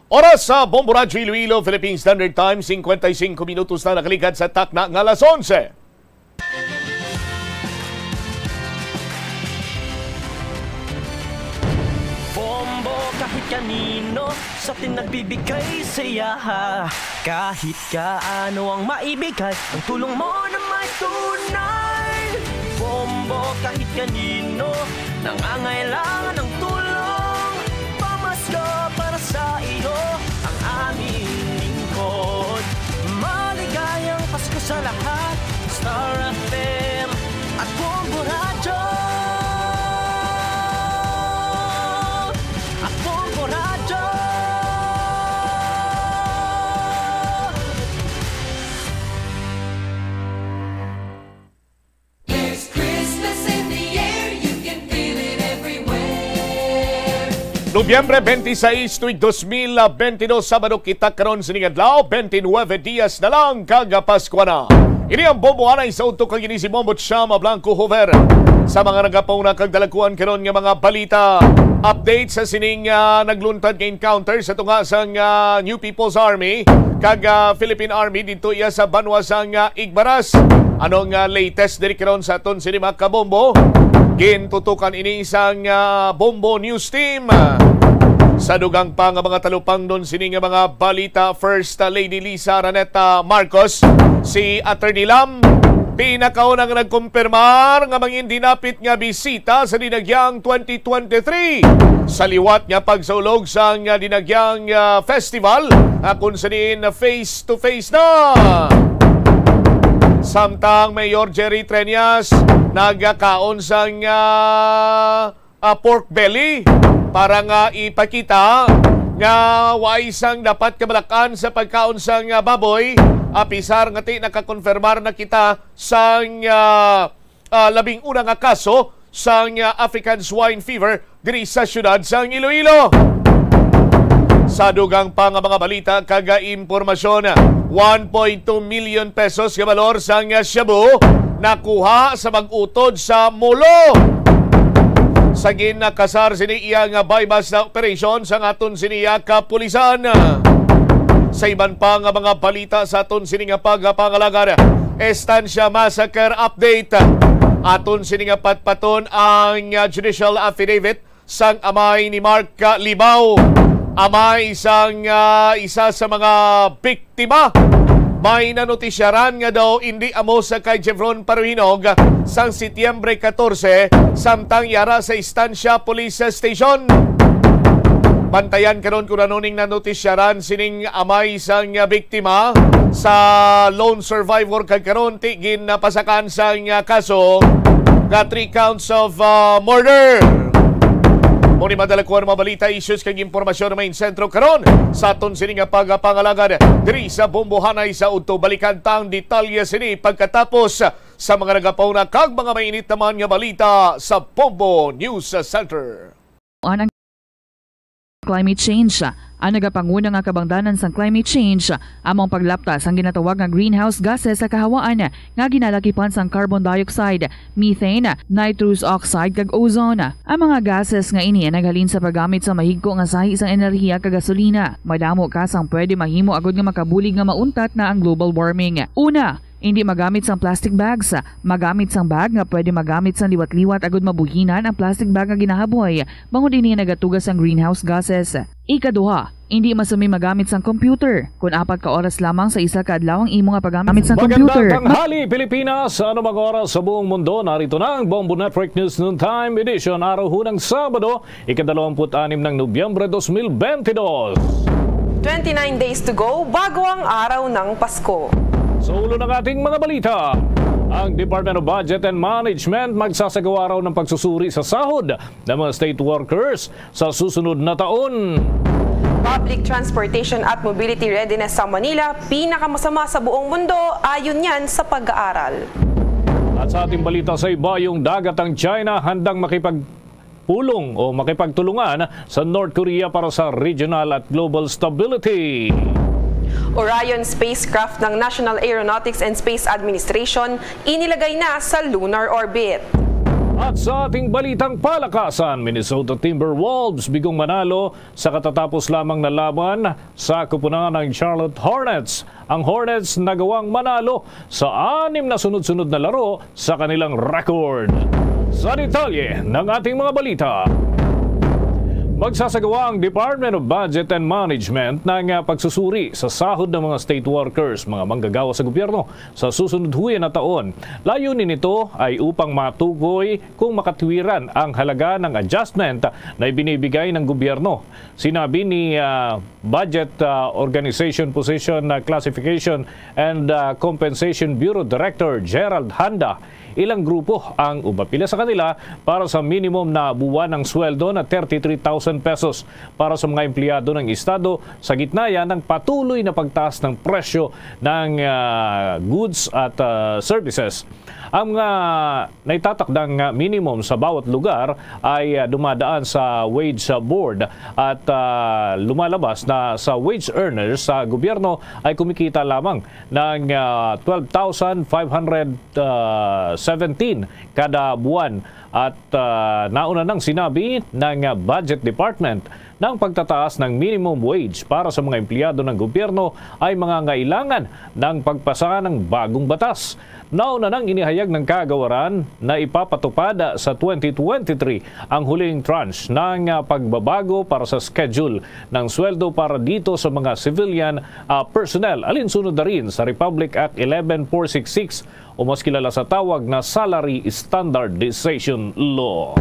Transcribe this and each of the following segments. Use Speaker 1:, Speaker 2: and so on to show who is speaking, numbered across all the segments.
Speaker 1: Oras sa Bombo Radyo Iloilo, Philippine Standard Time, 55 minutos na nakalikat sa takna ng alas 11.
Speaker 2: Bombo kahit kanino sa nagbibigay saya. Kahit kaano ang maibigay, ang tulong mo na may tunay. Bombo kahit kanino, nangangailangan ng tulong. Pamasko para sa iyo, ang aming lingkod. Maligayang Pasko sa lahat, Star FM at Bombo Radyo. At Bombo Radyo.
Speaker 3: There's Christmas in the air, you can feel it everywhere.
Speaker 1: Nobyembre 26, tuig 2022, Sabado kita karon sa Adlaw, 29 dias na lang kagapasko na. Ini ang Bombo Anay sa utok kag ini si Bombo Chama Blanco Hover. Sa mga nagapauna kag dalakuan karon nga mga balita, update sa sining nagluntad nga encounter sa tunga sang New People's Army kag Philippine Army dito iya sa banwa sang Igbaras. Anong latest diri karon sa aton sini mga kabombo? Gintutukan ini isang Bombo News Team. Sa dugang pa nga mga talupang doon sini nga mga balita, First Lady Lisa Raneta Marcos, si Attorney Lam, pinakaunang nagkumpirmar nga mangin dinapit nga bisita sa dinagyang 2023 sa liwat nga pagsaulog sa nga dinagyang festival kung sinin face-to-face na. Samtang Mayor Jerry Treñas nagkaon sang pork belly para nga ipakita nga waisang dapat kabalakan sa pagkaon sang baboy. Apisar nga ti nakakonfirmar na kita sang labing unang kaso sang African swine fever diri sa syudad sang Iloilo. Sa dugang pa nga mga balita kaga impormasyon, 1.2 million pesos nga balor sang shabu nakuha sa mag-utod sa Molo. Sa ginakasar sini iya nga bypass na operation sa aton siniya kapulisan. Sa iban pa nga mga balita sa aton sini nga pagpangalagan, Estancia Massacre update. Aton sini nga patpaton ang judicial affidavit sang amay ni Mark Libao. Amay sang isa sa mga biktima. May nanotisyaran nga daw hindi amo sa kay Jevron Paruhinog sang Setyembre 14 samtang yara sa Estancia Police Station. Bantayan karon kung anoning nanotisyaran sining amay sang biktima sa lone survivor kag karon tigin napasakan sang kaso nga 3 counts of murder. Muni madalakuan mga balita, issues kag impormasyon na main sentro karon sa aton sini nga pagpangalagan diri sa Bombo Hanay sa udto. Balikan tang detalye sini pagkatapos sa mga nagapauna kag mga mainit naman nga balita sa Bombo News Center.
Speaker 4: Anang climate change. Ang nagapanguna nga kabangdanan sang climate change among paglaptas ang ginatawag nga greenhouse gases sa kahawaan nga ginalakipan sang carbon dioxide, methane, nitrous oxide kag ozone. Ang mga gases nga ini naghalin sa paggamit sa mahigko nga sahi sang enerhiya kag gasolina. Madamo ka sang pwede mahimo agud nga makabulig nga mauntat na ang global warming. Una, hindi magamit sang plastic bags. Magamit sang bag nga pwede magamit sang liwat-liwat agud mabuhinan ang plastic bag nga ginahaboy. Bangod ini nagatugas ang greenhouse gases. Ikaduha, hindi masumi magamit sang computer. Kung 4 ka oras lamang sa isa ka adlaw ang imo nga paggamit sang computer.
Speaker 5: Magandang tanghali Pilipinas, sa anumang oras sa buong mundo. Narito na ang Bombo Network News Noontime Edition, araw hunang Sabado, ika-26 ng Nobyembre 2022.
Speaker 6: 29 days to go bago ang araw ng Pasko.
Speaker 5: Sa ulo ng ating mga balita, ang Department of Budget and Management magsasagawa raw ng pagsusuri sa sahod ng mga state workers sa susunod na taon.
Speaker 6: Public transportation at mobility readiness sa Manila, pinakamasama sa buong mundo, ayon yan sa pag-aaral.
Speaker 5: At sa ating balita sa iba, yung dagatang China handang makipagpulong o makipagtulungan sa North Korea para sa regional at global stability.
Speaker 6: Orion spacecraft ng National Aeronautics and Space Administration inilagay na sa lunar orbit.
Speaker 5: At sa ating balitang palakasan, Minnesota Timberwolves bigong manalo sa katatapos lamang na laban sa kupunan ng Charlotte Hornets. Ang Hornets nagawang manalo sa 6 na sunod-sunod na laro sa kanilang record. Sa detalye ng ating mga balita, magsasagawa ang Department of Budget and Management ng pagsusuri sa sahod ng mga state workers, mga manggagawa sa gobyerno sa susunod huya na taon. Layunin nito ay upang matukoy kung makatwiran ang halaga ng adjustment na ibinibigay ng gobyerno. Sinabi ni Budget Organization Position Classification and Compensation Bureau Director Gerald Handa, ilang grupo ang umapila sa kanila para sa minimum na buwan ng sweldo na 33,000 pesos para sa mga empleyado ng Estado sa gitna yan ng patuloy na pagtaas ng presyo ng goods at services. Ang naitatakdang minimum sa bawat lugar ay dumadaan sa wage board at lumalabas na sa wage earners sa gobyerno ay kumikita lamang ng 12,517 kada buwan. At nauna nang sinabi ng Budget Department ng pagtataas ng minimum wage para sa mga empleyado ng gobyerno ay mangangailangan ng pagpasa ng bagong batas. Nauna nang inihayag ng kagawaran na ipapatupad sa 2023 ang huling tranche ng pagbabago para sa schedule ng sweldo para dito sa mga civilian personnel. Alinsunod na rin sa Republic Act 11466 o mas kilala sa tawag na Salary Standardization Law.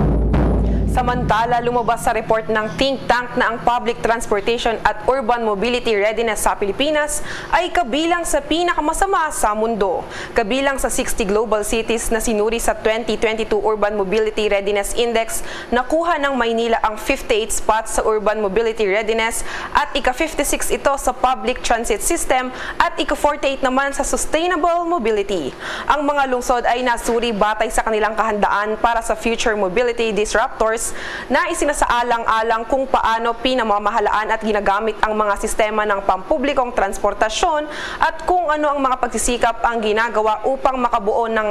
Speaker 6: Samantala, lumabas sa report ng think tank na ang public transportation at urban mobility readiness sa Pilipinas ay kabilang sa pinakamasama sa mundo. Kabilang sa 60 global cities na sinuri sa 2022 Urban Mobility Readiness Index, nakuha ng Maynila ang 58 spots sa urban mobility readiness at ika-56 ito sa public transit system at ika-48 naman sa sustainable mobility. Ang mga lungsod ay nasuri batay sa kanilang kahandaan para sa future mobility disruptors na isinasaalang-alang kung paano pinamamahalaan at ginagamit ang mga sistema ng pampublikong transportasyon at kung ano ang mga pagsisikap ang ginagawa upang makabuo ng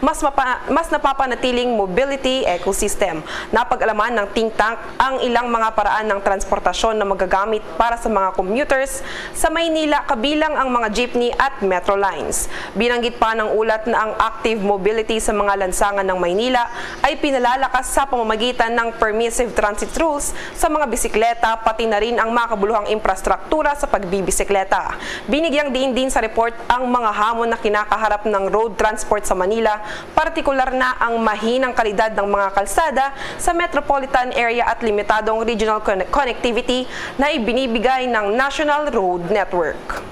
Speaker 6: mas napapanatiling mobility ecosystem. Napag-alaman ng think tank ang ilang mga paraan ng transportasyon na magagamit para sa mga commuters sa Maynila, kabilang ang mga jeepney at metro lines. Binanggit pa ng ulat na ang active mobility sa mga lansangan ng Maynila ay pinalalakas sa pamamagitan ng permissive transit rules sa mga bisikleta, pati na rin ang makabuluhang infrastruktura sa pagbibisikleta. Binigyang diin din sa report ang mga hamon na kinakaharap ng road transport sa Manila, partikular na ang mahinang kalidad ng mga kalsada sa metropolitan area at limitadong regional connectivity na ibinibigay ng National Road Network.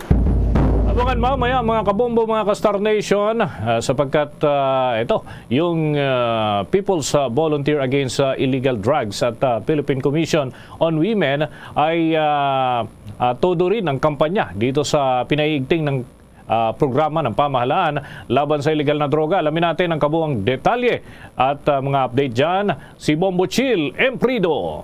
Speaker 5: Abangan mamaya mga kabombo, mga ka-Star Nation, sapagkat ito, yung People's Volunteer Against Illegal Drugs at Philippine Commission on Women ay todo rin ang kampanya dito sa pinaiigting ng programa ng pamahalaan laban sa illegal na droga. Alamin natin ang kabuuang detalye at mga update dyan, si Bombo Chill Emprido.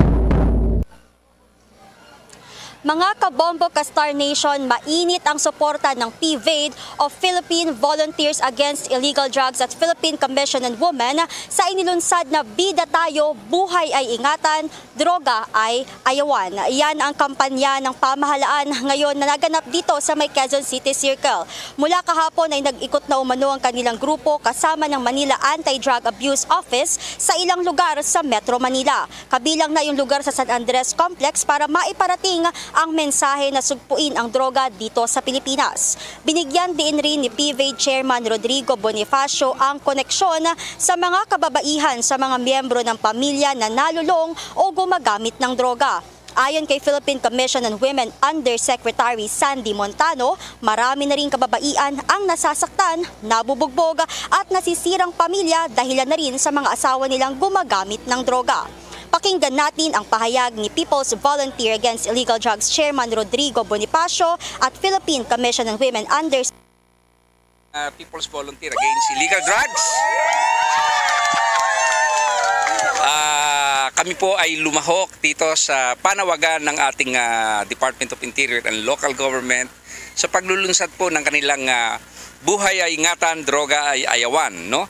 Speaker 7: Mga kabombo ka-Star Nation, mainit ang suporta ng PVAID o Philippine Volunteers Against Illegal Drugs at Philippine Commission on Women sa inilunsad na Bida Tayo, Buhay ay Ingatan, Droga ay Ayawan. Yan ang kampanya ng pamahalaan ngayon na naganap dito sa may Quezon City Circle. Mula kahapon ay nag-ikot na umano ang kanilang grupo kasama ng Manila Anti-Drug Abuse Office sa ilang lugar sa Metro Manila. Kabilang na yung lugar sa San Andres Complex para maiparating ang mensahe na sugpuin ang droga dito sa Pilipinas. Binigyan din rin ni PVAID Chairman Rodrigo Bonifacio ang koneksyon sa mga kababaihan sa mga miyembro ng pamilya na nalulong o gumagamit ng droga. Ayon kay Philippine Commission on Women Undersecretary Sandy Montano, marami na rin kababaihan ang nasasaktan, nabubugbog at nasisirang pamilya dahilan na rin sa mga asawa nilang gumagamit ng droga. Pakinggan natin ang pahayag ni People's Volunteer Against Illegal Drugs Chairman Rodrigo Bonifacio at Philippine Commission on Women
Speaker 8: People's Volunteer Against Illegal Drugs. Kami po ay lumahok dito sa panawagan ng ating Department of Interior and Local Government sa paglulunsad po ng kanilang Buhay ay Ingatan, Droga ay Ayawan, no?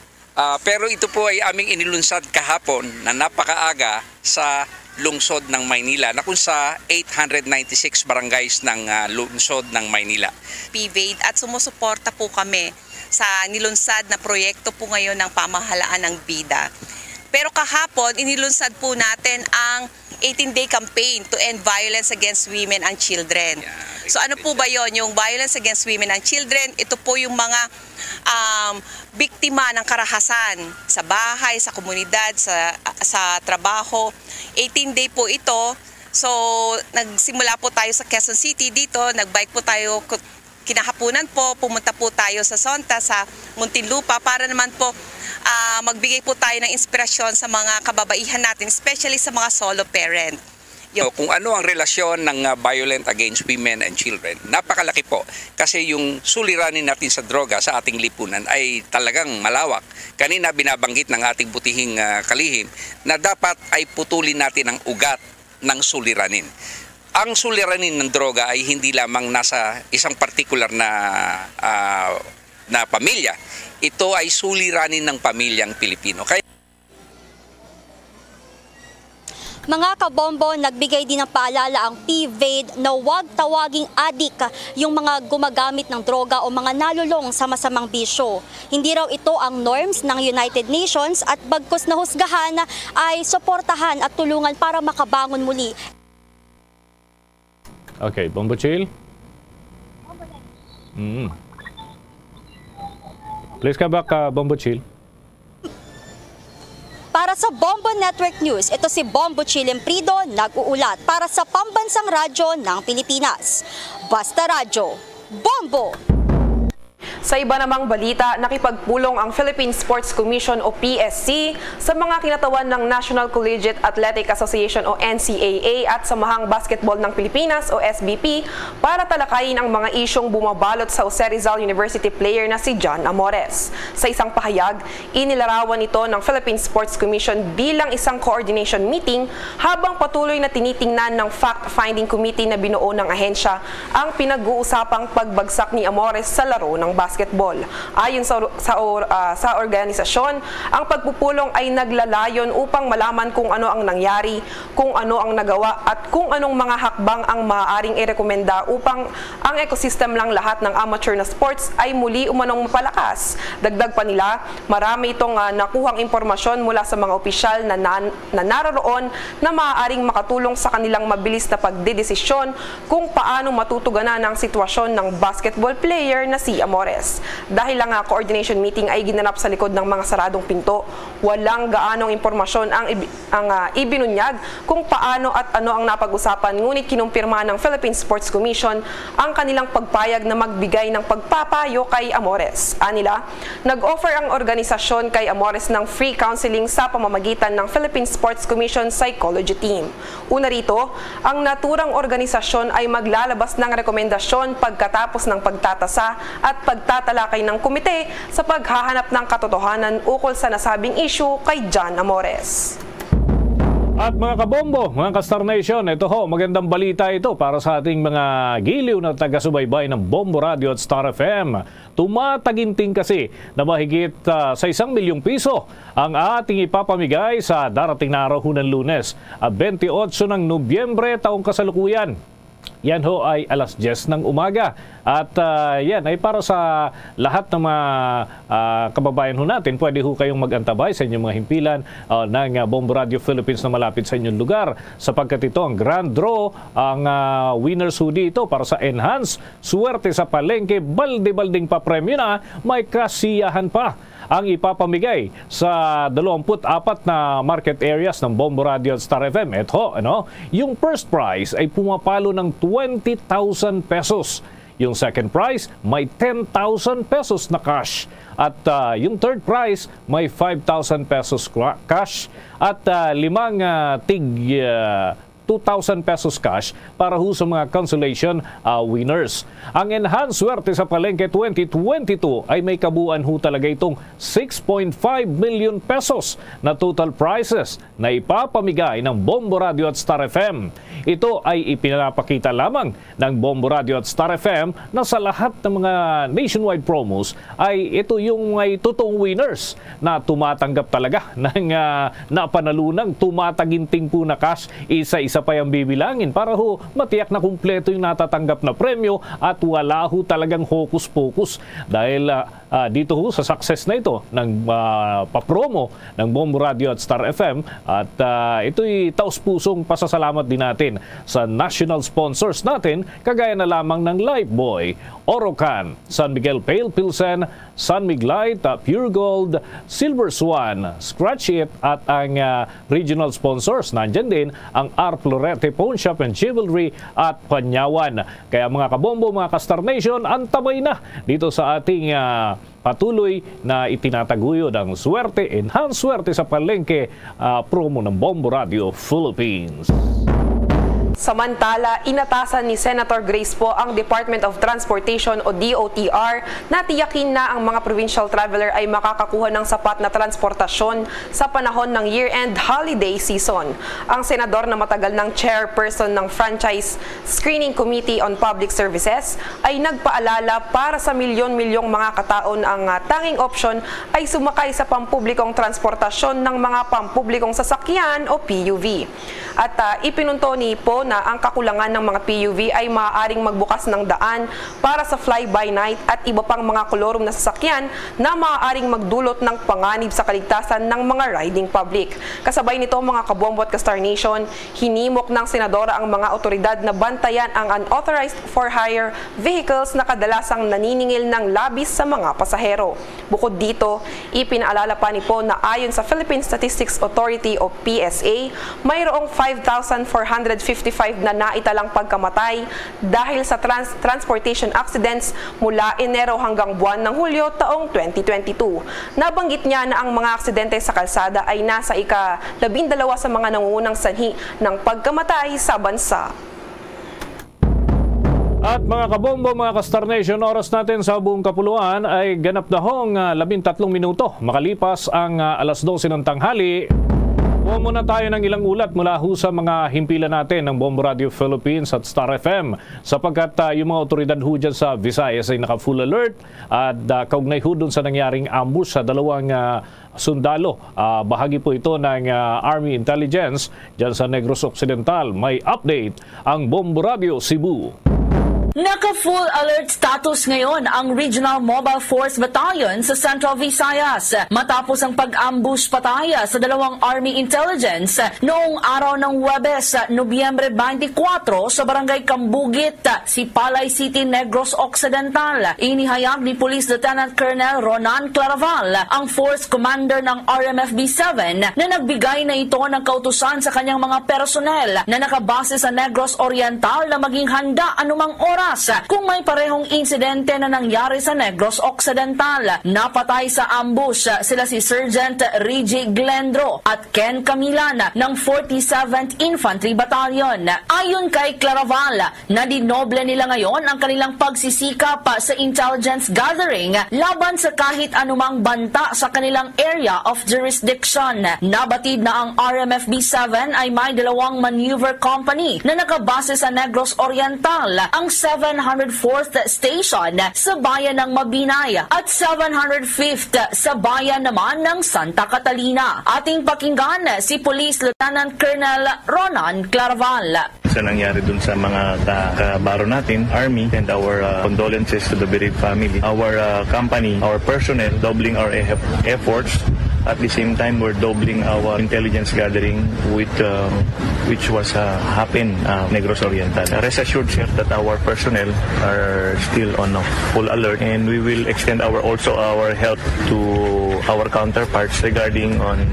Speaker 8: Pero ito po ay aming inilunsad kahapon na napakaaga sa lungsod ng Maynila na kung sa 896 barangays ng lungsod ng Maynila.
Speaker 9: PVAID at sumusuporta po kami sa nilunsad na proyekto po ngayon ng pamahalaan ng BIDA. Pero kahapon, inilunsad po natin ang 18-day campaign to end violence against women and children. So ano po ba yon? Yung violence against women and children, ito po yung mga biktima ng karahasan sa bahay, sa komunidad, sa trabaho. 18-day po ito. So nagsimula po tayo sa Quezon City dito, nagbike po tayo kinahapunan po, pumunta po tayo sa Sonta, sa Muntinlupa para naman po magbigay po tayo ng inspirasyon sa mga kababaihan natin, especially sa mga solo parent.
Speaker 8: Kung ano ang relasyon ng violent against women and children, napakalaki po. Kasi yung suliranin natin sa droga sa ating lipunan ay talagang malawak. Kanina binabanggit ng ating butihing kalihim na dapat ay putulin natin ang ugat ng suliranin. Ang suliranin ng droga ay hindi lamang nasa isang particular na pamilya. Ito ay suliranin ng pamilyang Pilipino.
Speaker 7: Mga kabombo, nagbigay din ng paalala ang PVAID na huwag tawaging adik yung mga gumagamit ng droga o mga nalulong sa masamang bisyo. Hindi raw ito ang norms ng United Nations at bagkus na husgahan ay suportahan at tulungan para makabangon muli.
Speaker 5: Okay, Bombo Chill. Please come back, Bombo Chill.
Speaker 7: Para sa Bombo Network News, ito si Bombo Chill Emprido, nag-uulat para sa Pambansang Radyo ng Pilipinas. Basta Radyo, Bombo!
Speaker 6: Sa iba namang balita, nakipagpulong ang Philippine Sports Commission o PSC sa mga kinatawan ng National Collegiate Athletic Association o NCAA at Samahang Basketball ng Pilipinas o SBP para talakayin ang mga isyong bumabalot sa Jose Rizal University player na si John Amores. Sa isang pahayag, inilarawan ito ng Philippine Sports Commission bilang isang coordination meeting habang patuloy na tinitingnan ng fact-finding committee na binuo ng ahensya ang pinag-uusapang pagbagsak ni Amores sa laro ng basketball. Ayon sa organisasyon, ang pagpupulong ay naglalayon upang malaman kung ano ang nangyari, kung ano ang nagawa at kung anong mga hakbang ang maaaring irekomenda upang ang ecosystem ng lahat ng amateur na sports ay muli umanong mapalakas. Dagdag pa nila, marami itong nakuhang impormasyon mula sa mga opisyal na naroroon na maaaring makatulong sa kanilang mabilis na pagdedesisyon kung paano matutugunan ang sitwasyon ng basketball player na si Amores. Dahil ang coordination meeting ay ginanap sa likod ng mga saradong pinto, walang gaanong impormasyon ang ibinunyag kung paano at ano ang napag-usapan, ngunit kinumpirma ng Philippine Sports Commission ang kanilang pagpayag na magbigay ng pagpapayo kay Amores. Anila, nag-offer ang organisasyon kay Amores ng free counseling sa pamamagitan ng Philippine Sports Commission Psychology Team. Una rito, ang naturang organisasyon ay maglalabas ng rekomendasyon pagkatapos ng pagtatasa at pagtatalakay ng komite sa paghahanap ng katotohanan ukol sa nasabing issue kay John Amores.
Speaker 5: At mga kabombo, mga ka-Star Nation, ito ho, magandang balita ito para sa ating mga giliw na taga-subaybay ng Bombo Radio at Star FM. Tumataginting kasi na mahigit sa 1 milyong piso ang ating ipapamigay sa darating na araw ng Lunes, 28 ng Nobyembre taong kasalukuyan. Yan ho ay alas 10 ng umaga at yan ay para sa lahat ng mga kababayan ho natin. Pwede ho kayong mag-antabay sa inyong mga himpilan ng Bombo Radio Philippines na malapit sa inyong lugar sapagkat ito ang grand draw, ang winners ho dito para sa Enhance Suwerte sa Palengke, balde-balding papremyo na may kasiyahan pa ang ipapamigay sa 24 na market areas ng Bombo Radio at Star FM. Ito, yung first prize ay pumapalo ng 20,000 pesos. Yung second prize, may 10,000 pesos na cash. At yung third prize, may 5,000 pesos cash. At 5 tig 2,000 pesos cash para ho sa mga consolation winners. Ang Enhanced Swerte sa Palengke 2022 ay may kabuuan ho talaga itong 6.5 million pesos na total prizes na ipapamigay ng Bombo Radio at Star FM. Ito ay ipinapakita lamang ng Bombo Radio at Star FM na sa lahat ng mga nationwide promos ay ito yung may totoong winners na tumatanggap talaga ng napanalunang tumataginting po na cash. Isa-isa pa yung bibilangin para ho matiyak na kumpleto yung natatanggap na premyo at wala ho talagang hocus-pocus. Dahil dito ho sa success na ito ng papromo ng Bombo Radio at Star FM at ito'y taus-pusong pasasalamat din natin sa national sponsors natin kagaya na lamang ng Lifebuoy, Orocan, San Miguel Pale Pilsen, San Miglite, Pure Gold, Silver Swan, Scratch It at ang regional sponsors. Nandyan din ang R. Florete Pawn Shop and Jewelry at Panyawan. Kaya mga kabombo, mga ka-Star Nation, antabay na dito sa ating patuloy na itinataguyod ang swerte, enhanced swerte sa palengke promo ng Bombo Radio Philippines.
Speaker 6: Samantala, inatasan ni Senator Grace Poe ang Department of Transportation o DOTR na tiyakin na ang mga provincial traveler ay makakakuha ng sapat na transportasyon sa panahon ng year-end holiday season. Ang senador na matagal ng chairperson ng Franchise Screening Committee on Public Services ay nagpaalala para sa milyon-milyong mga kataon ang tanging option ay sumakay sa pampublikong transportasyon ng mga pampublikong sasakyan o PUV. At ipinunto ni Poe na ang kakulangan ng mga PUV ay maaaring magbukas ng daan para sa fly-by-night at iba pang mga kolorum na sasakyan na maaaring magdulot ng panganib sa kaligtasan ng mga riding public. Kasabay nito mga kabombo at ka-Star Nation, hinimok ng senadora ang mga otoridad na bantayan ang unauthorized for-hire vehicles na kadalasang naniningil ng labis sa mga pasahero. Bukod dito, ipinaalala pa ni Poe na ayon sa Philippine Statistics Authority o PSA, mayroong 5,455 na naitalang pagkamatay dahil sa transportation accidents mula Enero hanggang buwan ng Hulyo taong 2022. Nabanggit niya na ang mga aksidente sa kalsada ay nasa ika-12 sa mga nangungunang sanhi ng pagkamatay sa bansa.
Speaker 5: At mga kabombo, mga ka-Star Nation, oras natin sa buong kapuluan ay ganap na hong 13 minuto. Makalipas ang alas 12 ng tanghali. Kuha muna tayo ng ilang ulat mula ho sa mga himpilan natin ng Bombo Radio Philippines at Star FM sapagkat yung mga otoridad ho dyan sa Visayas ay naka-full alert at kaugnay ho dun sa nangyaring ambush sa dalawang sundalo. Bahagi po ito ng Army Intelligence dyan sa Negros Occidental. May update ang Bombo Radio Cebu.
Speaker 10: Naka-full alert status ngayon ang Regional Mobile Force Battalion sa Central Visayas matapos ang pag-ambush pataya sa dalawang Army Intelligence noong araw ng Huwebes, Nobyembre 24 sa Barangay Kambugit, Sipalay City, Negros Occidental. Inihayag ni Police Lieutenant Colonel Ronan Claraval, ang Force Commander ng RMFB-7, na nagbigay na ito ng kautusan sa kanyang mga personel na nakabase sa Negros Oriental na maging handa anumang oras kung may parehong insidente na nangyari sa Negros Occidental. Napatay sa ambush sila si Sergeant Rigi Glendro at Ken Camilan ng 47th Infantry Battalion. Ayon kay Claraval, nadinoble nila ngayon ang kanilang pagsisikap sa intelligence gathering laban sa kahit anumang banta sa kanilang area of jurisdiction. Nabatid na ang RMFB-7 ay may dalawang maneuver company na nakabase sa Negros Oriental, ang 704th Station sa bayan ng Mabinay at 705th sa bayan naman ng Santa Catalina. Ating pakinggan si Police Lieutenant Colonel Ronan Claraval.
Speaker 11: Sa nangyari dun sa mga kabaro natin, Army, and our condolences to the bereaved family. Our company, our personnel, doubling our efforts. At the same time, we're doubling our intelligence gathering which was happened Negros Oriental. Rest assured, sir, that our personnel are still on full alert, and we will extend our help to our counterparts regarding on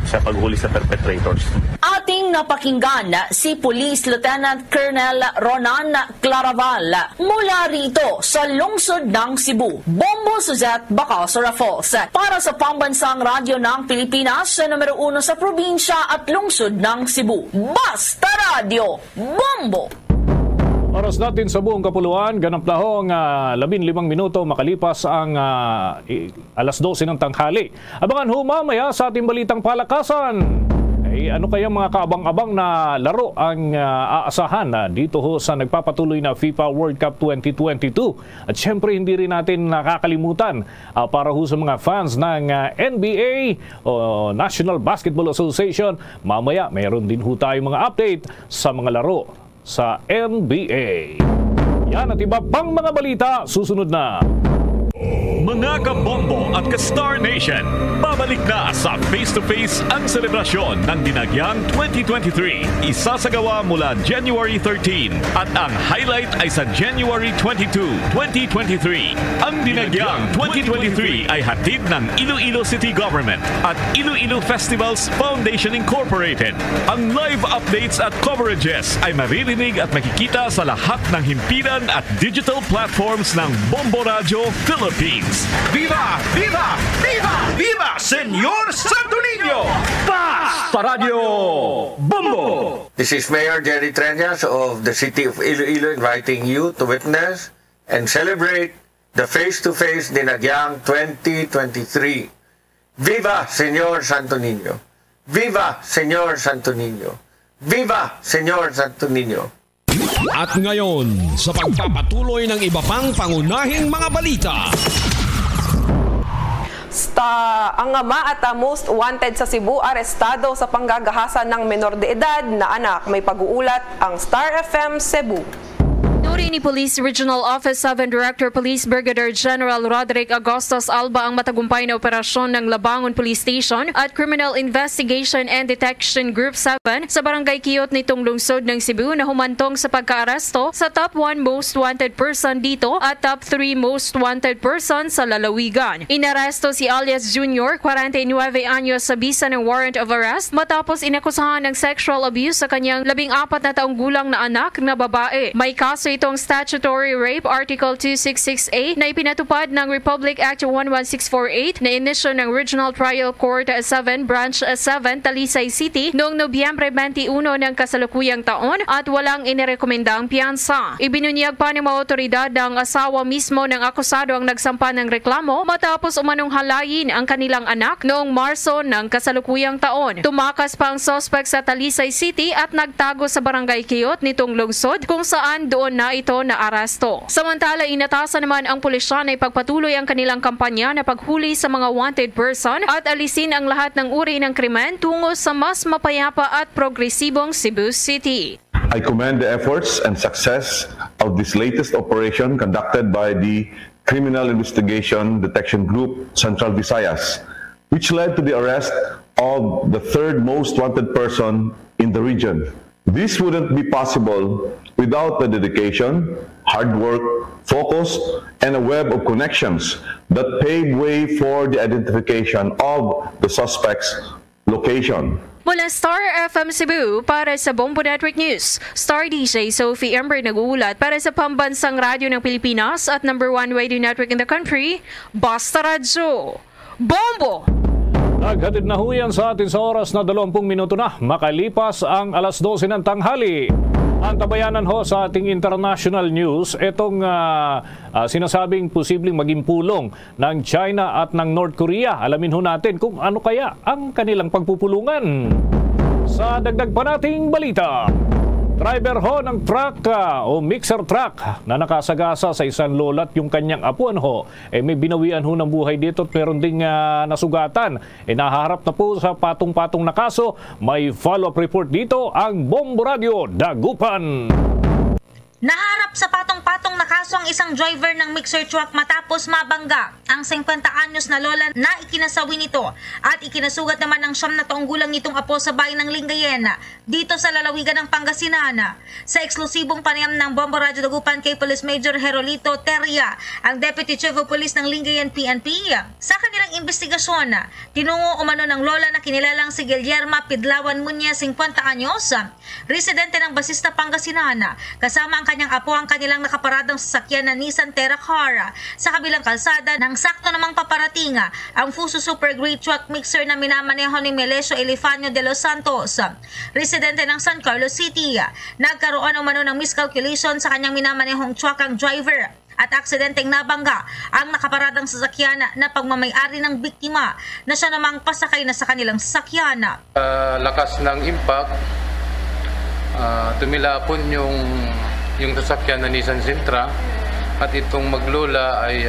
Speaker 11: sa paghuli sa perpetrators.
Speaker 10: Ating Ating napakinggan si Police Lieutenant Colonel Ronan Claraval mula rito sa lungsod ng Cebu. Bombo Suzette, Bacausara Falls. Para sa Pambansang Radyo ng Pilipinas, numero 1 sa probinsya at lungsod ng Cebu. Basta Radio Bombo!
Speaker 5: Oras natin sa buong kapuluan, ganap na ho ang 15 minuto makalipas ang alas 12 ng tanghali. Abangan ho mamaya sa ating balitang palakasan. Ano kaya mga kaabang-abang na laro ang aasahan dito ho sa nagpapatuloy na FIFA World Cup 2022? At syempre hindi rin natin nakakalimutan para ho sa mga fans ng NBA o National Basketball Association, mamaya mayroon din ho tayong mga update sa mga laro sa NBA. Yan at iba pang mga balita susunod na.
Speaker 12: Mga kabombo at ka-Star Nation, babalik na sa face-to-face ang selebrasyon ng Dinagyang 2023. Isasagawa mula January 13 at ang highlight ay sa January 22, 2023. Ang Dinagyang 2023 ay hatid ng Iloilo City Government at Iloilo Festivals Foundation Incorporated. Ang live updates at coverages ay maririnig at makikita sa lahat ng himpilan at digital platforms ng Bombo Radio Philippines.
Speaker 13: Viva! Viva! Viva! Viva! Senyor Santo Niño! Basta Radio Bombo!
Speaker 14: This is Mayor Jerry Treñas of the City of Iloilo inviting you to witness and celebrate the face-to-face Dinagyang 2023. Viva Senyor Santo Niño! Viva Senyor Santo Niño! Viva Senyor Santo Niño!
Speaker 13: At ngayon, sa pagpapatuloy ng iba pang pangunahing mga balita.
Speaker 6: Ang ama at most wanted sa Cebu arestado sa panggagahasan ng menor de edad na anak. May pag-uulat ang Star FM Cebu.
Speaker 15: Pinuri ni Police Regional Office 7 Director Police Brigadier General Roderick Agostos Alba ang matagumpay na operasyon ng Labangon Police Station at Criminal Investigation and Detection Group 7 sa Barangay Quiyot nitong lungsod ng Cebu na humantong sa pagkaaresto sa top 1 most wanted person dito at top 3 most wanted person sa lalawigan. Inaresto si alias Junior, 49 anyos sa bisa ng warrant of arrest matapos inakusahan ng sexual abuse sa kanyang 14 na taong gulang na anak na babae. May kaso itong statutory rape Article 2668 na ipinatupad ng Republic Act 11648 na inisyo ng Regional Trial Court 7 Branch 7 Talisay City noong Nobyembre 21 ng kasalukuyang taon at walang inirekomenda ang piyansa. Ibinunyag pa ng mga otoridad ang asawa mismo ng akusado ang nagsampa ng reklamo matapos umanong halayin ang kanilang anak noong Marso ng kasalukuyang taon. Tumakas pa ang suspect sa Talisay City at nagtago sa Barangay Quiyot nitong lungsod kung saan doon na ito naaresto. Samantala, inatasan naman ang pulisya na ipagpatuloy ang kanilang kampanya na paghuli sa mga wanted person at alisin ang lahat ng uri ng krimen tungo sa mas mapayapa at progresibong Cebu City.
Speaker 16: I commend the efforts and success of this latest operation conducted by the Criminal Investigation Detection Group Central Visayas, which led to the arrest of the third most wanted person in the region. This wouldn't be possible without the dedication, hard work, focus, and a web of connections that paved way for the identification of the suspect's location.
Speaker 15: Mula Star FM Cebu para sa Bombo Network News, Star DJ Sophie Ember nag-uulat para sa Pambansang Radyo ng Pilipinas at #1 radio network in the country, Basta Radio Bombo!
Speaker 5: Naghatid na ho yan sa atin sa oras na 20 minuto na makalipas ang alas 12 ng tanghali. Ang tabayanan ho sa ating international news, itong sinasabing posibleng maging pulong ng China at ng North Korea. Alamin ho natin kung ano kaya ang kanilang pagpupulungan. Sa dagdag pa nating balita, driver ho ng truck o mixer truck na nakasagasa sa isang lolat yung kanyang apuan ho. May binawian ho ng buhay dito at meron ding nasugatan. Nahaharap na po sa patong-patong na kaso. May follow-up report dito ang Bombo Radio Dagupan.
Speaker 17: Naharap sa patong-patong na kaso ang isang driver ng mixer truck matapos mabangga ang 50 anyos na lola na ikinasawi nito at ikinasugat naman ng 9 na taong gulang nitong apo sa bayan ng Lingayen dito sa lalawigan ng Pangasinan. Sa eksklusibong panayam ng Bombo Radyo Dagupan kay Police Major Herolito Teria, ang Deputy Chief of Police ng Lingayen PNP, sa kanilang investigasyon, tinungo umano ng lola na kinilalang si Guillerma Pidlawan Munya, 50 anyos, residente ng Basista, Pangasinan, kasama ang kanyang apo ang kanilang nakaparadang sasakyan na Nissan Terra Car sa kabilang kalsada nang sakto namang paparating ang Fuso Super Great Truck Mixer na minamaneho ni Melesio Elifanio de los Santos, residente ng San Carlos City. Nagkaroon umano ng miscalculation sa kanyang minamanehong truck ang driver at aksidenteng nabangga ang nakaparadang sasakyan na pagmamay-ari ng biktima na siya namang pasakay na sa kanilang sasakyan.
Speaker 18: Lakas ng impact, tumilapon yung sasakyan na Nissan Sentra at itong maglula ay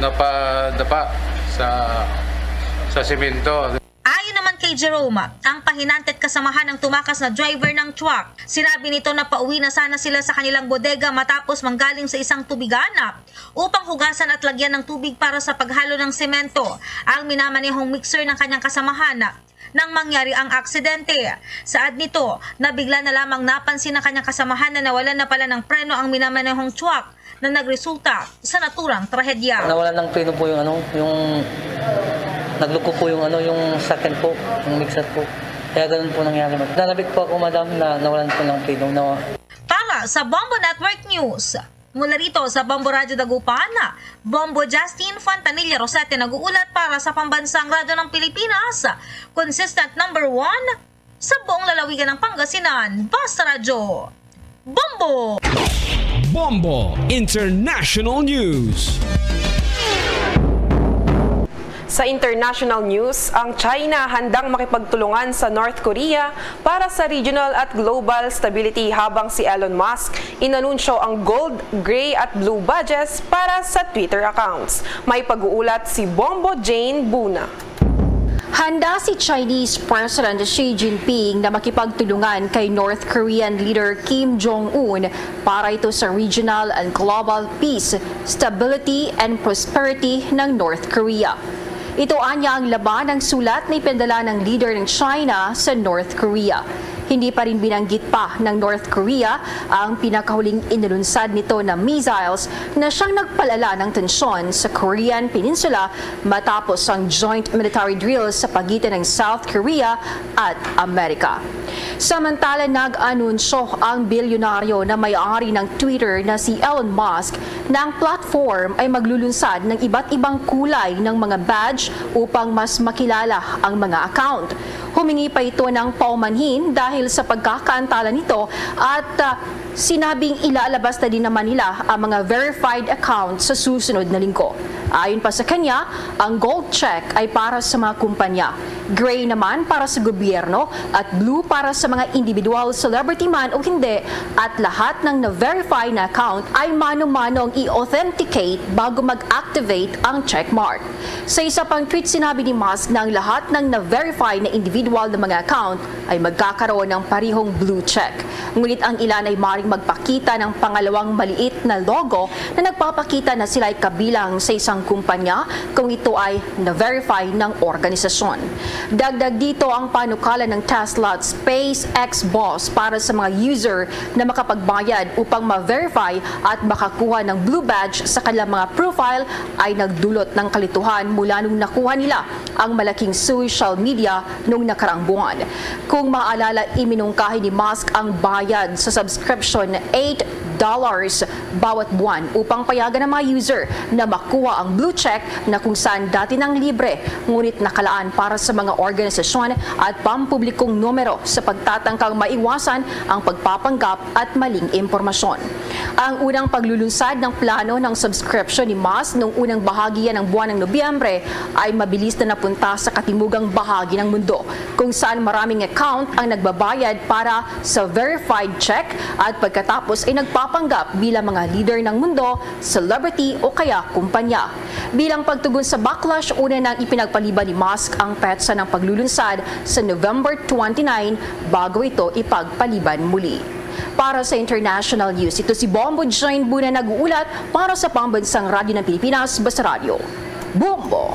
Speaker 18: napadapa sa semento.
Speaker 17: Ayon naman kay Jerome, ang pahinante at kasamahan ng tumakas na driver ng truck, sinabi nito na pauwi na sana sila sa kanilang bodega matapos manggaling sa isang tubigan upang hugasan at lagyan ng tubig para sa paghalo ng semento ang minamanehong mixer ng kanyang kasamahan nang mangyari ang aksidente. Saad nito, nabigla na lamang napansin ng kanyang kasamahan na nawalan na pala ng preno ang minamanehong truck na nagresulta sa naturang trahedya.
Speaker 19: Nawalan ng preno po yung nagluko po yung second po, yung mixer po. Kaya ganun po nangyari. Nanabik po ako, madam, na nawalan po ng preno.
Speaker 17: Para sa Bombo Network News, mula rito sa Bombo Radyo Dagupan, Bombo Justin Fontanilla Rosete nag-uulat para sa Pambansang Radyo ng Pilipinas, consistent number 1 sa buong lalawigan ng Pangasinan. Basta Radyo, Bombo!
Speaker 13: Bombo International News.
Speaker 6: Sa international news, ang China handang makipagtulungan sa North Korea para sa regional at global stability habang si Elon Musk inanunsyo ang gold, gray at blue badges para sa Twitter accounts. May pag-uulat si Bombo Jane Buna.
Speaker 20: Handa si Chinese President Xi Jinping na makipagtulungan kay North Korean leader Kim Jong-un para ito sa regional and global peace, stability and prosperity ng North Korea. Ito anya ang laban ng sulat na ipinadala ng leader ng China sa North Korea. Hindi pa rin binanggit pa ng North Korea ang pinakahuling inilunsad nito na missiles na siyang nagpalala ng tensyon sa Korean Peninsula matapos ang joint military drills sa pagitan ng South Korea at Amerika. Samantala, nag-anunsyo ang bilyonaryo na may-ari ng Twitter na si Elon Musk na ang platform ay maglulunsad ng iba't ibang kulay ng mga badge upang mas makilala ang mga account. Humingi pa ito ng paumanhin dahil sa pagkakaantala nito at sinabing ilalabas na din naman nila ang mga verified accounts sa susunod na linggo. Ayon pa sa kanya, ang gold check ay para sa mga kumpanya, gray naman para sa gobyerno at blue para sa mga individual, celebrity man o hindi, at lahat ng na-verify na account ay mano-manong i-authenticate bago mag-activate ang checkmark. Sa isa pang tweet, sinabi ni Musk na ang lahat ng na-verify na individual na mga account ay magkakaroon ng parihong blue check. Ngunit ang ilan ay maring magpakita ng pangalawang maliit na logo na nagpapakita na sila ay kabilang sa isang kumpanya kung ito ay na-verify ng organisasyon. Dagdag dito ang panukala ng Tesla at SpaceX boss para sa mga user na makapagbayad upang ma-verify at makakuha ng blue badge sa kanilang mga profile ay nagdulot ng kalituhan mula nung nakuha nila ang malaking social media noong nakarang buwan. Kung maalala, iminungkahi ni Musk ang bayad sa subscription na $8 bawat buwan upang payagan ng mga user na makuha ang blue check na kung saan dati nang libre, ngunit nakalaan para sa mga organisasyon at pampublikong numero sa pagtatangkang maiwasan ang pagpapanggap at maling impormasyon. Ang unang paglulunsad ng plano ng subscription ni Musk noong unang bahagi ng buwan ng Nobyembre ay mabilis na napunta sa katimugang bahagi ng mundo, kung saan maraming account ang nagbabayad para sa verified check at pagkatapos ay nagpapanggap bilang mga leader ng mundo, celebrity o kaya kumpanya. Bilang pagtugon sa backlash, una nang ipinagpaliban ni Musk ang petsa ng paglulunsad sa November 29 bago ito ipagpaliban muli. Para sa international news, ito si Bombo Jane Buna nag-uulat para sa Pambansang Radyo ng Pilipinas, Basta Radio. Bombo!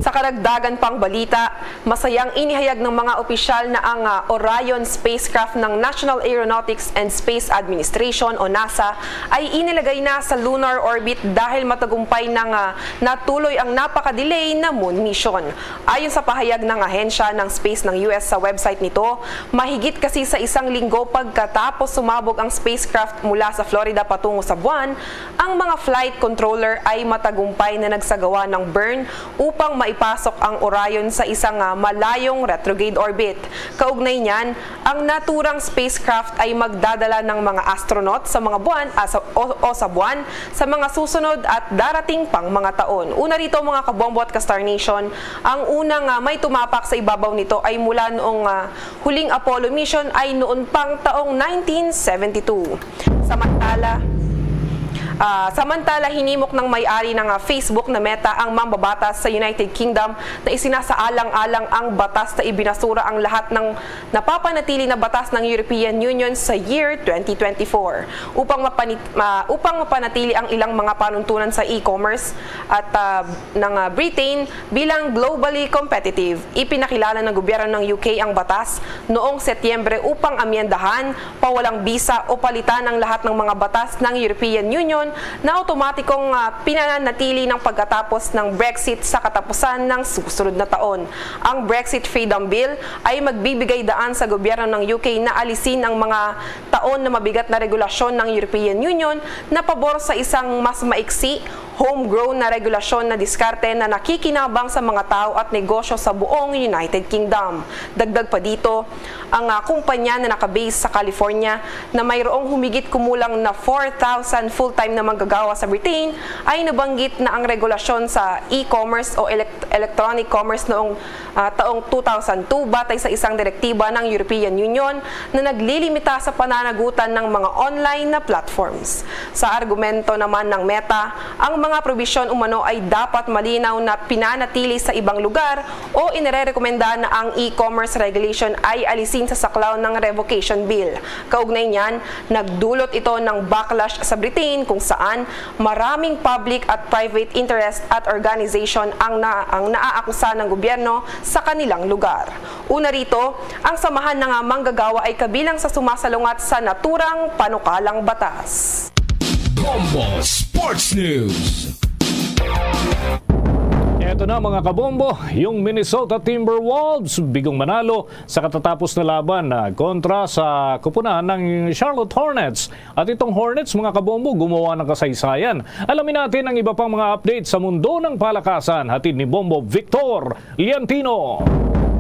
Speaker 6: Sa karagdagan pang balita, masayang inihayag ng mga opisyal na ang Orion spacecraft ng National Aeronautics and Space Administration o NASA ay inilagay na sa lunar orbit dahil matagumpay nang natuloy ang napaka-delay na moon mission. Ayon sa pahayag ng ahensya ng space ng US sa website nito, mahigit kasi sa isang linggo pagkatapos sumabog ang spacecraft mula sa Florida patungo sa buwan, ang mga flight controller ay matagumpay na nagsagawa ng burn upang maipasok ang Orion sa isang malayong retrograde orbit. Kaugnay niyan, ang naturang spacecraft ay magdadala ng mga astronaut sa mga buwan sa buwan sa mga susunod at darating pang mga taon. Una rito mga kabombo at ka-Star Nation, ang unang may tumapak sa ibabaw nito ay mula noong huling Apollo mission ay noon pang taong 1972. Samantala, hinimok ng may-ari ng Facebook na Meta ang mambabatas sa United Kingdom na isinasaalang-alang ang batas na ibinasura ang lahat ng napapanatili na batas ng European Union sa year 2024 upang mapanatili ang ilang mga panuntunan sa e-commerce at ng Britain bilang globally competitive. Ipinakilala ng gobyerno ng UK ang batas noong Setyembre upang amyendahan, pawalang bisa o palitan ang lahat ng mga batas ng European Union na otomatikong pinananatili ng pagkatapos ng Brexit sa katapusan ng susunod na taon. Ang Brexit Freedom Bill ay magbibigay daan sa gobyerno ng UK na alisin ang mga taon na mabigat na regulasyon ng European Union na pabor sa isang mas maiksi, homegrown na regulasyon na diskarte na nakikinabang sa mga tao at negosyo sa buong United Kingdom. Dagdag pa dito, ang kumpanya na nakabase sa California na mayroong humigit kumulang na 4,000 full-time na manggagawa sa Britain ay nabanggit na ang regulasyon sa e-commerce o electronic commerce noong taong 2002 batay sa isang direktiba ng European Union na naglilimita sa pananagutan ng mga online na platforms. Sa argumento naman ng Meta, ang mga probisyon umano ay dapat malinaw na pinanatili sa ibang lugar o inirekomenda na ang e-commerce regulation ay alisin sa saklaw ng revocation bill. Kaugnay niyan, nagdulot ito ng backlash sa Britain kung saan maraming public at private interest at organization ang naaakusa ng gobyerno sa kanilang lugar. Una rito, ang samahan ng manggagawa ay kabilang sa sumasalungat sa naturang panukalang batas.
Speaker 13: Bombo Sports News.
Speaker 5: Ito na mga kabombo, yung Minnesota Timberwolves bigong manalo sa katatapos na laban kontra sa kupunan ng Charlotte Hornets. At itong Hornets mga kabombo gumawa ng kasaysayan. Alamin natin ang iba pang mga update sa mundo ng palakasan. Hatid ni Bombo Victor Liantino.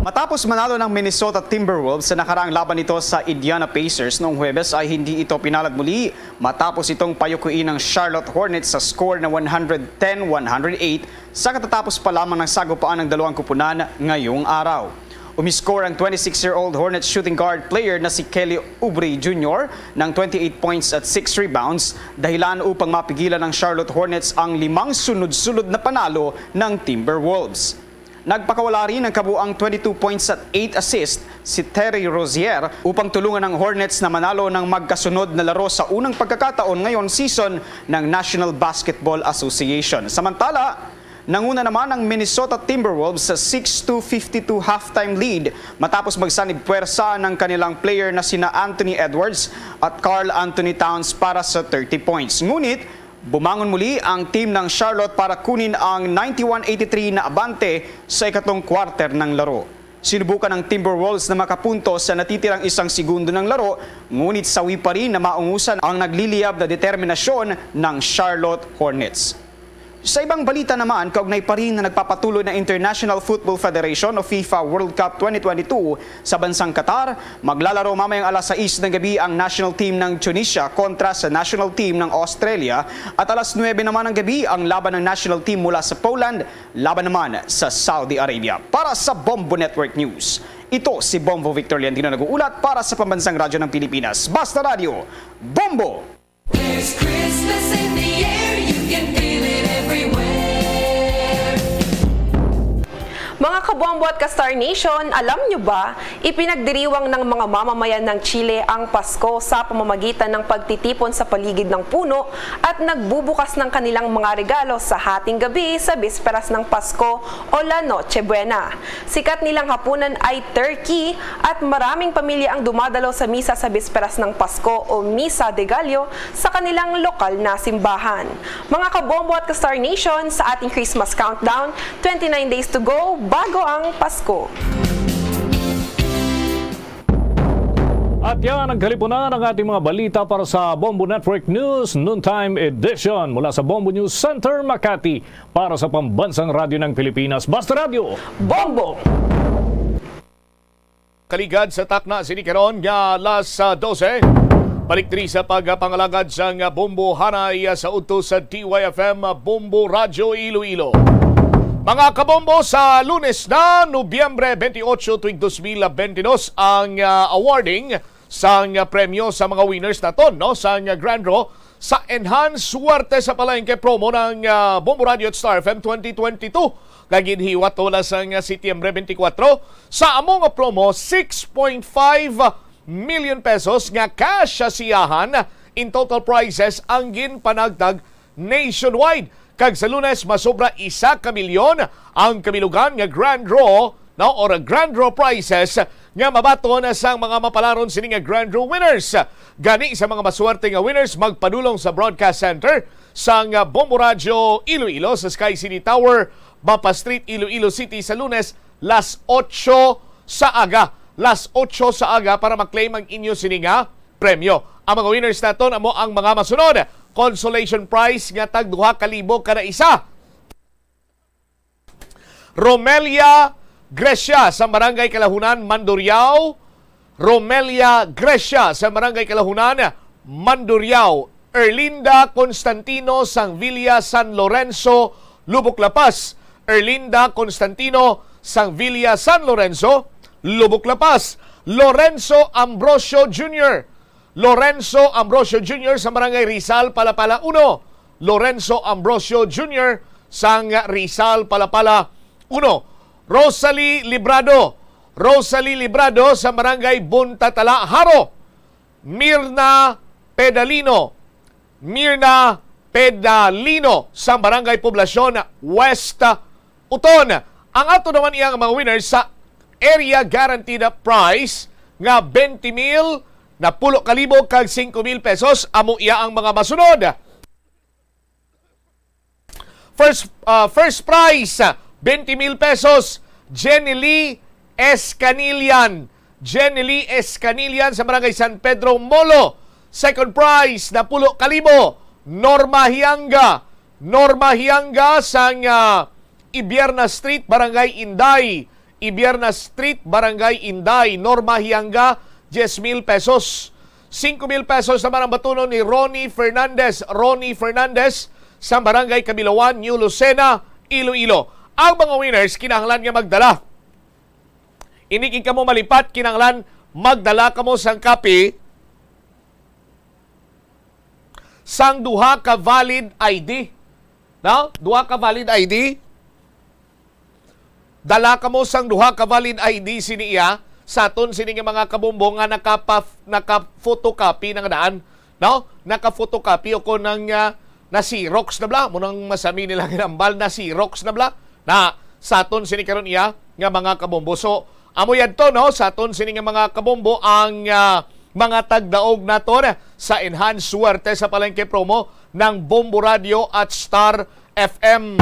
Speaker 21: Matapos manalo ng Minnesota Timberwolves sa nakaraang laban nito sa Indiana Pacers noong Huwebes ay hindi ito pinalad muli matapos itong payukuin ng Charlotte Hornets sa score na 110-108 sa katatapos pa lamang ng sagupaan ng dalawang kupunan ngayong araw. Umiscore ang 26-year-old Hornets shooting guard player na si Kelly Oubre Jr. ng 28 points at 6 rebounds, dahilan upang mapigilan ng Charlotte Hornets ang 5 sunod-sunod na panalo ng Timberwolves. Nagpakawala rin ng kabuang 22 points at 8 assists si Terry Rozier upang tulungan ng Hornets na manalo ng magkasunod na laro sa unang pagkakataon ngayon season ng National Basketball Association. Samantala, nanguna naman ang Minnesota Timberwolves sa 6-52 halftime lead matapos magsanib puwersa ng kanilang player na sina Anthony Edwards at Karl Anthony Towns para sa 30 points. Ngunit, bumangon muli ang team ng Charlotte para kunin ang 91-83 na abante sa ikatong quarter ng laro. Sinubukan ng Timberwolves na makapunto sa natitirang isang segundo ng laro, ngunit sawi pa rin na maungusan ang nagliliyab na determinasyon ng Charlotte Hornets. Sa ibang balita naman, kaugnay pa rin na nagpapatuloy na International Football Federation o FIFA World Cup 2022 sa bansang Qatar, maglalaro mamayang alas 6 ng gabi ang national team ng Tunisia kontra sa national team ng Australia at alas 9 naman ng gabi ang laban ng national team mula sa Poland, laban naman sa Saudi Arabia. Para sa Bombo Network News, ito si Bombo Victor Liantino nag-uulat para sa Pambansang Radyo ng Pilipinas. Basta Radio, Bombo!
Speaker 3: There's Christmas in the air, you can feel it everywhere.
Speaker 6: Mga kabombo at ka-Star Nation, alam nyo ba, ipinagdiriwang ng mga mamamayan ng Chile ang Pasko sa pamamagitan ng pagtitipon sa paligid ng puno at nagbubukas ng kanilang mga regalo sa hating gabi sa bisperas ng Pasko o La Noche Buena. Sikat nilang hapunan ay turkey at maraming pamilya ang dumadalo sa misa sa bisperas ng Pasko o Misa de Gallo sa kanilang lokal na simbahan. Mga kabombo at ka-Star Nation, sa ating Christmas countdown, 29 days to go bago ang Pasko.
Speaker 5: At yan ang kalipunan ng ating mga balita para sa Bombo Network News Noontime Edition mula sa Bombo News Center, Makati para sa Pambansang Radyo ng Pilipinas. Basta Radio
Speaker 6: Bombo!
Speaker 1: Kaligad sa takna sinikaron nga alas 12. Balik diri sa pagpangalagad sa Bombo Hanay sa utos sa DYFM Bombo Radio Iloilo. Mga kabombo, sa Lunes na Nobyembre 28, 2022 ang awarding sa premyo sa mga winners naton sa Grand Draw sa Enhanced Suwerte sa Palengke promo ng Bombo Radio at Star FM 2022. Kaginhiwat wala sa Setyembre 24 sa among promo 6.5 million pesos nga cash sa siyahan in total prizes ang ginpanagdag nationwide. Kag sa Lunes, masobra 1 milyon ang kamilugan nga Grand Draw or Grand Draw prizes nga mabaton sa mga mapalaron sini nga Grand Draw winners. Gani sa mga maswerte nga winners, magpadulong sa Broadcast Center sa Bombo Radio Iloilo sa Sky City Tower, Bapa Street, Iloilo City sa Lunes, las 8 sa aga. Las 8 sa aga para maklaim ang inyo sini nga premyo. Ang mga winners naton amo ang mga masunod. Consolation prize nga tag 2,000 kada isa. Romelia Grecia sa Barangay Kalahunan, Mandurriao. Romelia Grecia sa Barangay Kalahunan, Mandurriao. Erlinda Constantino Sangvilla San Lorenzo, Lubok Lapas. Erlinda Constantino Sangvilla San Lorenzo, Lubok Lapas. Lorenzo Ambrosio Jr. Lorenzo Ambrosio Jr. sa Barangay Rizal, Palapala 1. Lorenzo Ambrosio Jr. sang Rizal, Palapala 1. Rosalie Librado. Rosalie Librado sa Barangay Buntatala, Haro. Mirna Pedalino. Mirna Pedalino sa Barangay Poblasyon West, Uton. Ang ato naman iyang mga winners sa Area Guaranteed Prize nga 20,000 na 10,000 kag 5,000 pesos. Amo iya ang mga masunod. First prize, 20,000 pesos. Jenny Lee Escanilian. Jenny Lee Escanilian sa Barangay San Pedro, Molo. Second prize, na 10,000. Norma Hianga. Norma Hianga sa Ibierna Street, Barangay Inday. Ibierna Street, Barangay Inday. Norma Hianga, 10,000 pesos. 5,000 pesos naman ang batunon ni Ronnie Fernandez. Ronnie Fernandez sa Barangay Kabilawan, New Lucena, Iloilo. Ang mga winners, kinahanglan nga magdala. Inikin ka mo malipat, kinahanglan magdala ka mo sang kapi sang duha ka valid ID. No? Duha ka valid ID. Dala ka mo sang duha ka valid ID siniya sa aton sini nga mga kabombo nga naka-photocopy ng daan, no? Naka-photocopy o ko nang na Xerox na bla, munang masami nila ginambal na Xerox na bla, na sa aton sini karon iya nga mga kabombo. So, amo yadto no, sa aton sini nga mga kabombo ang mga tagdaog naton sa Enhanced Suwerte sa Palengke promo ng Bombo Radio at Star FM.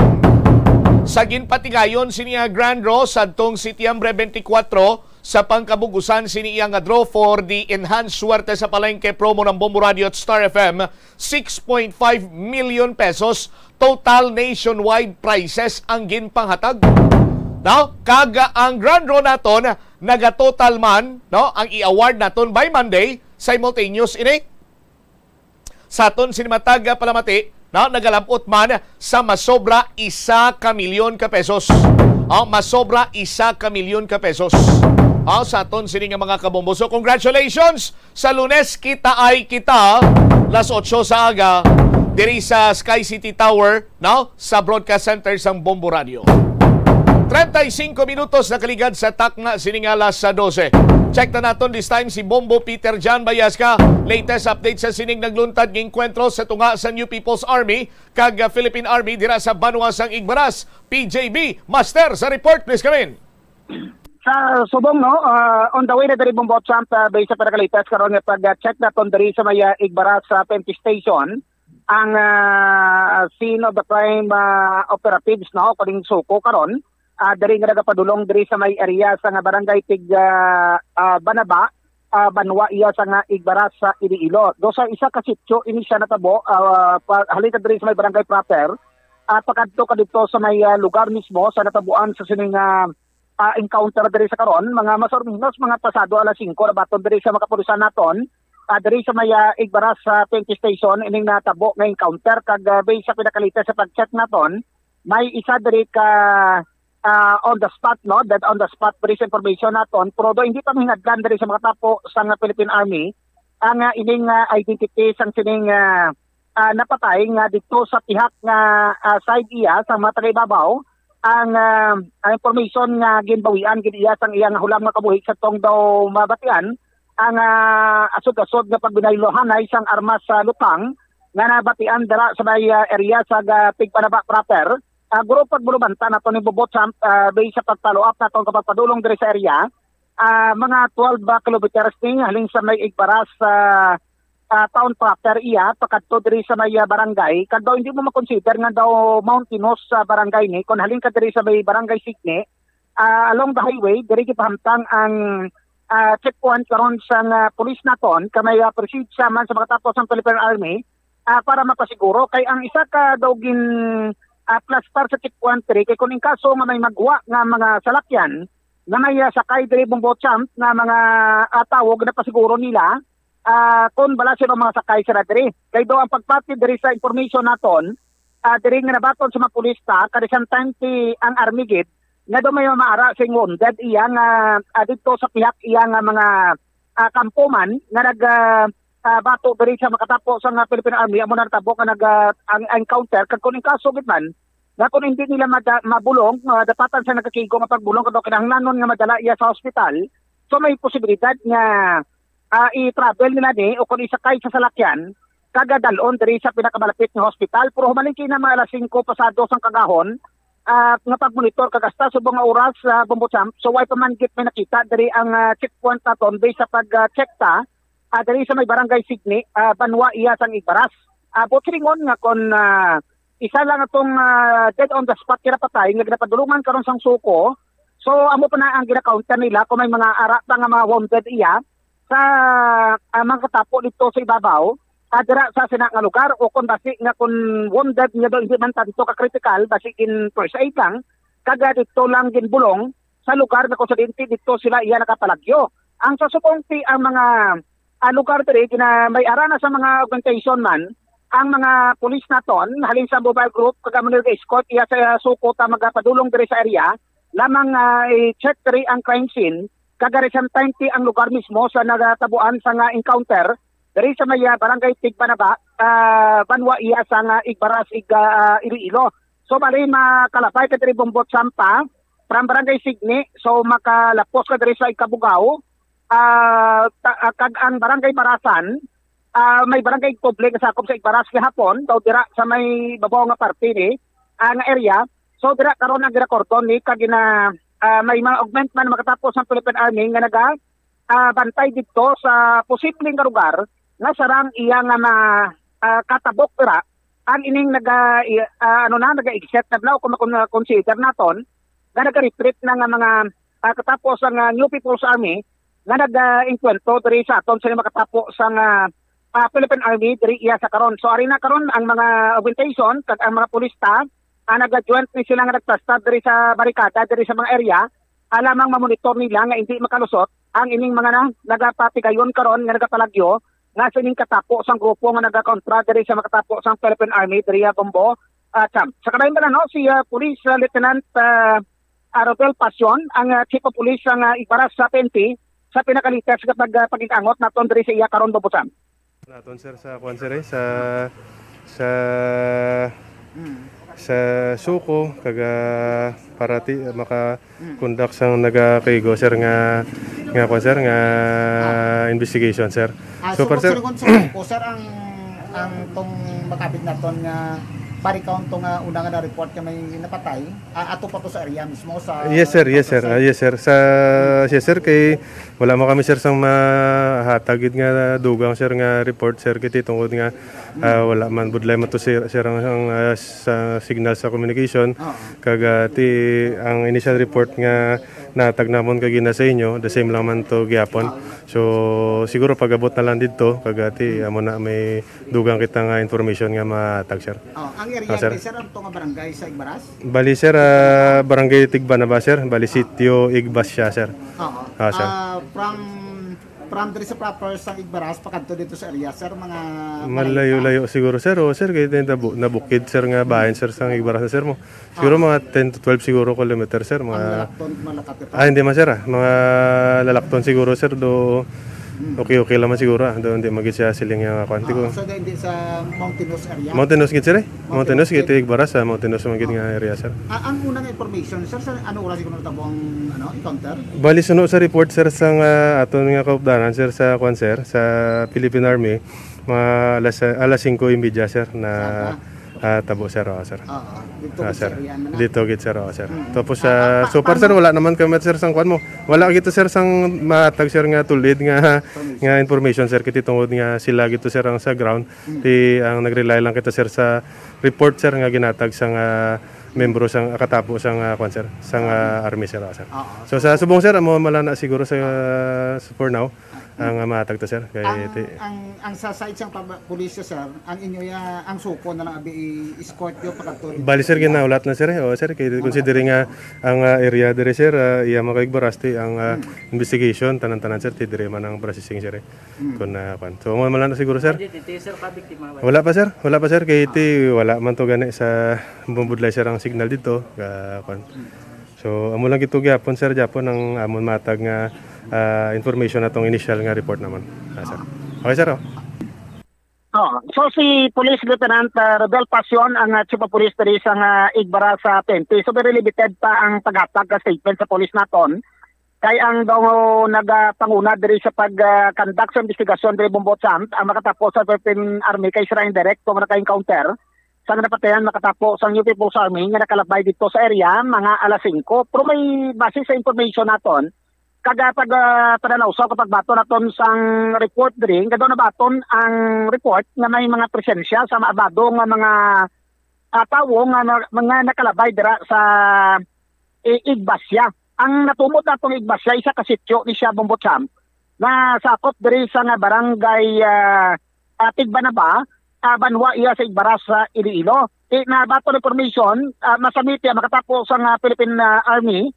Speaker 1: Sa ginpatigayon sini nga Grand Draw sadtong Setyembre 24 sa pangkabugusan siniya nga draw for the Enhanced Suwerte sa Palengke promo ng Bombo Radio at Star FM, 6.5 million pesos total nationwide prizes ang ginpanghatag. No? Kaga ang grand draw naton naga-total man, no? Ang i-award naton by Monday simultaneous ini sa aton sinimatag palamati, no? Nagalabot man sa masobra 1 milyon ka pesos. Masobra 1 milyon ka pesos. Sa aton sini nga mga kabombo. So congratulations! Sa Lunes, kita ay kita. Las 8 sa aga. Diri sa Sky City Tower, no? Sa Broadcast Center sang Bombo Radio. 35 minutos na kaligad sa takna siningala sa 12. Check na naton this time si Bombo Peter Jan Bayasca. Latest update sa sining nagluntad ng enkwentro sa tunga sa New People's Army kag Philippine Army dira sa Banuasang Igbaras. PJB, Master, sa report, please come in.
Speaker 2: Sa subong no, on the way na dari Bombo Champ based sa pagkalitas karon nga pag-check naton diri sa may Igbaras sa Penti Station ang scene of the crime operatives no kaning suko karon. Dari nga nagapadulong diri sa may area sa nga barangay Tig Banaba, Banwa iya sa nga Igbaras sa Iloilo. Do sa isa ka sitio ini siya natabo halita diri sa may barangay proper. Pagkadto kadto sa may lugar mismo sa natabuan sa sining encounter diri sa karon mga masorminos mga pasado alas 5 na baton diri sa makapulisan naton. Diri sa may Igbaras sa Penti Station ining natabo nga encounter kag based sa pinakalitas sa pag-check naton may isa diri ka on the spot no, that on the spot brief information naton pero do hindi pa hinadlan diri sa mga tapo sa Philippine Army ang ining identity sang sining napatay nga dito sa tihak nga side iya sa mga tagaibabaw ang information nga ginbawian gid iya sang iyang hulam nga kabuhi sa tong daw mabatian ang asod-asod nga pagbinaylohan ay isang armas sa lutang nga nabatian dira sa may area sa Pigpanaba proper. Guro pagbulubanta nato ni Bobot Champ based sa pagfollow up nato kapag padulong diri sa area mga 12 kilometers ni haling sa may Igbaras town proper iya pakadto diri sa may barangay kad daw hindi mo makonsider nga daw mountainous sa barangay ni kun haling ka diri sa may barangay Signe along the highway diri gipahamtang ang checkpoint karon sa police naton kamay proceed sa man sa mga tapos ng Philippine Army para mapasiguro kay ang isa ka daw gin plus par sa checkpoint kay kung in kaso nga may magwa nga mga salakyan na may sakay diri Bombo Champ nga mga tawog na pasiguro nila kung bala sila mga sakay sa diri kay do ang pagpati diri sa information naton diri nga nabaton sa mga pulista kada isang time ti ang army gid nga do may maara sing wounded iya nga dito sa pihak iya nga mga kampuman nga nag bato diri sa makatapo sa Philippine Army amo na tabok nga ang encounter kag kun kaso gid man nga kung hindi nila mabulong dapatan sa nagkakigo nga pagbulong kadto kinahanglanon nga madala iya sa hospital so may posibilidad nga i-travel nila ni o kung isakay sa salakyan kagadalon diri sa pinakamalapit nga hospital pero humaling kina mga alas 5 pasado sang kagahon nga pagmonitor kagasta subong nga oras sa Bombo Champ so way pa man git may nakita diri ang checkpoint naton based sa pag-check ta diri sa may barangay Signe, Banwa iya sang Igbaras. Botringon nga kon isa lang atong dead on the spot kira patay nga ginapadulungan karon sang suko. So amo pa na ang gina-counter nila kung may mga ara pa nga mga wounded iya sa mga katapo dito sa ibabaw. Dira sa sina nga lugar o kung basi nga kung wounded nga do hindi man tanto ka critical basi in first aid lang kaga dito lang ginbulong sa lugar na konsidente dito sila iya nakapalagyo. Ang sasupongti ang mga lugar diri na may arana sa mga organization man ang mga police naton halin sa mobile group kag mga escort iya sa suko ta magapadulong diri sa area lamang i-check diri ang crime scene kag recent time ti ang lugar mismo sa nagatabuan sa nga encounter diri sa may barangay Tigbanaba Banwa iya sa nga Igbaras Iloilo so bali makalapay ka diri Bombo Champa from barangay Signe so makalapos ka diri sa Ikabugao kag ang barangay Barasan may barangay public sa sakop sa Igbaras gihapon daw dira sa may babaw nga parte ni nga area so dira karon ang girakordon ni kag may mga augmentment makatapos ng Philippine Army nga naga bantay dito sa posibleng lugar nga sarang iya nga katabok dira ang ining naga-exit na blaw kung consider naton nga naga-retreat na nga mga katapos ang New People's Army nga nag-enkwentro diri sa aton sa makatapo sa Philippine Army diri iya sa karon. So ari na karon ang mga augmentation kag ang mga pulista nag-joint ni sila nga nagpasta diri sa barikada diri sa mga area alamang mamonitor nila nga hindi makalusot ang ining mga nagapatigayon karon nga nagapalagyo nga sining katapo sang grupo nga nagakontra diri sa makatapo sang Philippine Army diri Bombo Champ. Sa kabayan ba no si Police Lieutenant Robel Pasion ang Chief of Police sang Igbaras sa Penti sa pinakalitas kapag pag-ikangot naton diri sa iya karon Bobosan.
Speaker 22: Naton sir sa kuan sir sa
Speaker 4: sa suko kaga para maka conduct sang nagakaigo sir nga sir nga investigation sir.
Speaker 22: So sir sir ang tong makabit naton nga parikaon tong una nga na report nga may napatay ato pa to sa area mismo sa
Speaker 4: Yes sir. Yes sir kay wala mo kami sir sang mahatagid nga dugang sir nga report sir kay tungod nga wala man budlay man to sir ang sa signal sa communication kaga ti ang initial report nga natag namon kag gina sa inyo the same lang man to gyapon. So siguro pagabot na lang dito kaga ti amo na may dugang kita nga information nga matag sir.
Speaker 22: Ang area sir ang nga barangay sa Igbaras?
Speaker 4: Bali sir barangay Tigba na ba sir? Bali sitio Igbas siya sir. Sir.
Speaker 22: From diri sa proper sa Igbaras pakadto dito sa area sir mga
Speaker 4: malayo-layo siguro sir sir kay nabukid sir nga bahin sir sa Igbaras sir mo siguro mga 10 to 12 siguro kilometer sir mga hindi man sir mga lalakton siguro sir do okay lang man siguro do hindi magit siya siling nga kwanti ko
Speaker 22: so hindi sa mountainous area
Speaker 4: mountainous gid sir mountainous gid Igbaras mountainous magit nga area sir
Speaker 22: ang unang information sir sa ano oras siguro natabo ang encounter
Speaker 4: bali suno sa report sir sa aton nga kaupdanan sir sa kwan sir sa Philippine Army mga alas 5:30 sir na tabo sir sir. Dito gid sir sir. Tapos so far sir wala naman kami sir sang kwan mo. Wala gito sir sang matag sir nga tulid nga information sir kiti tungod nga sila gito sir ang sa ground. Ti ang nagrely lang kita sir sa report sir nga ginatag sang membro sang katapo sang kwan sir sang army sir sir. So sa subong sir amo malana siguro sa for now ang matag to sir kay
Speaker 22: ang sa side sang pulisya sir ang inyo ang suko na lang abi escort yo pakadto
Speaker 4: bali sir ginaulat na sir sir kay considering ang area dire sir iya makaigbarasti ang investigation tanan-tanan sir ti dire man ang processing sir kun kwan so mo malana siguro sir wala pa sir kay ti wala man to gani sa bumbudlay sir ang signal dito kwan so amo lang gito gyapon sir gyapon ang amon matag nga information atong initial nga report naman sir. Okay sir
Speaker 2: so si Police Lieutenant Rodel Pasion ang Chief of Police diri sa Igbaras sa Penti. So very limited pa ang paghatag ka statement sa police naton. Kay ang daw nagapanguna diri sa pag-conduct sa investigasyon diri Bombotsam ang makatapos sa Philippine Army kay sira indirect kung naka-encounter sa napatayan makatapos ang New People's Army nga nakalabay dito sa area mga alas 5. Pero may base sa information naton kaga pagpananaw kapag baton naton sang report diri kadto na baton ang report nga may mga presensya sa maabado nga mga tawo nga mga nakalabay dira sa Igbasya. Ang natumod natong Igbasya isa ka sitio ni siya Bombotsam na sakop diri sa nga barangay Tigba na ba Banwa iya sa Igbaras sa Iloilo. Na baton information masamiti makatapos ang Philippine Army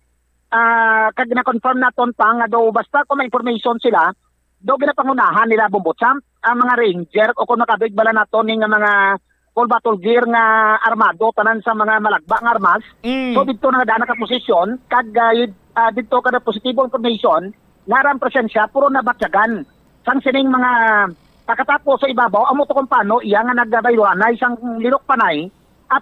Speaker 2: kag na-confirm naton pa nga daw basta kung may information sila daw ginapangunahan nila Bombotsam ang mga ranger o kung makabig bala naton ng mga full battle gear nga armado tanan sa mga malagba nga armas so dito na daan ka posisyon kag dito kada positibo information naran presensya puro nabatyagan sang sining mga pagkatapos sa ibabaw amo to kung paano iya nga nagbayuanay sang linok panay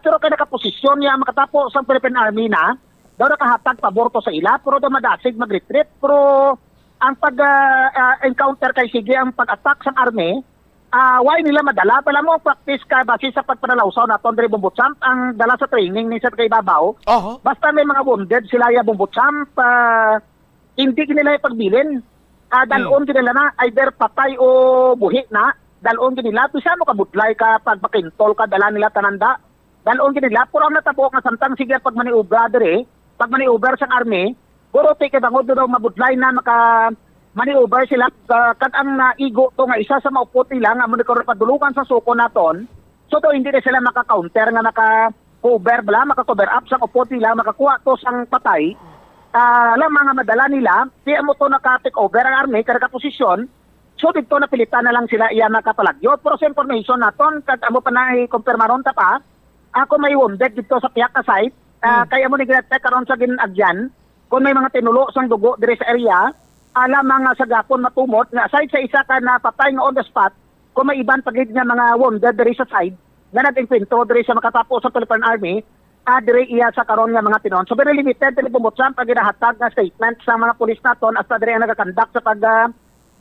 Speaker 2: pero kada ka posisyon niya makatapos sa Philippine Army na daw nakahatag pabor to sa ila pero daw madasig mag-retreat pero ang pag-encounter kay sige ang pag-attack sa army why nila madala pala mo practice ka base sa pagpanalawsaw naton diri Bombotsam ang dala sa training ni Sir kay Babaw basta may mga wounded sila ya Bombotsam hindi nila pagbilin dalon nila na either patay o buhi na dalon nila bisa mo kabutlay ka pagpakintol ka dala nila tananda dalon nila pero ang natabo nga samtang sige pag maniubra diri pag maniuber sa army, puro take bangod daw mabudlay na maka maniuber sila kag ang naigo to nga isa sa maupot nila nga mo padulungan sa suko naton. So to hindi na sila maka-counter nga maka-cover maka-cover up sa upot nila makakuha to sang patay. Lang mga madala nila, di mo to naka-take over ang army kada ka posisyon. So dito na pilitan na lang sila iya nakapalagyo. Pero sa information naton kag amo pa na i-confirmaron ta pa, ako may wounded dito sa piyak ka site. Kaya mo nag-detect karon sa ginagyan kung may mga tinulo sang dugo dire sa area alam mga sagapon matumot nga aside sa isa ka na patay nga on the spot kung may iban pagid nga mga wounded dire sa side nga nag-inkwentro diri sa makatapos sa Philippine Army diri iya sa karon nga mga tinon. So very limited dili bumutsam pag ginahatag nga statement sa mga pulis naton hasta diri ang nagakandak sa pag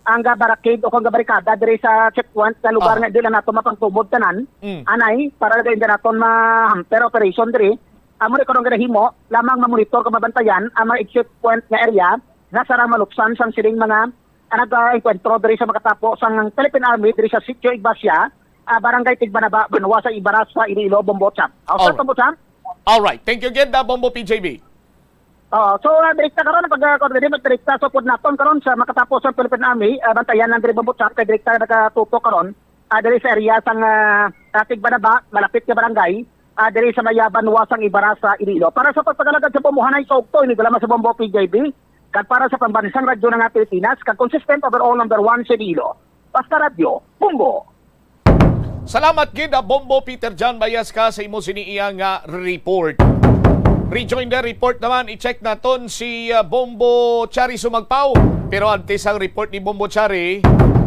Speaker 2: ang barricade o kung barikada diri sa checkpoint sa lugar nga dili nato mapangtubod tanan. Anay para dili naton ma-hamper operation diri. Amo ri karon ginahimo lamang mamonitor kung mabantayan ang mga checkpoint nga area nga sarang maluksan sang siling mga nag-enkwentro diri sa makatapos ang Philippine Army diri sa Sitio Ignacia, barangay Tigbanaba, Banwa sa Ibaras sa Iloilo, Bombotsam. Bombotsam.
Speaker 1: Alright, thank you again, Bombo PJB.
Speaker 2: So, direkta karon pag-coordinate direkta sa pod naton karon sa makatapos ang Philippine Army, bantayan ng diri Bombotsam kay direkta nakatutok karon diri sa area sang Tigbanaba, malapit ka barangay, diri sa Banwa sang Ibaras sa Iloilo. Para sa pagpagalagad sa pamuhanay sa Okto, ini dala sa Bombo PJB. Kag para sa pambansang radyo ng Pilipinas, kag consistent overall number 1 sa Iloilo. Basta radyo, Bombo.
Speaker 1: Salamat gid Bombo Peter John Bayas ka sa imo siniiya nga report. Rejoin the report naman i-check naton si Bombo Chari Sumagpao. Pero antes ang report ni Bombo Chari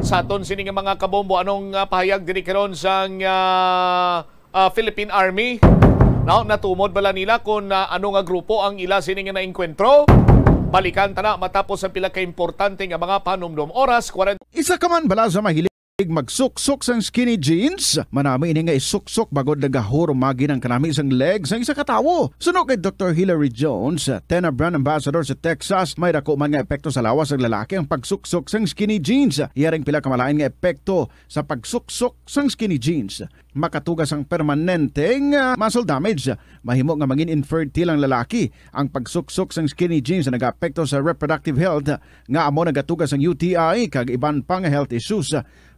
Speaker 1: sa aton sini nga mga kabombo anong pahayag diri karon sa Philippine Army. Now natumod bala nila kung ano nga grupo ang ila sini nga naengkwentro. Balikan tana matapos ang pila ka importante nga mga panumdum oras 40.
Speaker 8: Isa ka man bala sa mahilig magsuksok sang skinny jeans, manami ini nga isuksok bagod nagahurumagi ng kanami isang legs ang isa katawo. Suno kay Dr. Hillary Jones, Tena Brand Ambassador sa Texas, may dako man nga epekto sa lawas ng lalaki ang pagsuksok sang skinny jeans. Iyaring pila kamalain nga epekto sa pagsuksok sang skinny jeans. Makatugas ang permanenteng muscle damage. Mahimo nga maging infertile ang lalaki. Ang pagsuksok sang skinny jeans na nag-apekto sa reproductive health nga amo nagatugas ang UTI kag iban pang health issues.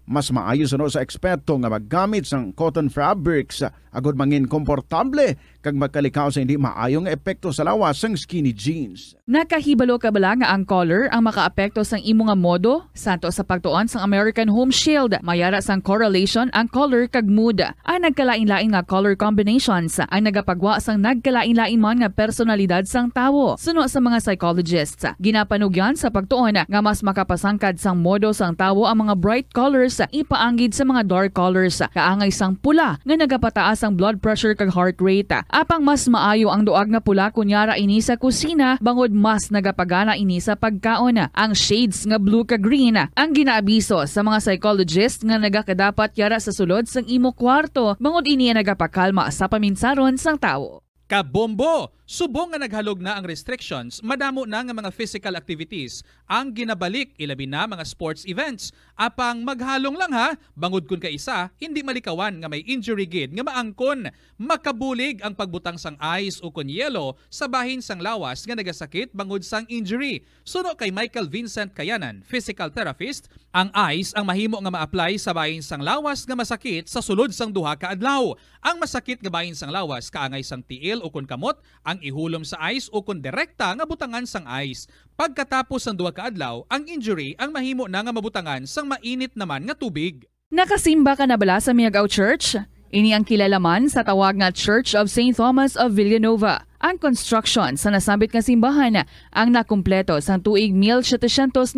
Speaker 8: Mas maayo sa eksperto nga maggamit sang cotton fabrics agod mangin komportable kag magkalikaw sa hindi maayong epekto sa lawas sang skinny jeans.
Speaker 9: Nakahibalo ka bala nga ang color ang makaapekto sang imo nga modo? Santo sa pagtuon sang American Home Shield, mayara sang correlation ang color kag mood. Ang nagkalain-lain nga color combinations ang nagapagwa sang nagkalain-lain man nga personalidad sang tawo. Suno sa mga psychologists, ginapanugyan sa pagtuon nga mas makapasangkad sang modo sang tawo ang mga bright colors ipaanggid sa mga dark colors. Kaangay sang pula nga nagapataas ang blood pressure kag heart rate. Apang mas maayo ang duag nga pula kunyara ini sa kusina bangod mas nagapagana ini sa pagkaon. Ang shades nga blue kag green ang ginaabiso sa mga psychologist nga nagakadapat yara sa sulod sang imo kwarto bangod ini nagapakalma sa paminsaron sang tawo.
Speaker 23: Kabombo! Subong nga naghalog na ang restrictions, madamo na nga mga physical activities ang ginabalik ilabi na mga sports events. Apang maghalong lang ha, bangod kun ka isa, hindi malikawan nga may injury gid nga maangkon. Makabulig ang pagbutang sang ice o kun yelo sa bahin sang lawas nga nagasakit bangod sang injury. Suno kay Michael Vincent Kayanan, physical therapist, ang ice ang mahimo nga ma-apply sa bahin sang lawas nga masakit sa sulod sang duha ka adlaw. Ang masakit nga bahin sang lawas kaangay sang tiil o kun kamot, ang ihulom sa ice o kun direkta nga butangan sang ice. Pagkatapos ng duha ka adlaw, ang injury ang mahimo na nga mabutangan sang mainit naman nga tubig.
Speaker 9: Nakasimba ka na bala sa Miagao Church? Ini ang kilalaman sa tawag nga Church of St. Thomas of Villanova. Ang construction sa nasabit nga simbahan ang nakumpleto sa tuig 1797.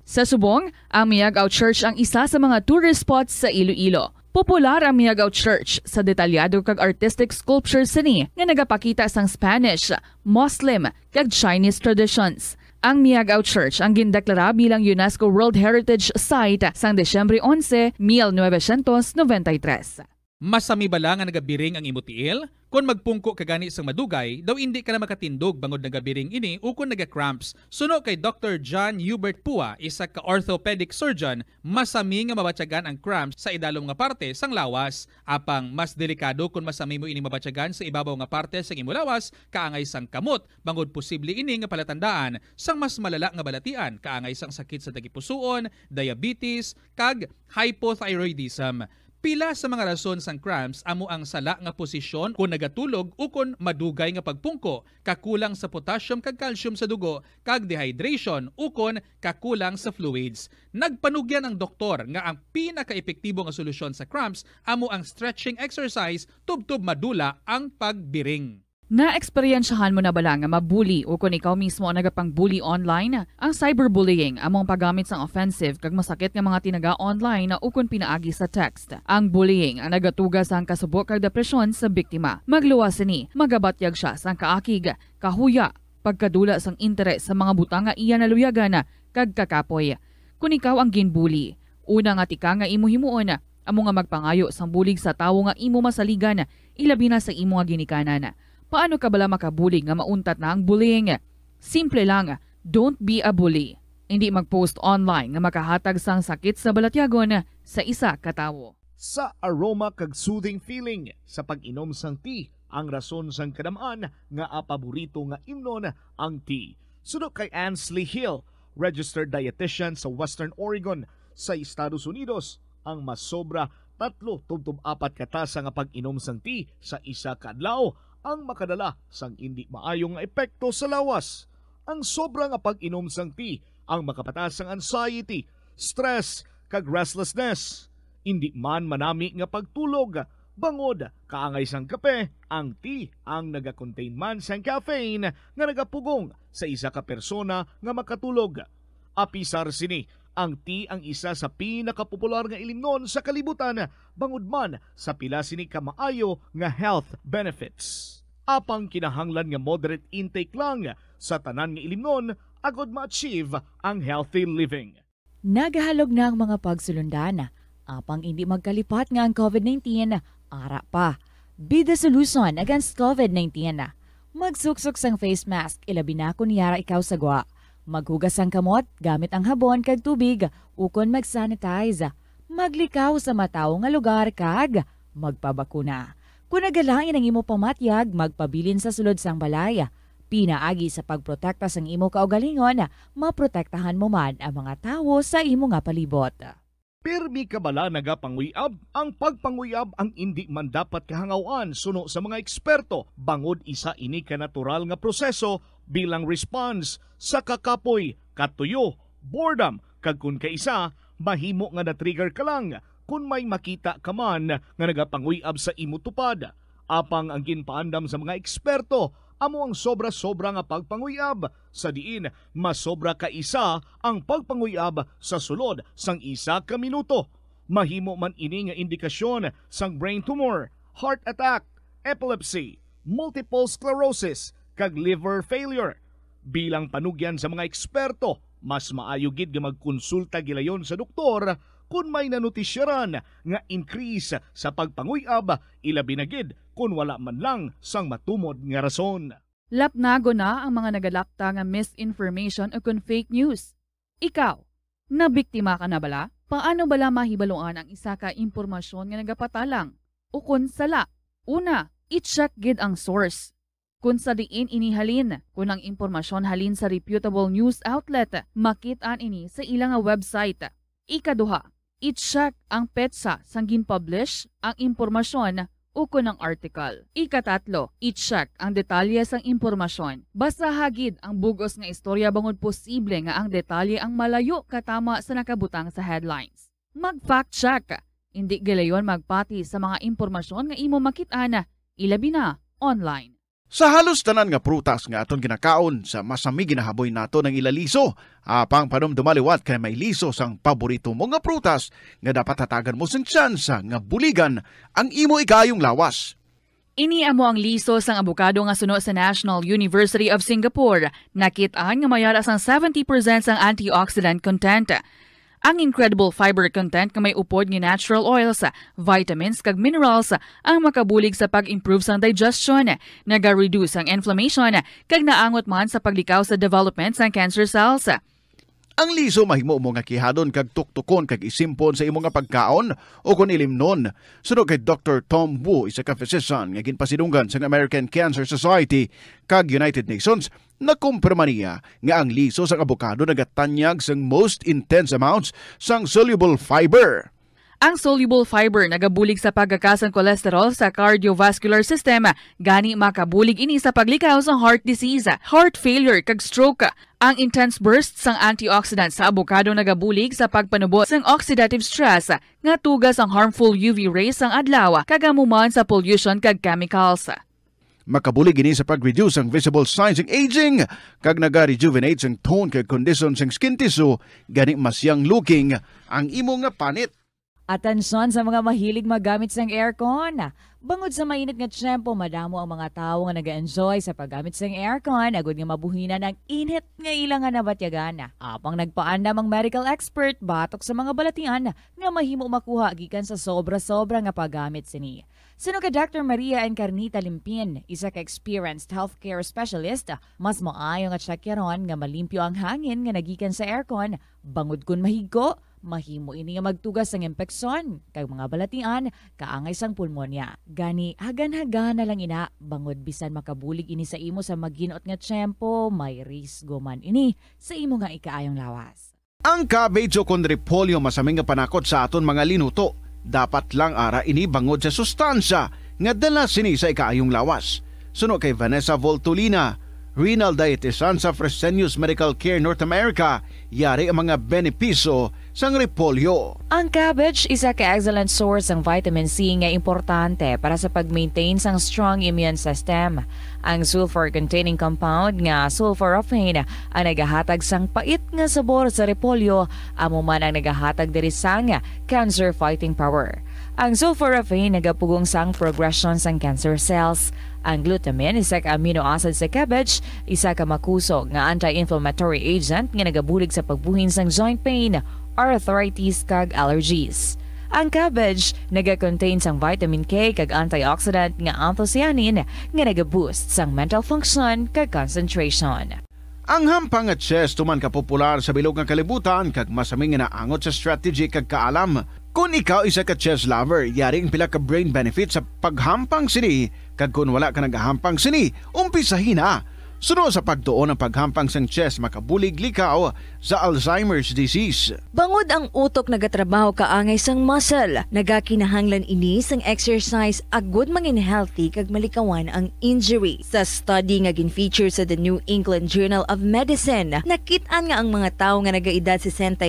Speaker 9: Sa subong, ang Miagao Church ang isa sa mga tourist spots sa Iloilo. Popular ang Miagao Church sa detalyado kag artistic sculpture sini nga nagapakita sang Spanish, Muslim kag Chinese traditions. Ang Miagao Church ang gindeklara bilang UNESCO World Heritage Site sang Desyembre 11, 1993.
Speaker 23: Masami bala nga nagabiring ang imo tiil? Kung magpungko ka gani sang madugay, daw hindi ka na makatindog bangod nagabiring ini o kung naga-cramps. Suno kay Dr. John Hubert Pua, isa ka orthopedic surgeon, masami nga mabatyagan ang cramps sa idalom nga parte sang lawas. Apang mas delikado kung masami mo ini mabatyagan sa ibabaw nga parte sang imo lawas, kaangay sang kamot, bangod posible ini nga palatandaan sang mas malala nga balatian, kaangay sang sakit sa tagipusoon, diabetes, kag hypothyroidism. Pila sa mga rason sang cramps amo ang sala nga posisyon kung nagatulog o kung madugay nga pagpungko, kakulang sa potassium kag calcium sa dugo, kag dehydration o kung kakulang sa fluids. Nagpanugyan ang doktor nga ang pinaka-epektibo nga solusyon sa cramps amo ang stretching exercise tubtob madula ang pagbiring.
Speaker 9: Na-eksperyensyahan mo na bala nga mabuli o kung ikaw mismo ang nagapang-bully online? Ang cyberbullying among paggamit sang offensive kag masakit nga mga tinaga online na ukon pinaagi sa text. Ang bullying ang nagatugas sang kasubok kag depresyon sa biktima. Magluwas ni, magabatyag siya sang kaakig, kahuya, pagkadula sang interes sa mga butang nga iya naluyagan kag kakapoy. Kung ikaw ang ginbully, una nga tika nga imo himuon, amo nga magpangayo sang bulig sa tawo nga imo masaligan, ilabi na sa imo nga ginikanan. Paano ka bala makabulig nga mauntat na ang bullying? Simple lang, don't be a bully. Hindi mag-post online nga makahatag sang sakit sa balatyagon sa isa ka tawo.
Speaker 1: Sa aroma kag soothing feeling sa pag-inom sang tea, ang rason sang kadamaan nga paborito nga imnon ang tea. Sunod kay Ansley Hill, registered dietitian sa Western Oregon sa Estados Unidos, ang masobra 3-4 katasa nga pag-inom sang tea sa isa ka adlaw ang makadala sang hindi maayong epekto sa lawas. Ang sobra nga pag-inom sang tea ang makapatas sang anxiety, stress, kag restlessness. Hindi man manami nga pagtulog, bangod, kaangay sang kape, ang tea ang naga-contain man sang caffeine nga nagapugong sa isa ka persona nga makatulog. Apisar sini, ang tea ang isa sa pinakapopular nga ilimnon sa kalibutan, bangod man sa pila sini ka maayo nga health benefits. Apang kinahanglan nga moderate intake lang sa tanan nga ilimnon agod ma-achieve ang healthy living.
Speaker 7: Nagahalog na ang mga pagsulundan. Apang hindi magkalipat nga ang COVID-19, ara pa. Be the solution against COVID-19. Magsuksok sang face mask, ilabi na kung niyara ikaw sagwa. Maghugas ang kamot gamit ang habon kag tubig ukon mag-sanitize. Maglikaw sa mataw nga lugar kag magpabakuna. Kung nagalain ang imo pamatyag, magpabilin sa sulod sang balay. Pinaagi sa pagprotekta sang imo kaugalingon, maprotektahan mo man ang mga tawo sa imo nga palibot.
Speaker 1: Pirmi ka bala nagapanguyab? Ang pagpanguyab ang hindi man dapat kahangawan suno sa mga eksperto. Bangod isa ini ka natural nga proseso bilang response sa kakapoy, katuyo, boredom, kag kun kaisa, mahimo nga na-trigger ka lang kung may makita ka man nga nagapanguyab sa imo tupad. Apang ang ginpaandam sa mga eksperto, amo ang sobra-sobra nga pagpanguyab, sa diin masobra ka isa ang pagpanguyab sa sulod sang isa ka minuto. Mahimo man ini nga indikasyon sang brain tumor, heart attack, epilepsy, multiple sclerosis, kag liver failure. Bilang panugyan sa mga eksperto, mas maayo gid nga magkonsulta gilayon sa doktor kung may nanutisyaran nga increase sa pagpanguyab, ilabi na gid kung wala man lang sang matumod nga rason.
Speaker 9: Lapnago na ang mga nagalakta nga misinformation o kung fake news. Ikaw, nabiktima ka na bala? Paano bala mahibaluan ang isa ka impormasyon nga nagapatalang? O kung sala? Una, i-check gid ang source. Kung sa diin inihalin, kung ang impormasyon halin sa reputable news outlet, makit-an ini sa ilang website. Ikaduha, i-check ang petsa sang gin-publish ang impormasyon o kung ang article. Ikatatlo, i-check ang detalye sang impormasyon. Basta hagid ang bugos nga istorya bangod posible nga ang detalye ang malayo katama sa nakabutang sa headlines. Mag-fact check. Hindi gilayon magpati sa mga impormasyon nga imo makit-an, ilabi na online.
Speaker 8: Sa halos tanan nga prutas nga aton ginakaon sa masami ginahaboy nato ng ilaliso. Apang panumdumaliwat kay may liso sang paborito mo nga prutas nga dapat hatagan mo sang tsansa nga buligan ang imo ikayong lawas.
Speaker 9: Ini amo ang liso sang abukado nga suno sa National University of Singapore. Nakit-an nga mayara sang 70% sang antioxidant content. Ang incredible fiber content nga may upod nga natural oils, vitamins kag minerals ang makabulig sa pag-improve sang digestion, naga-reduce ang inflammation kag naangot man sa paglikaw sa development sang cancer cells.
Speaker 8: Ang liso mahimo mo nga kihadon kag tuktukon kag isimpon sa imo nga pagkaon o kun ilimnon. Sunod kay Dr. Tom Wu, isa ka physician nga ginpasidunggan sa American Cancer Society kag United Nations, nakumpirma niya nga ang liso sa abokado nagatanyag sang most intense amounts sang soluble fiber.
Speaker 9: Ang soluble fiber nagabulig sa pagkakasang kolesterol sa cardiovascular system, gani makabulig ini sa paglikaw sa heart disease, heart failure kag stroke. Ang intense burst sang antioxidant sa abokado nagabulig sa pagpanubo sang oxidative stress nga tugas ang harmful UV rays sang adlaw kagamuman sa pollution kag chemicals.
Speaker 8: Makabuli gini sa pag-reduce ang visible signs ng aging kag naga-rejuvenate ang tone kag condition ng skin tissue gani mas young looking ang imo nga panit.
Speaker 7: Atensyon sa mga mahilig magamit ng aircon. Bangod sa mainit nga tiyempo, madamo ang mga tao nga nag-enjoy sa paggamit ng aircon, agud nga mabuhinan ang init nga ilang nga nabatyagan. Apang nagpaandam ang medical expert batok sa mga balatian nga mahimo makuha gikan sa sobra-sobra nga paggamit sini. Sino ka Dr. Maria Encarnita Limpin, isa ka experienced healthcare specialist, mas maayo nga tsakyaron nga malimpyo ang hangin nga nagikan sa aircon, bangod kun mahigko, mahimo ini nga magtugas ng impeksyon kay mga balatian kaangay sang pulmonya. Gani hagan-hagan na lang ina bangod bisan makabulig ini sa imo sa maginot nga tiyempo, may risgo man ini sa imo nga ikaayong lawas.
Speaker 8: Ang cabbage o repolyo masaming nga panakot sa aton mga linuto. Dapat lang ara ini bangod sa sustansya nga dala sini sa ikaayong lawas. Suno kay Vanessa Voltolina, renal dietitian sa Fresenius Medical Care North America, yari ang mga benepisyo sang repolyo.
Speaker 7: Ang cabbage isa ka excellent source ng vitamin C nga importante para sa pag-maintain sang strong immune system. Ang sulfur-containing compound nga sulforaphane ang nagahatag sang pait nga sabor sa repolyo, amo man ang nagahatag diri sang cancer-fighting power. Ang sulforaphane nagapugong sang progression sang cancer cells. Ang glutamine, isa ka amino acid sa cabbage, isa ka makusog nga anti-inflammatory agent nga nagabulig sa pagbuhin sang joint pain, arthritis kag allergies. Ang cabbage naga-contain sang vitamin K kag antioxidant nga anthocyanin nga naga-boost sang mental function kag concentration.
Speaker 8: Ang hampang at chess tuman ka popular sa bilog nga kalibutan kag masaming nga naangot sa strategy kag kaalam. Kung ikaw isa ka chess lover, yaring pila ka brain benefit sa paghampang sini kag kung wala ka nagahampang sini, umpisahin na. Suno sa pagtuon ng paghampang sang chess makabulig likaw sa Alzheimer's disease.
Speaker 10: Bangod ang utok nagatrabaho kaangay sang muscle, nagakinahanglan ini sang exercise agud mangin healthy kag malikawan ang injury. Sa study nga gin-feature sa The New England Journal of Medicine, nakit-an nga ang mga tawo nga nagaedad 65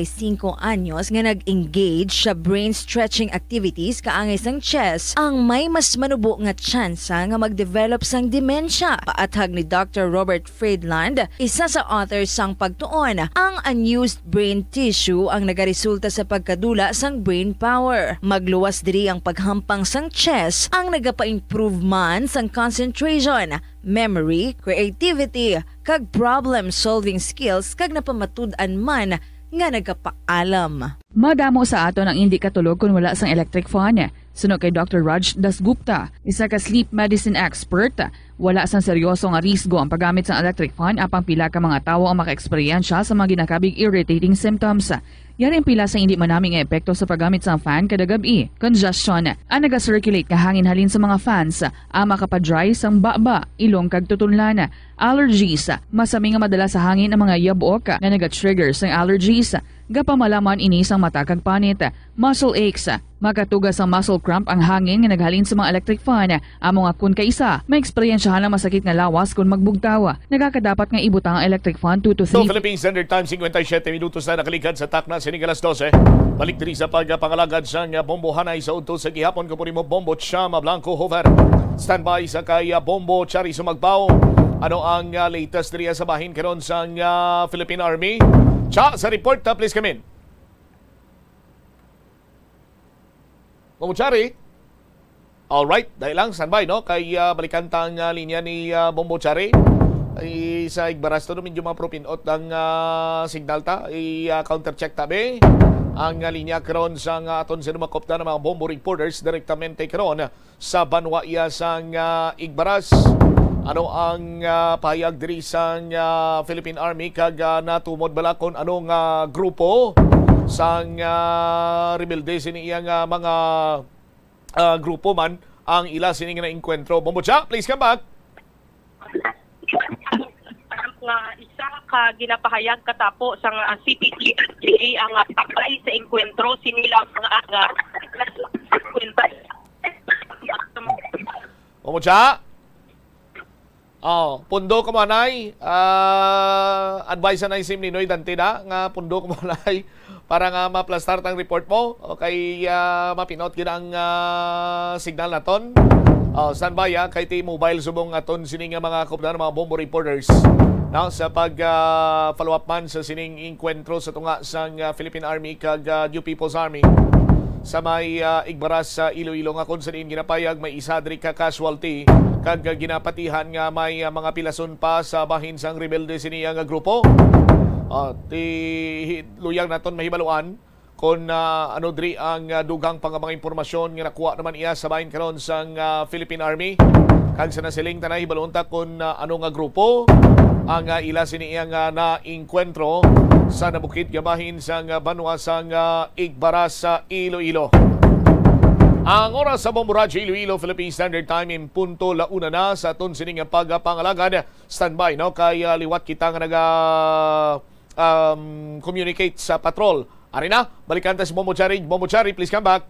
Speaker 10: anyos nga nag-engage sa brain stretching activities kaangay sang chess ang may mas manubo nga tsansa nga mag-develop sang dementia. Paathag ni Dr. Robert Friedland, isa sa authors sang pagtuon, ang unused brain tissue ang nagaresulta sa pagkadula sang brain power. Magluwas diri ang paghampang sang chess ang nagapa-improve man sang concentration, memory, creativity, kag problem-solving skills kag napamatud-an man nga nagapaalam.
Speaker 9: Madamo sa aton ang hindi katulog kung wala sang electric fan. Suno kay Dr. Raj Dasgupta, isa ka sleep medicine expert, wala sang seryoso nga risgo ang paggamit sang electric fan apang pila ka mga tawo ang maka-eksperyensya sa mga ginakabig irritating symptoms. Yaring pila sa hindi manaming epekto sa paggamit sang fan kada gabi. Congestion, ang naga-circulate nga hangin halin sa mga fans, ang makapadry sang baba, ilong kag tutunlan. Allergies, masami nga madala sa hangin ang mga yabok na naga-trigger sang allergies. Gapamalaman ini sang mata kag panit. Muscle aches, makatugas ang muscle cramp ang hangin nga naghalin sa mga electric fan. Amo nga kun kaisa, may eksperyensyahan ang masakit nga lawas kung magbugtawa. Nagakadapat nga ibutang ang electric fan 2 to 3.
Speaker 1: So, Philippine Standard Time, 57 minutos na nakaligad sa takna, sinig alas 12. Balik diri sa pagpangalagad sa bombohanay sa udto sa gihapon ko mo Bombo Chama Blanco Hover. Standby sa kay Bombo Chari Sumagpao. Ano ang latest diri sa bahin karon sa Philippine Army? Cha, sa report na please come in. Bombo Chari. Alright, dahil lang standby no kay balikan tang linya ni Bombo Chari. Ay sa igbaras to medyo mapropinot ang signal ta counter check tabi ang linya karon sa aton sa makopta ng mga bombo reporters direktamente karon sa Banwaya sang igbaras. Ano ang pahayag diri sa Philippine Army kag natumod bala kon anong grupo sang rebelde sini iyang mga grupo man ang ila sini nga naengkwentro. Bombo Cha, please come back.
Speaker 11: Isa ka ginapahayag katapo sa CPTLA ang pakay sa engkwentro sinilang mga
Speaker 1: Bombo Cha. Pundo ko manay advice na isim ni Noy Dante na nga pundo ko manay para nga ma-start ang report mo o kay mapinot gid ang signal naton Standby kay T-Mobile subong aton sining mga kupdan mga bombo reporters sa pag follow up man sa sining inkwentro sa tunga sang Philippine Army kag New People's Army sa may Igbaras sa Iloilo nga kun sa diin ginapayag may isa diri ka casualty kag ginapatihan nga may mga pilason pa sa bahin sang rebelde siniya nga grupo. Luyang naton mahibaluan kung ano diri ang dugang pang mga impormasyon nga nakuha naman iya sa bahin karon sang Philippine Army kag sa nasiling tanay hibalunta kung ano nga grupo ang ila siniya nga na-inkwentro sa nabukit gabahin sang banwa sang Igbaras sa Iloilo. Ang oras sa Bombo Radio Iloilo Philippine Standard Time in punto launa na sa aton sining pagpangalagad. Standby kay liwat kita nga naga communicate sa patrol. Ari na, balikan ta si Bombo Chari. Bombo Chari, please come back.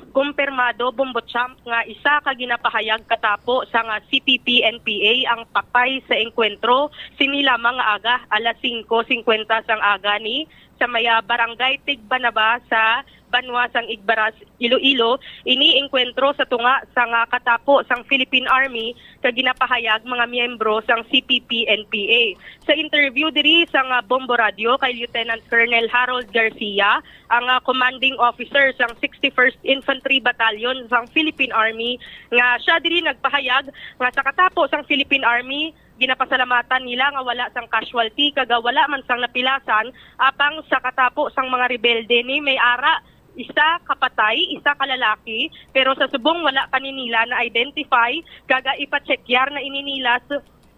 Speaker 11: Kumpirmado, Bombo Champ, nga isa ka ginapahayag katapo sa nga CPP-NPA ang patay sa engkwentro sinila mga aga alas 5:50 sang aga ni sa maya barangay Tigbanaba sa Banwa sang Igbaras, Iloilo. Ini engkwentro sa tunga sa nga katapo sang Philippine Army kag ginapahayag mga miyembro sang CPP-NPA. Sa interview diri sa nga Bombo Radio kay Lieutenant Colonel Harold Garcia, ang commanding officer sang 61st Infantry Battalion sang Philippine Army, nga siya diri nagpahayag nga sa katapo sang Philippine Army ginapasalamatan nila nga wala sang casualty kag wala man sang napilasan apang sa katapo sang mga rebelde ni may ara isa kapatay, isa kalalaki, pero sa subong wala kaninila na identify kaga ipachekyar na ininila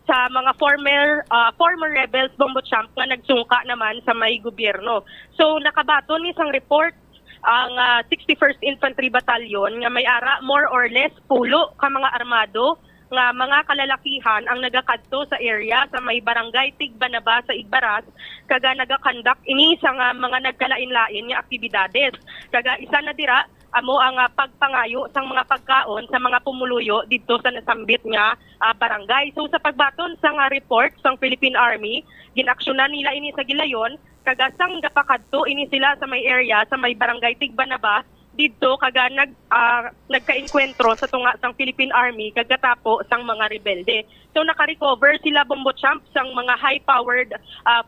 Speaker 11: sa mga former rebels Bombo Champ nga nagsungka naman sa may gobyerno. So nakabaton ni sang report ang 61st Infantry Battalion nga may ara more or less pulo ka mga armado nga mga kalalakihan ang nagakadto sa area sa may barangay Tigbanaba sa Igbaras kaga nagakandak ini sa mga nagkalain-lain nga aktibidades. Kaga isa na dira amo ang pagpangayo sang mga pagkaon sa mga pumuluyo dito sa nasambit nga barangay. So sa pagbaton sa report sang Philippine Army, ginaksyonan nila ini sa gilayon kaga sang gapakadto ini sila sa may area sa may barangay Tigbanaba dito kaga nagka-enkwentro sa tunga sang Philippine Army kagatapo sang mga rebelde. So naka-recover sila Bombo Champ sang mga high-powered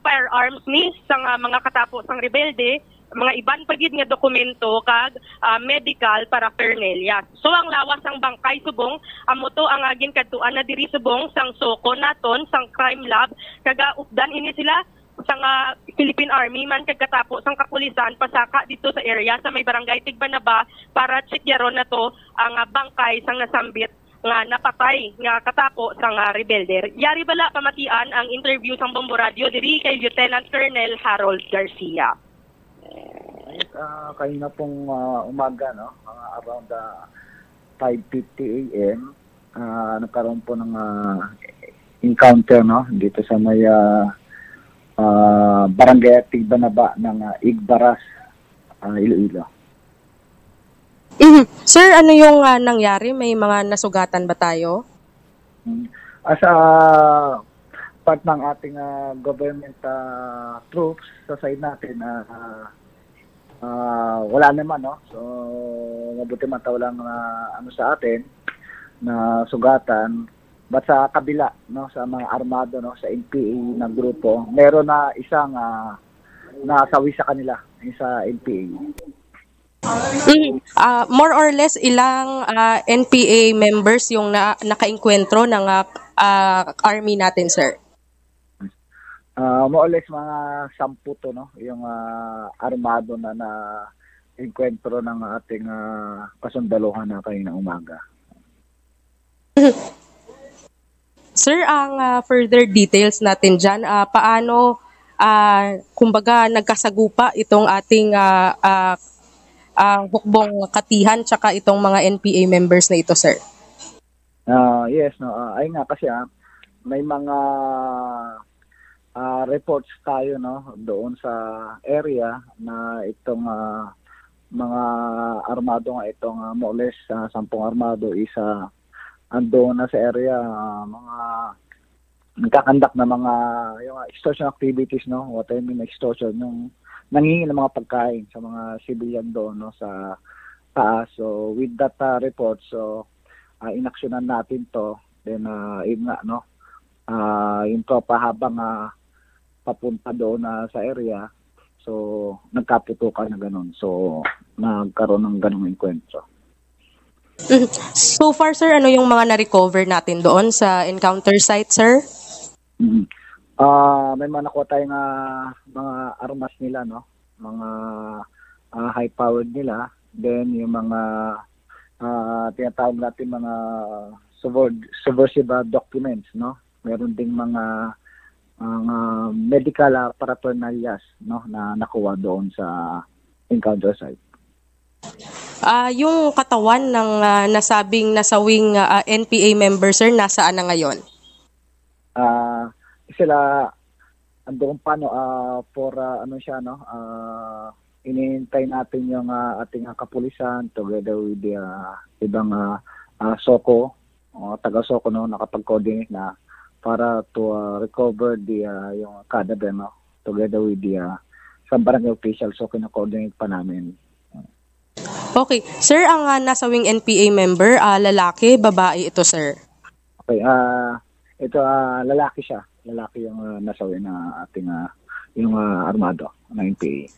Speaker 11: firearms ni sang mga katapo sang rebelde, mga iban pagid nga dokumento kag medical paraphernalia. So ang lawas sang bangkay subong amo to ang agin kadtuan na diri subong sang soko naton sang crime lab kaga updan ini sila sang Philippine Army man kagkatapo sang kapulisan pasaka dito sa area sa may barangay Tigbanaba para checkyaron na to ang bangkay sang nasambit nga napatay nga katapo sang rebelde. Yari bala pamatian ang interview sang Bombo Radio diri kay Lieutenant Colonel Harold Garcia.
Speaker 22: Kanina pong umaga around 5:50 AM nagkaroon po ng encounter dito sa may barangay Tigbanaba ng Igbaras, Iloilo.
Speaker 12: Sir, ano yung nangyari? May mga nasugatan ba tayo?
Speaker 22: As part ng ating government troops sa side natin, wala naman, So, mabuti mataw lang sa atin na sugatan. But sa kabila, sa mga armado, sa NPA na grupo, meron na isang nasawi sa kanila, sa NPA.
Speaker 12: More or less, ilang NPA members yung naka-enkwentro ng army natin, sir?
Speaker 22: More or less, mga 10 to, yung armado na enkwentro ng ating kasundaluhan na kanina umaga.
Speaker 12: Sir, ang further details natin dyan, paano, kumbaga, nagkasagupa itong ating hukbong katihan tsaka itong mga NPA members na ito, sir?
Speaker 22: Yes, ay nga kasi may mga reports tayo doon sa area na itong mga armado nga itong more or less 10 armado isa ando na sa area, mga nagkakandak na mga yung extortion activities, what I mean extortion, yung nangingi ng mga pagkain sa mga civilian doon sa taas. So with that report, so inaksyonan natin to. Then yun nga, no, yung tropa habang papunta doon sa area, so nagkaputukan na ganun. So nagkaroon ng ganung enkwentro.
Speaker 12: So far, sir, ano yung mga na-recover natin doon sa encounter site, sir?
Speaker 22: May mga nakuha tayong mga armas nila, no? Mga high-powered nila. Then yung mga tinatawag natin mga subversive documents, no? Meron ding mga medical paraphernalias, no, na nakuha doon sa encounter site.
Speaker 12: Yung katawan ng nasabing nasawing NPA member, sir, nasaan na ngayon?
Speaker 22: Sila andoon pa, no, for ano siya, no, inihintay natin yung ating kapulisan together with the ibang SOCO, taga-SOCO, no, nakapag-coordinate na para to recover the yung cadaver, no, together with the some barangay officials. So kina-coordinate pa namin.
Speaker 12: Okay. Sir, ang nasawing NPA member, lalaki, babae ito, sir?
Speaker 22: Okay, ito lalaki siya. Lalaki yung nasawi na ating yung armado na NPA.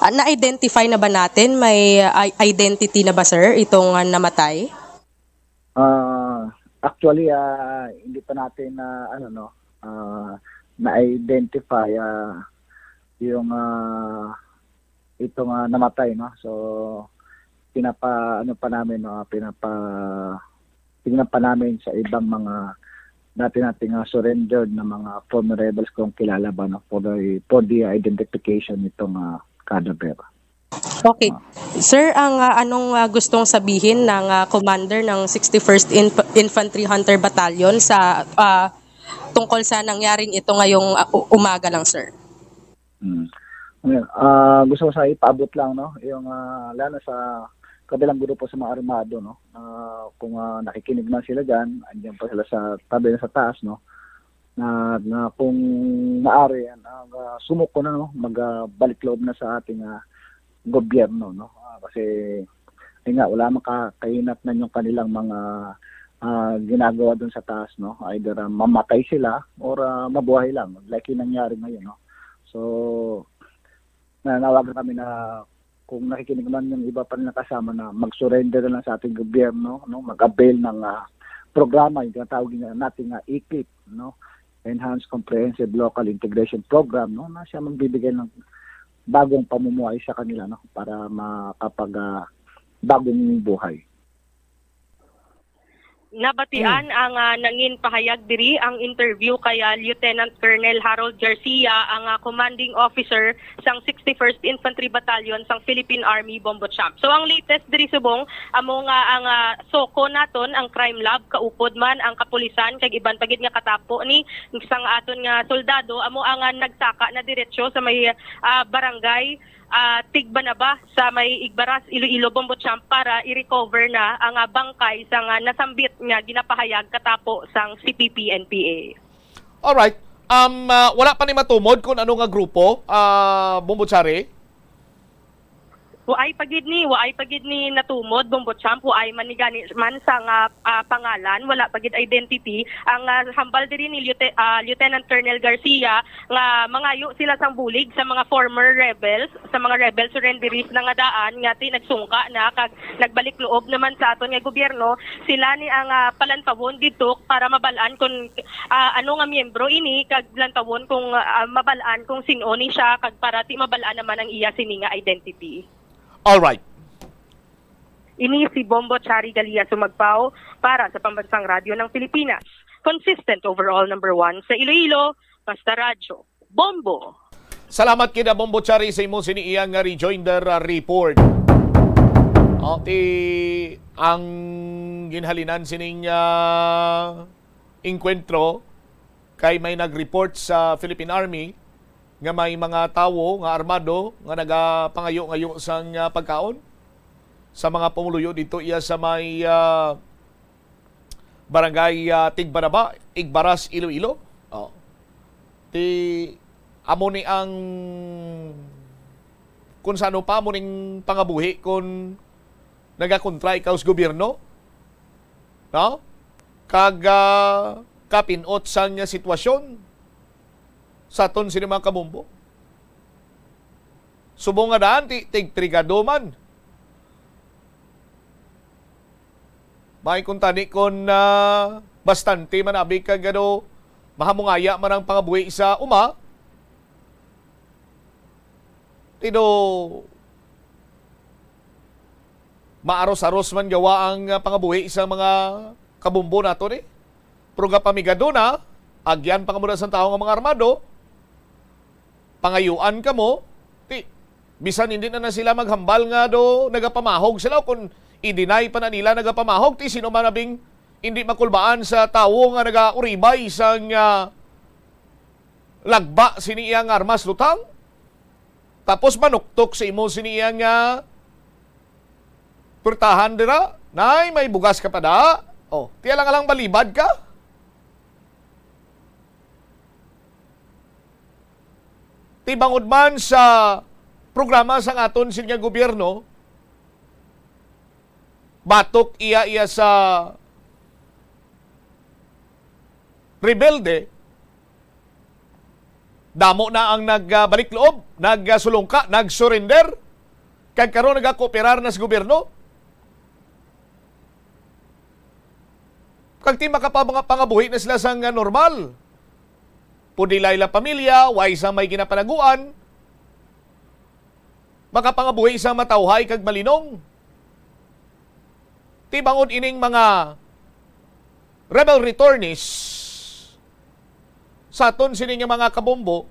Speaker 12: Na-identify na ba natin? May identity na ba, sir, itong namatay?
Speaker 22: Actually, hindi pa natin na-identify yung itong namatay, no. So tingnan pa namin sa ibang mga nating surrendered na mga former rebels kung kilala ba, no, for the identification nitong cadaver.
Speaker 12: Okay. Sir, ang anong gustong sabihin ng commander ng 61st Infantry Hunter Battalion sa tungkol sa nangyaring ito ngayong umaga lang, sir?
Speaker 22: Gusto ko sa ipaabot lang, no, yung lalo sa kabilang grupo sa mga armado, no, kung nakikinig man sila dyan, andyan pa sila sa tabi na sa taas, no, na kung naari sumuko na, no, magbalik loob na sa ating gobyerno, no, kasi nga wala makakainat na yung kanilang mga ginagawa dun sa taas, no, either mamatay sila or mabuhay lang, like yung nangyari ngayon, no. So nanawagan kami na kung nakikinig man yung iba pa rin nakasama na mag-surrender na lang sa ating gobyerno, no, mag-avail ng programa, yung tinatawag natin ECLIP, no, Enhanced Comprehensive Local Integration Program, no, na siya magbibigay ng bagong pamumuhay sa kanila, no, para makapag bagong buhay.
Speaker 11: Nabatian ang nangin pahayag diri ang interview kay Lieutenant Colonel Harold Garcia, ang commanding officer sang 61st Infantry Battalion sang Philippine Army Bombo Champ. So ang latest diri subong amo nga ang SOCO naton, ang crime lab, kaupod man ang kapulisan kay iban pagid nga katapo ni sang aton nga soldado, amo ang nagsaka na diretsyo sa may barangay Tigbanaba sa may Igbaras, Iloilo, Bombo Champ para i-recover na ang bangkay sang nasambit nga ginapahayag katapo sang CPP-NPA.
Speaker 1: Alright. Wala pa ni matumod kung ano nga grupo, Bombotsari?
Speaker 11: Waay pagid ni natumod, Bombo Champ, waay man ni gani man sa pangalan, wala pagid identity. Ang hambal diri ni Lieutenant Colonel Garcia nga mangayo sila sang bulig sa mga former rebels, sa mga rebel surrenderies na nga daan nga nagsungka na kag nagbalik loob naman sa aton nga gobyerno. Sila ni ang palantawon dito para mabalaan kung ano nga miyembro ini, kag lantawon kung mabalaan kung sino ni siya, kag para ti mabalaan naman ang iya sini nga identity.
Speaker 1: All right.
Speaker 11: Ini si Bombotsari Galia sumagpao para sa Pambansang Radyo ng Pilipinas. Consistent overall number 1 sa Iloilo, basta radyo. Bombo!
Speaker 1: Salamat kina Bombotsari sa imo siniiyang nga rejoinder report. Ang ginhalinan sining inkwentro kay may nag-report sa Philippine Army nga may mga tawo nga armado nga nagapangayo-ngayo sang pagkaon sa mga pumuluyo dito iya sa may barangay Tigbanaba, Igbaras, Iloilo. Amo ni ang kung sano pa mo ning pangabuhi kung nagakontra ikaw sa gobyerno. no? Kag kapinot sang sitwasyon sa aton sini mga kabumbo. Subong nga daan, tig brigado man. May kung tani kon bastante man abi kagado mahamungaya man ang pangabuhi sa uma. Tido maaros-aros man gawa ang pangabuhi sa mga kabumbo nato ni. Pero pamigado na, agyan pangamura sa tao ng mga armado, pangayuan ka mo, bisan hindi na sila maghambal nga do, nagapamahog sila. Kung i-deny pa na nila nagapamahog, sino man nabing hindi makulbaan sa tao nga nagauribay sa lagba siniyang armas lutang. Tapos manuktok sa imo siniyang purtahan dira. Nay, may bugas ka pa da. Oh, tiya lang balibad ka. Tibangod man sa programa sa aton sinya gobyerno, batok iya sa rebelde, damo na ang nagbalik loob, nagsulungka, nagsurrender, kag karon nagakooperar na sa gobyerno. Kag ti makapangabuhi na sila sang normal. Pudilay la pamilya, way sa may ginapanaguan, makapangabuhi sa matawhay kag malinong. Tibangon ining mga rebel returnees sa aton sining mga kabombo,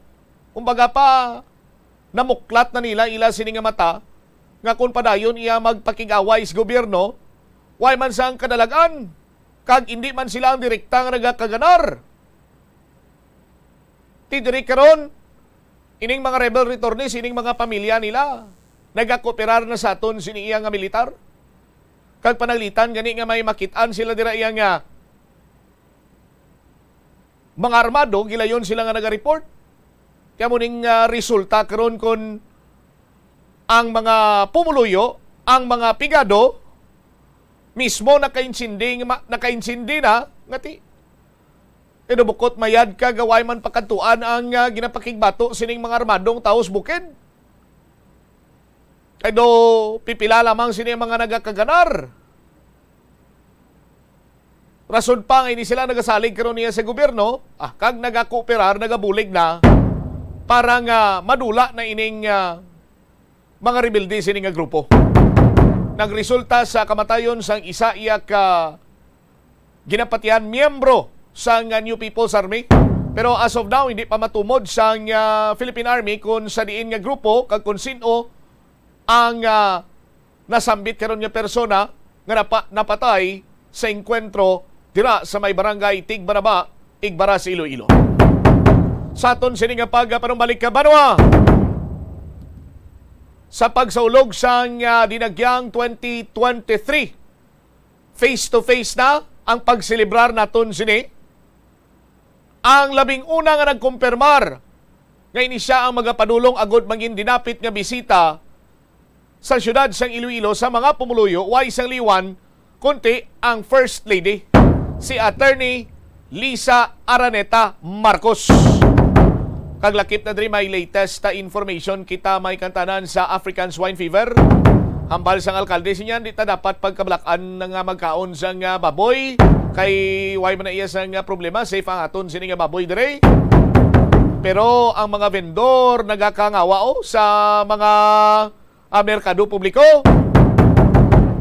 Speaker 1: kumbaga pa namuklat na nila ila sining mata nga kung padayon iya magpakigaway sa gobyerno, way man sang kadalagan, kag hindi man sila ang direktang nagakaganar. Tidiri karon ining mga rebel returnees, ining mga pamilya nila nagakooperar na sa aton sini iya nga militar. Kag panaglitan gani nga may makitaan sila dira iya nga mga armado, gilayon sila nga naga-report. Kaya mo ning resulta karon kon ang mga pumuluyo, ang mga pigado mismo nakaintsindi na ngati bukot mayad ka gaway man pakantuan ang ginapakigbato sining mga armadong taos bukid. Kaya pipila lamang sining mga nagakaganar. Rason pa nga hindi sila nagasalig karon niya sa gobyerno, kag nagakooperar, nagabulig na para nga madula na ining mga rebelde sining nga grupo. Nagresulta sa kamatayon sang isa iya ka ginapatihan miyembro sa New People's Army. Pero as of now, hindi pa matumod sa Philippine Army kung sa diin nga grupo, kag kung sino ang nasambit karon nga persona nga napatay sa enkwentro dira sa may barangay Tigbaraba, Igbara sa Iloilo. Sa aton sini nga pagpanumbalik ka Banwa, sa pagsaulog sa dinagyang 2023, face-to-face na ang pagselebrar naton sini. Ang labing una nga nagkumpirmar nga ini siya ang magapadulong agod mangin dinapit nga bisita sa syudad sang Iloilo sa mga pumuluyo, way sang liwan kunti ang First Lady, si Attorney Lisa Araneta Marcos. Kaglakip na diri may latest information kita may kantanan sa African Swine Fever. Hambal sang alkalde sinyan, di ta dapat pagkablakan nga magkaon sang baboy. Kay way man na iya sang problema, safe ang aton sini nga baboy dire. Pero ang mga vendor nagakangawa sa mga merkado publiko.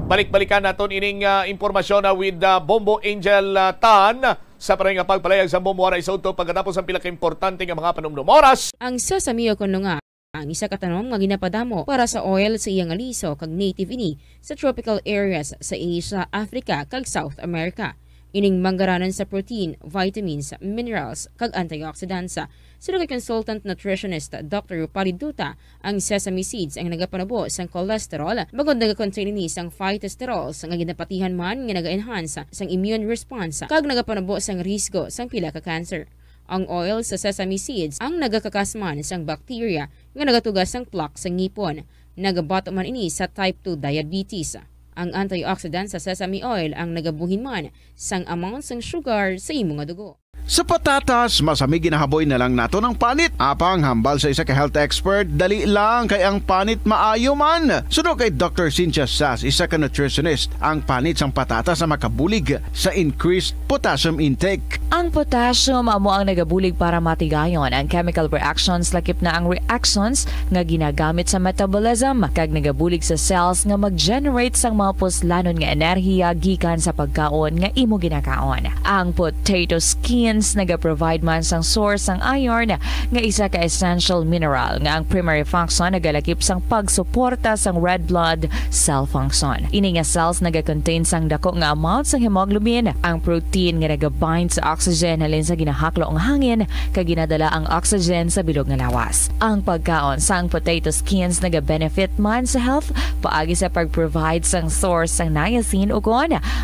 Speaker 1: Balik-balikan naton ining impormasyon with Bombo Angel Tan sa parang nga pagpalayag sa Bombo Aray sa uto pagkatapos ang pila ka importante nga mga panumdum oras.
Speaker 14: Ang sasamiyo ko nga ang isa katanong nga ginapadamo para sa oil sa iyang aliso kag native ini sa tropical areas sa Asia, Africa kag South America. Ining manggaranan sa protein, vitamins, minerals kag antioxidants. Sino kay consultant nutritionist Dr. Rupali Duta, ang sesame seeds ang nagapanabo sang cholesterol bagod nagakontain ini sang phytosterol nga ginapatihan man nga naga-enhance sang immune response kag nagapanabo sang risgo sang pila ka cancer. Ang oil sa sesame seeds ang nagakakasman sang bacteria nga nagatugas sang plaque sa ngipon. Nagabato man ini sa type 2 diabetes. Ang antioxidant sa sesame oil ang nagabuhin man sang amount sang sugar sa imong dugo.
Speaker 8: Sa patatas, masami ginahaboy na lang nato ng panit. Apang hambal sa isa ka health expert, dali lang kay ang panit maayo man. Suno kay Dr. Cynthia Sass, isa ka nutritionist, ang panit sang patatas na makabulig sa increased potassium intake.
Speaker 7: Ang potassium amo ang nagabulig para matigayon ang chemical reactions lakip na ang reactions nga ginagamit sa metabolism kag nagabulig sa cells nga mag-generate sang mga puslanon nga enerhiya gikan sa pagkaon nga imo ginakaon. Ang potato skins naga-provide man sang source sang iron nga isa ka essential mineral nga ang primary function nagalakip sang pagsuporta sang red blood cell function. Ini nga cells naga-contain sang dako nga amount sang hemoglobin, ang protein nga naga-bind sa oxygen halin sa ginahaklo ang hangin kag ginadala ang oxygen sa bilog nga lawas. Ang pagkaon sang potato skins naga-benefit man sa health paagi sa pag-provide sang source sang niacin ug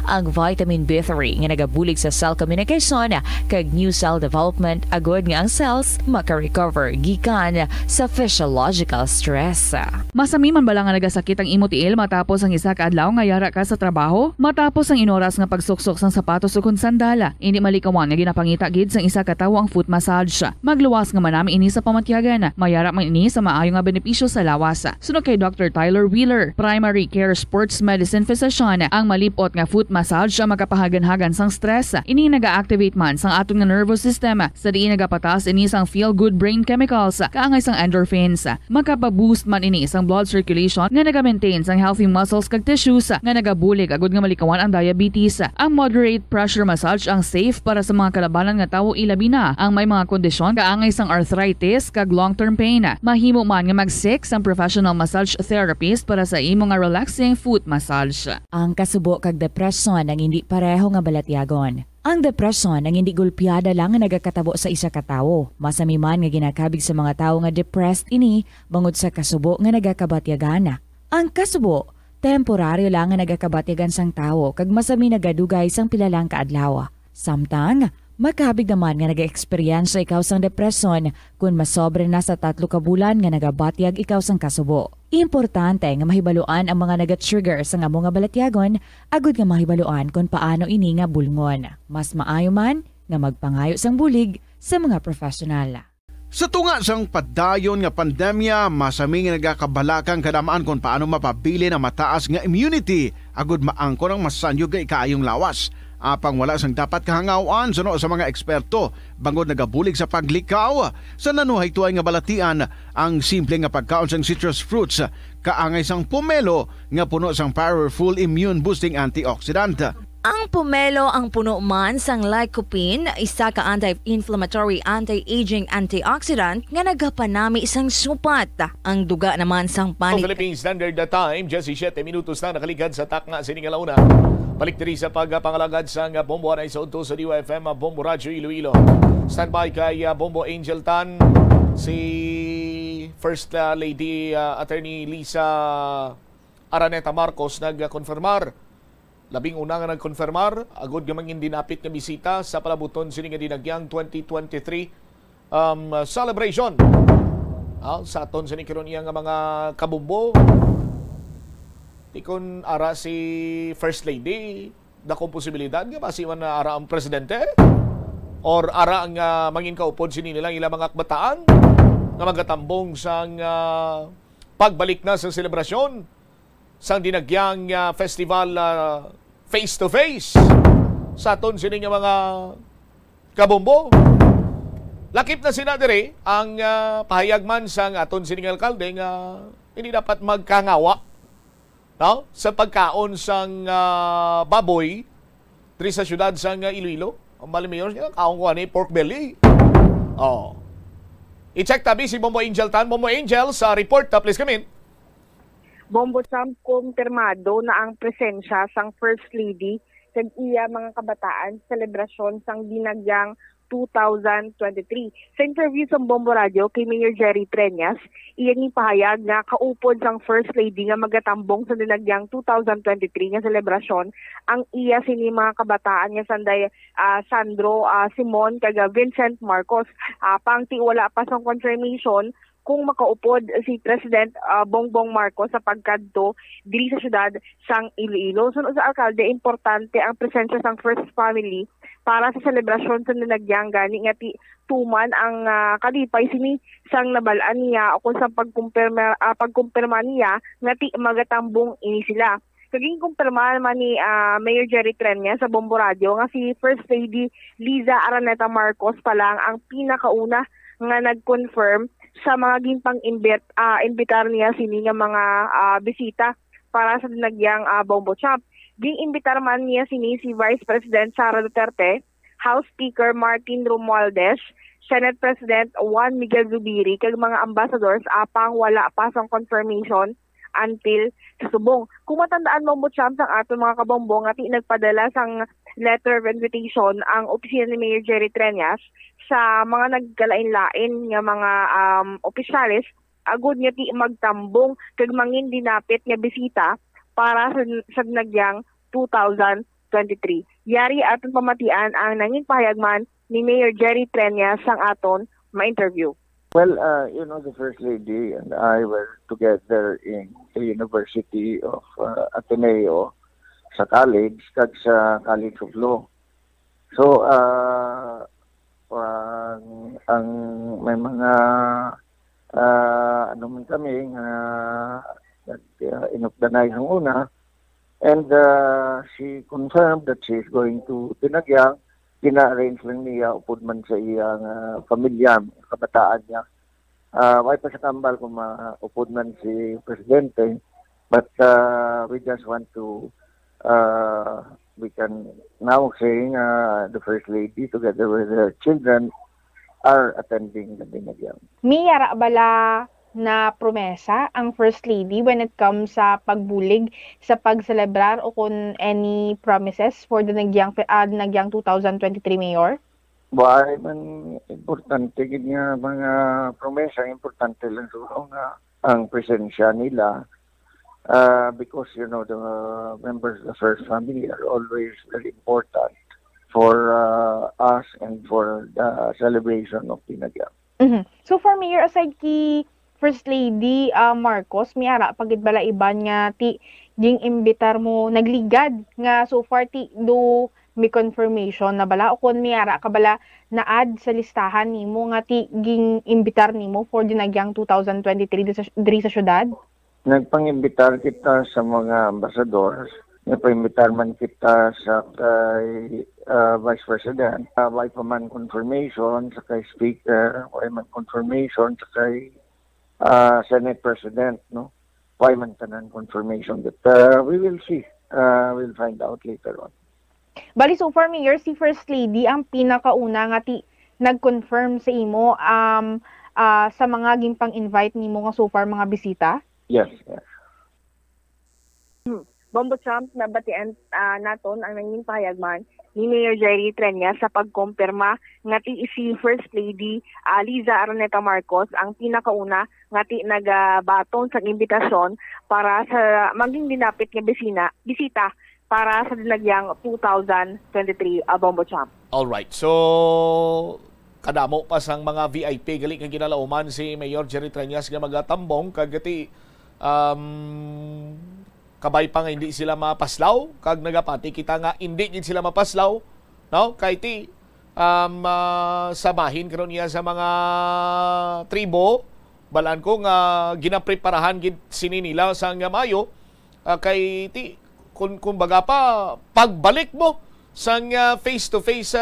Speaker 7: ang vitamin B3 nga nagabulig sa cell communication kag new cell development agud nga ang cells maka-recover gikan sa physiological stress.
Speaker 9: Masami man bala nga nagasakit ang imo tiil matapos ang isa ka adlaw nga yara ka sa trabaho? Matapos ang inoras nga pagsuksok sang sapatos ug sandala, hindi malikawan nga ginapangita gid sang isa ka tawo ang foot massage. Magluwas nga manami ini sa pamatyagan, mayara man ini sa maayo nga benepisyo sa lawas. Sunod kay Dr. Tyler Wheeler, primary care sports medicine physician, ang malipot nga foot massage ang makapahagan-hagan sang stress. Ini naga-activate man sang aton nga nervous system sa diin nagapatas ini sang feel-good brain chemicals kaangay sang endorphins. Makapaboost man ini sang blood circulation nga naga-maintain sang healthy muscles kag tissues nga nagabulig agud nga malikawan ang diabetes. Ang moderate pressure massage ang safe para sa mga kalabanan nga tawo ilabi na ang may mga kondisyon kaangay sang arthritis kag long-term pain. Mahimo man nga mag-seek sang professional massage therapist para sa imo nga relaxing foot massage.
Speaker 7: Ang kasubo kag depresyon ang hindi pareho nga balatyagon. Ang depresyon ang hindi gulpiyada lang nga nagakatabo sa isa ka tawo. Masami man nga ginakabig sa mga tawo nga depressed ini bangod sa kasubo nga nagakabatyagan. Ang kasubo temporaryo lang nga nagakabatyagan sang tawo kag masami nagadugay sang pilalang kaadlaw. Samtang makabig naman nga naga-experience ikaw sang depresyon kung masobre na sa 3 ka bulan nga nagabatyag ikaw sang kasubo. Importante nga mahibaluan ang mga naga-trigger sa nga mga balatyagon agud nga mahibaluan kung paano ini nga bulngon. Mas maayo man nga magpangayo sang bulig sa mga profesional.
Speaker 8: Sa tunga sang padayon nga pandemya, masami nga nagakabalakang kadamaan kung paano mapabili na mataas nga immunity agud maangkon ang masanyog nga ikaayong lawas. Apang wala sang dapat kahangawan suno sa mga eksperto bangod nagabulig sa paglikaw sa nanuhay tuay nga balatian ang simple nga pagkaon sang citrus fruits kaangay sang pomelo nga puno sang powerful immune boosting antioxidant.
Speaker 10: Ang pomelo ang puno man sang lycopene, isa ka anti-inflammatory, anti-aging antioxidant nga nagapanami isang supat. Ang duga naman sang panit.
Speaker 1: Philippine Standard Time, 17 minutos na nakaligad sa takna sining alauna. Balik diri sa pagpangalagad sang Bombo na sa udto sa DYFM Bombo Radio Iloilo. Standby kay Bombo Angel Tan, si First Lady Attorney Lisa Araneta Marcos nagkonfirmar. Labing una nga nagkonfirmar, agod nga mangin dinapit nga bisita sa palabuton sini nga dinagyang 2023 celebration. Sa aton sini karon iya nga mga kabumbo. Tikon ara si First Lady, dakong posibilidad nga masiman na ara ang presidente or ara ang mangin kaupod sini nilang ilang mga akbataan nga magatambong sang pagbalik na sa selebrasyon sang dinagyang festival face-to-face sa aton sini nga mga kabombo. Lakip na sina diri ang pahayagman sang aton sini nga alkalde nga hindi dapat magkangawa sa pagkaon sang baboy diri sa syudad sang Iloilo. Ang Mayor niya kaon ko ani pork belly. I-check tabi si Bombo Angel Tan. Bombo Angel sa report please come in.
Speaker 15: Bombo Sam, kumpirmado na ang presensya sang First Lady sa iya mga kabataan selebrasyon sang dinagyang 2023. Sa interview sa Bombo Radio kay Mayor Jerry Treñas, iyan yung pahayag na kaupod sang First Lady nga magatambong sa dinagyang 2023 nga selebrasyon ang iya sini mga kabataan nga sanday Sandro Simon kag Vincent Marcos. Pangti wala pa sang confirmation kung makaupod si President Bongbong Marcos sa pagkadto diri sa syudad sang Iloilo. Sunod sa alkalde, importante ang presensya sang First Family para sa selebrasyon sa nanagyang gani nga tuman ang kalipay sini sang nabalaan niya o kung sa pagkumpirma niya nga magatambong ini sila. Kaging kumpirma naman ni Mayor Jerry Treñas sa Bombo Radio nga si First Lady Liza Araneta Marcos pa lang ang pinakauna nga nag-confirm sa mga gimpang imbitar niya sini nga mga bisita para sa dinagyang Bombo Champ. Ging-imbitar man niya sini si Vice President Sara Duterte, House Speaker Martin Romualdez, Senate President Juan Miguel Zubiri, kag mga ambassadors apang wala pa sang confirmation until sa subong. Kung matandaan mo Champ ang ato mga kabombong at nagpadala sang letter of invitation ang opisina ni Mayor Jerry Treñas sa mga nagkalain-lain nga mga opisyalis agud nga ti magtambong kag mangin dinapit nga bisita para sa nagyang 2023. Yari aton pamatian ang nanging pahayagman ni Mayor Jerry Treñas sang aton ma-interview.
Speaker 16: Well, the First Lady and I were together in the University of Ateneo sa college kag sa College of Law. So, ang may mga ano man kami inugdanay ng una, and she confirmed that she is going to Tinagyang. Kina-arrange lang niya upod man sa iyang pamilya, kabataan niya. May pa sa kambal kung maupod man si Presidente, but we just want to we can now say the First Lady together with her children are attending the Tinagyang.
Speaker 15: Miyara bala na promesa ang First Lady when it comes sa pagbulig sa pagselebrar o kung any promises for the Nagyang 2023 Mayor?
Speaker 16: Why man importante gid nga mga promesa, importante lang siguro nga ang presensya nila because the members of the First Family are always very important for us and for the celebration of Tinagyang.
Speaker 15: Mm-hmm. So for Mayor, aside kay First Lady Marcos, miyara pagid bala iban nga ti ging imbitar mo nagligad nga so far ti do may confirmation na bala o kon miyara ka bala na add sa listahan nimo nga ti ging imbitar nimo for Dinagyang 2023 diri sa syudad?
Speaker 16: Nagpangimbitar kita sa mga ambassadors. Nagpangimbitar man kita sa kay Vice President. May pa man confirmation sa kay Speaker, may man confirmation sa kay Senate President, no? Why man tanan confirmation that we will see. We'll find out later on.
Speaker 15: Bali, so far, Mayor, si First Lady ang pinakauna nga nag-confirm sa imo sa mga gimpang invite nimo nga so far mga bisita?
Speaker 16: Yes, yes.
Speaker 15: Bombo Trump, nabatian naton ang nanging pahayagman ni Mayor Jerry Treñas sa pagkumpirma nga si First Lady Liza Araneta Marcos ang pinakauna nga nagabaton sa imbitasyon para sa maging dinapit nga bisita para sa Dinagyang 2023 Bombo Trump.
Speaker 1: Alright, so kadamo pa sang mga VIP gali nga ginalauman si Mayor Jerry Treñas nga magatambong kagati kabay pa nga hindi sila mapaslaw kag nagapati kita nga hindi gid sila mapaslaw, no? Kay ti samahin karon niya sa mga tribo balaan ko nga ginapreparahan gid sini nila sa nga Mayo kay ti kung baga pa pagbalik mo sa face to face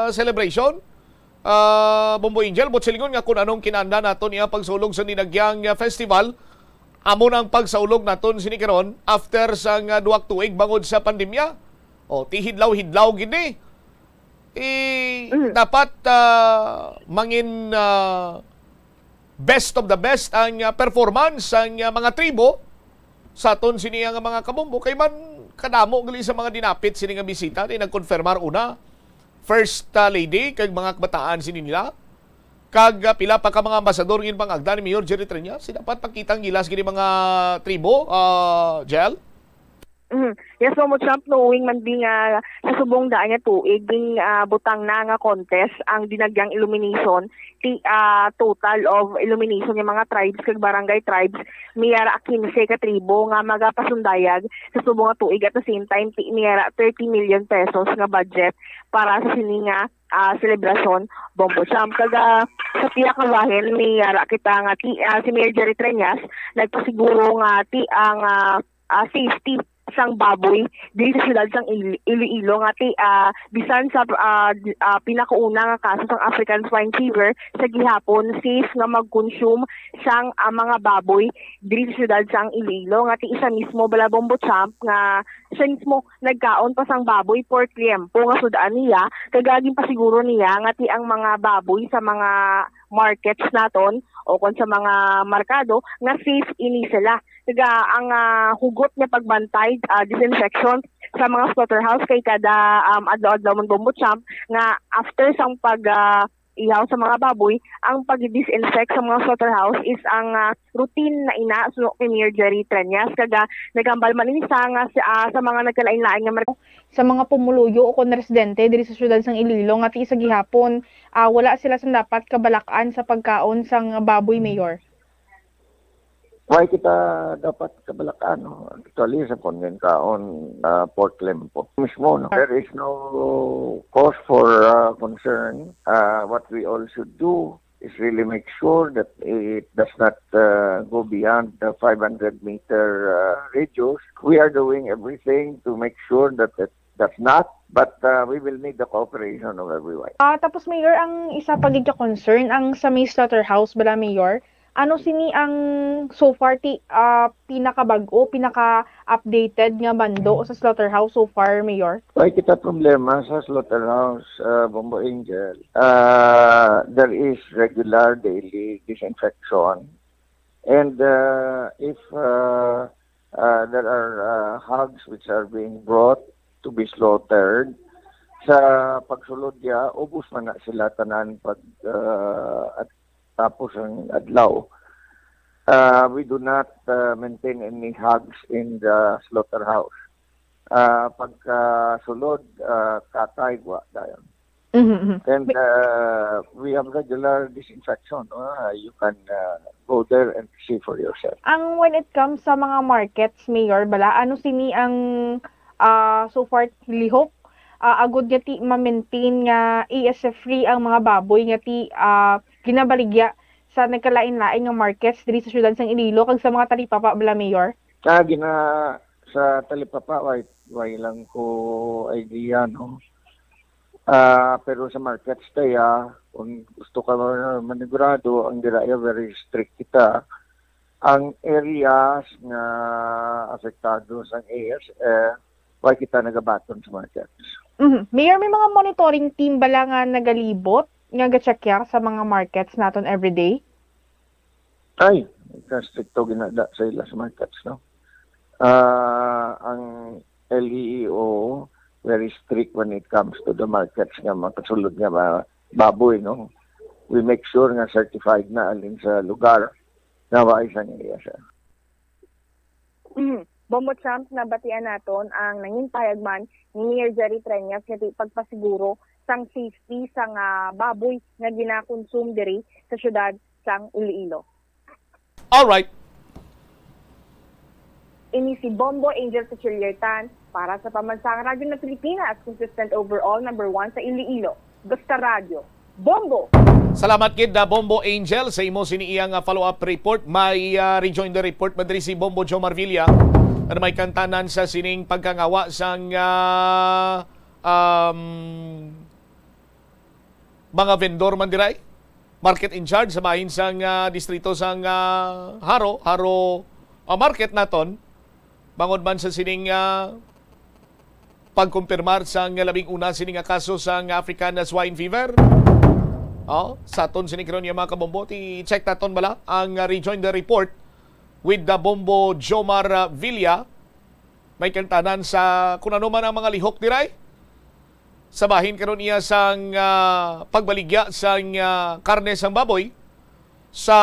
Speaker 1: celebration Bombo Angel botselingon nga kung anong kinanda naton iya pagsulog sa Dinagyang Festival. Amo nang pagsaulog naton sini karon after sang duwak tuig bangod sa pandemya. O tihidlaw-hidlaw gini. Dapat mangin best of the best ang performance ang mga tribo sa aton sini nga mga kabombo kay man kadamo gali sa mga dinapit sini nga bisita ni nagkonfirmar una First Lady kag mga kabataan sini nila. Kag pila pa ka mga ambasador ngin pang agda ni Mayor Jerry Treñas, dapat pakitang gilas gini mga tribo, Jel?
Speaker 15: Yes, Bombo Champ, knowing man di nga sa subong daan nga tuig, ding butang na nga contest ang dinagyang illumination, total of illumination yung mga tribes kag barangay tribes, miyara 15 ka tribo nga magapasundayag sa subong nga tuig at the same time, miyara 30 million pesos nga budget para sa sini nga selebrasyon Bombo Champ. Kaga sa pinakawahin, miyara kita nga si Mayor Jerry Treñas, nagpasiguro nga ang safety sang baboy dili sa siyudad sang Iloilo nga bisan sa pinakauna nga kaso sang African swine fever sa gihapon safe nga mag-consume sang mga baboy dili sa siyudad sang Iloilo nga isa mismo bala Bombo Champ nga siya mismo nagkaon pa sang baboy for tiempo nga sudaan niya kagaging pasiguro niya nga ang mga baboy sa mga markets naton o kon sa mga markado nga safe ini sila. Kaya ang hugot niya pagbantay, disinfection sa mga slaughterhouse kay kada adlaw-adlaw man Bombo Champ nga after sang ihaw sa mga baboy, ang pag-disinfect sa mga slaughterhouse is ang routine na ina so kay Mayor Jerry Treñas. Kaga nagambal man ini sa mga nagkalain-lain nga
Speaker 17: sa mga pumuluyo o kon residente diri sa syudad sang Iloilo nga ti sa gihapon wala sila sa dapat kabalakan sa pagkaon sang baboy, Mayor.
Speaker 16: Why kita dapat kabalakan, no? Actually, sa kongen kaon pork lempo. Mismo, no? There is no cause for concern. What we all should do is really make sure that it does not go beyond the 500-meter radius. We are doing everything to make sure that it does not, but we will need the cooperation of everyone.
Speaker 17: Tapos, Mayor, ang isa pagig ka concern, ang sa may slaughterhouse, bala, Mayor, ano sini ang so far pinakabago, pinaka-updated nga bando sa slaughterhouse so far, Mayor?
Speaker 16: Ay kita problema sa slaughterhouse, Bombo Angel. There is regular daily disinfection. And if there are hogs which are being brought to be slaughtered, sa pagsulod niya, ubus man na sila tanan pag at tapos ang adlaw. We do not maintain any hogs in the slaughterhouse. Pagkasulod, katay wa dayon. And we have regular disinfection. You can go there and see for yourself.
Speaker 17: Ang when it comes sa mga markets, Mayor, bala, ano sini ang so far lihok? Agud nga ti ma-maintain nga ESF-free ang mga baboy nga ti ginabaligya sa nagkalain-lain nga markets diri sa syudad sang Iloilo kag sa mga talipapa bala, Mayor?
Speaker 16: Sa talipapa way lang ko idea, no. Pero sa markets tayo, kung gusto ka manigurado, ang diraya very strict kita. Ang areas nga apektado sa ASF, why kita nagabaton sa markets.
Speaker 17: Mayor, may mga monitoring team bala nga nagalibot nga ga-check sa mga markets naton everyday?
Speaker 16: Ay, stricto ginada sa ila sa markets, no? Ang LEO very strict when it comes to the markets nga makasulod nga baboy, no? We make sure nga certified na alin sa lugar na wa isang ASF.
Speaker 15: Bombo Champ, nabatian naton ang nanging payagman ni Mayor Jerry Treñas nga pagpasiguro sang safety sang baboy nga ginakonsum diri sa syudad sang Iloilo.
Speaker 1: All right.
Speaker 15: Ini si Bombo Angel Tan para sa Pambansang Radyo ng Pilipinas, consistent overall number 1 sa Iloilo. Basta Radio. Bombo!
Speaker 1: Salamat kid Bombo Angel sa imo siniiyang follow-up report. May rejoin the report madri si Bombo Jomar Villa na may kantanan sa sining pagkangawa sang mga vendor man diray, market in charge sa bahin sang distrito sang Haro market naton, bangod man sa sining pagkumpirmar sang labing una sining kaso sang African swine fever. Sa aton sinikron niya mga kabombo, i-check naton bala ang rejoin the report with the Bombo Jomar Villa. May kantanan sa kung ano man ang mga lihok diray. Sabahin karon niya sang pagbaligya sang karne sang baboy sa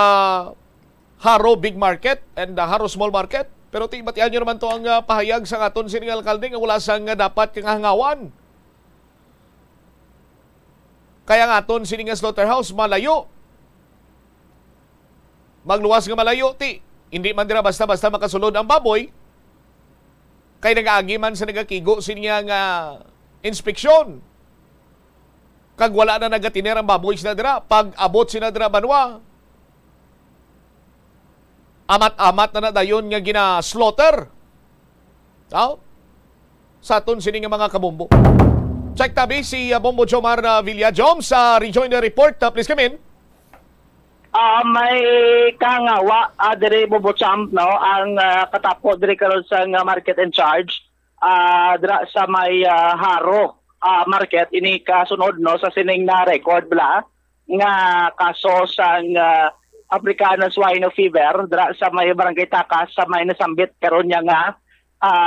Speaker 1: Haro Big Market and the Haro Small Market Pero tibatian nyo naman to ang pahayag sa aton sining alkalde nga wala sang dapat kang hangawan. Kaya nga aton sining slaughterhouse malayo. Magluwas nga malayo ti. Hindi man dira basta-basta makasulod ang baboy. Kay nag-aagi man sa nagakigo sining inspeksyon. Kag wala na nagatiner ang baboy sila dira. Pag abot sila dira banwa, amat-amat na dayon nga gina-slaughter. Sa aton sini nga mga kabombo. Check tabi si Bombo Jomar Villajom sa Rejoinder Report. Please come in.
Speaker 18: May kangawa dire Bombo Champ no ang katapo dire karon sa market in charge dira sa may Haro market ini kasunod no sa sining na record bla nga kaso sa African swine fever dira sa may barangay Takas sa may nasambit karon nya nga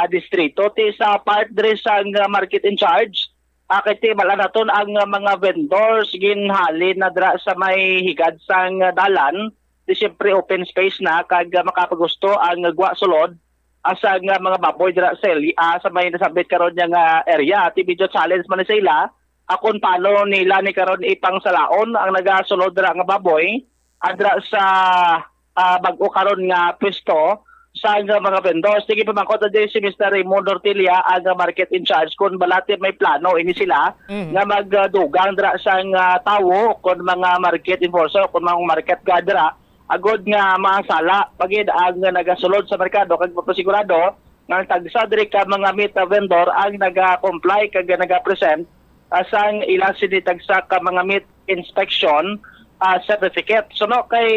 Speaker 18: distrito ti sa part dire sa market in charge kiti bala naton ang mga vendors ginhalin na dira sa may higad sang dalan di siyempre open space na kag makapagusto ang gwa sulod asa nga mga baboy dira sa may nasabit karon nga area ti video challenge man sila akon palo nila ni karon ipang salaon ang nagasulod dira nga baboy adra sa bag-o karon nga pwesto sa mga vendors. Sige pa mangkot si Mr. Raymond Ortilia ang market in charge kung balati may plano ini sila nga magdugang dra sa tawo kung mga market enforcer kung mga market gadra agod nga masala pagid ang nagasulod sa merkado kag pasigurado nga tagsa diri ka mga meat vendor ang naga-comply kag naga-present sang ilang sinitagsa ka mga meat inspection certificate. So no kay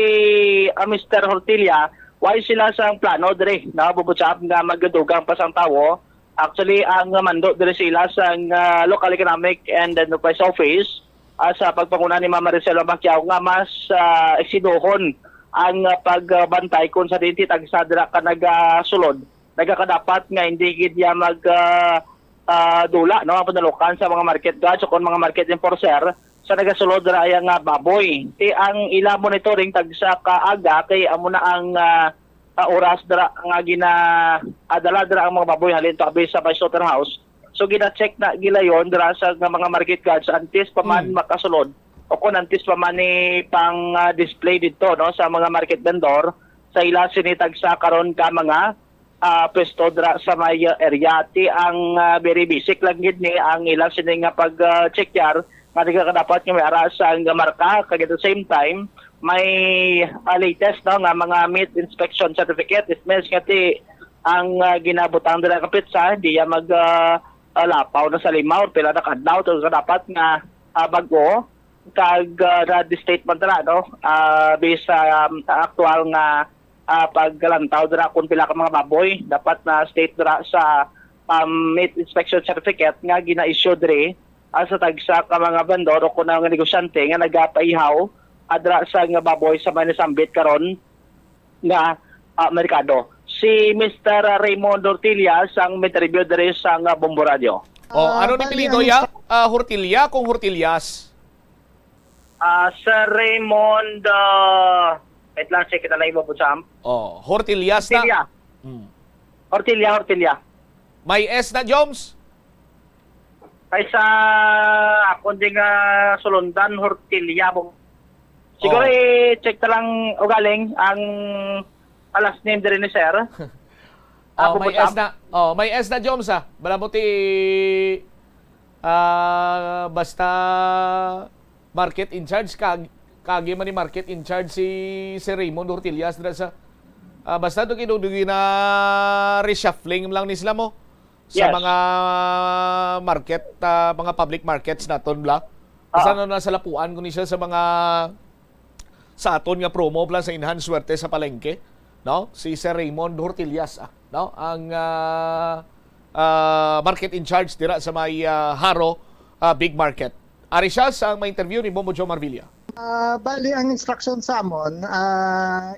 Speaker 18: Mr. Ortilia why sila sa plano dire na bubutsap nga magdugang pa sang tawo. Actually ang mando dire sila sa local economic and enterprise office sa pagpanguna ni Mama Maricelo Macquiao nga mas eksidohon ang pagbantay kung sa dinti tagsa dira ka nagasulod nagakadapat nga hindi gid ya mag dula no ang panalukan sa mga market guards o kung mga market enforcer sa nagasulod dira yang baboy. Ti ang ila monitoring tagsa kaaga kay amo na ang oras dira nga adala dira ang mga baboy halin to abis sa slaughterhouse. So gina-check na gilayon dira sa mga market guards antes pa man makasulod o kung antes pa man ni pang display dito no sa mga market vendor sa ila sinitag sa karon ka mga pwesto dira sa may area. Ti ang very basic lang gid ni ang ila sini nga pag check yar nga dapat nga may ara sa marka kag at the same time may latest no nga mga meat inspection certificate. It means nga ti ang ginabutang dira kapit sa di ya mag lapaw na sa limaw pila na kadlaw to dapat nga bago kag the statement dira no based sa aktual nga paglantaw dira kung pila ka mga baboy dapat na state dira sa meat inspection certificate nga gina-issue diri sa tagsa ka mga vendor o kung nga negosyante nga nagapaihaw adra sa nga baboy sa manisambit karon nga merkado. Si Mr. Raymond Ortilia sang interview diri sa Bombo Radio.
Speaker 1: Ano ni pilido ya? Hortilia kung Hortilias?
Speaker 18: Sir Raymond wait lang check kita lang mo po Sam.
Speaker 1: Hortilias na.
Speaker 18: Hortilia.
Speaker 1: May S na Joms?
Speaker 18: Kaysa ako din nga sulundan Hortilia mo. Siguro check ta lang ugaling ang last name dire ni sir.
Speaker 1: May S na. May S na Joms Bala mo ti basta market in charge kagi man ni market in charge si Raymond Ortilias dira sa basta do kinudugi na reshuffling lang ni sila mo sa mga market mga public markets naton bla. Basta na sa lapuan kun siya sa mga sa aton nga promo plan sa Enhanced Swerte sa palengke, no? Si Sir Raymond Ortilias no? Ang market in charge dira sa may Haro Big Market. Ari siya sa may interview ni Bombo Joe Marvilla.
Speaker 19: Bali ang instruction sa amon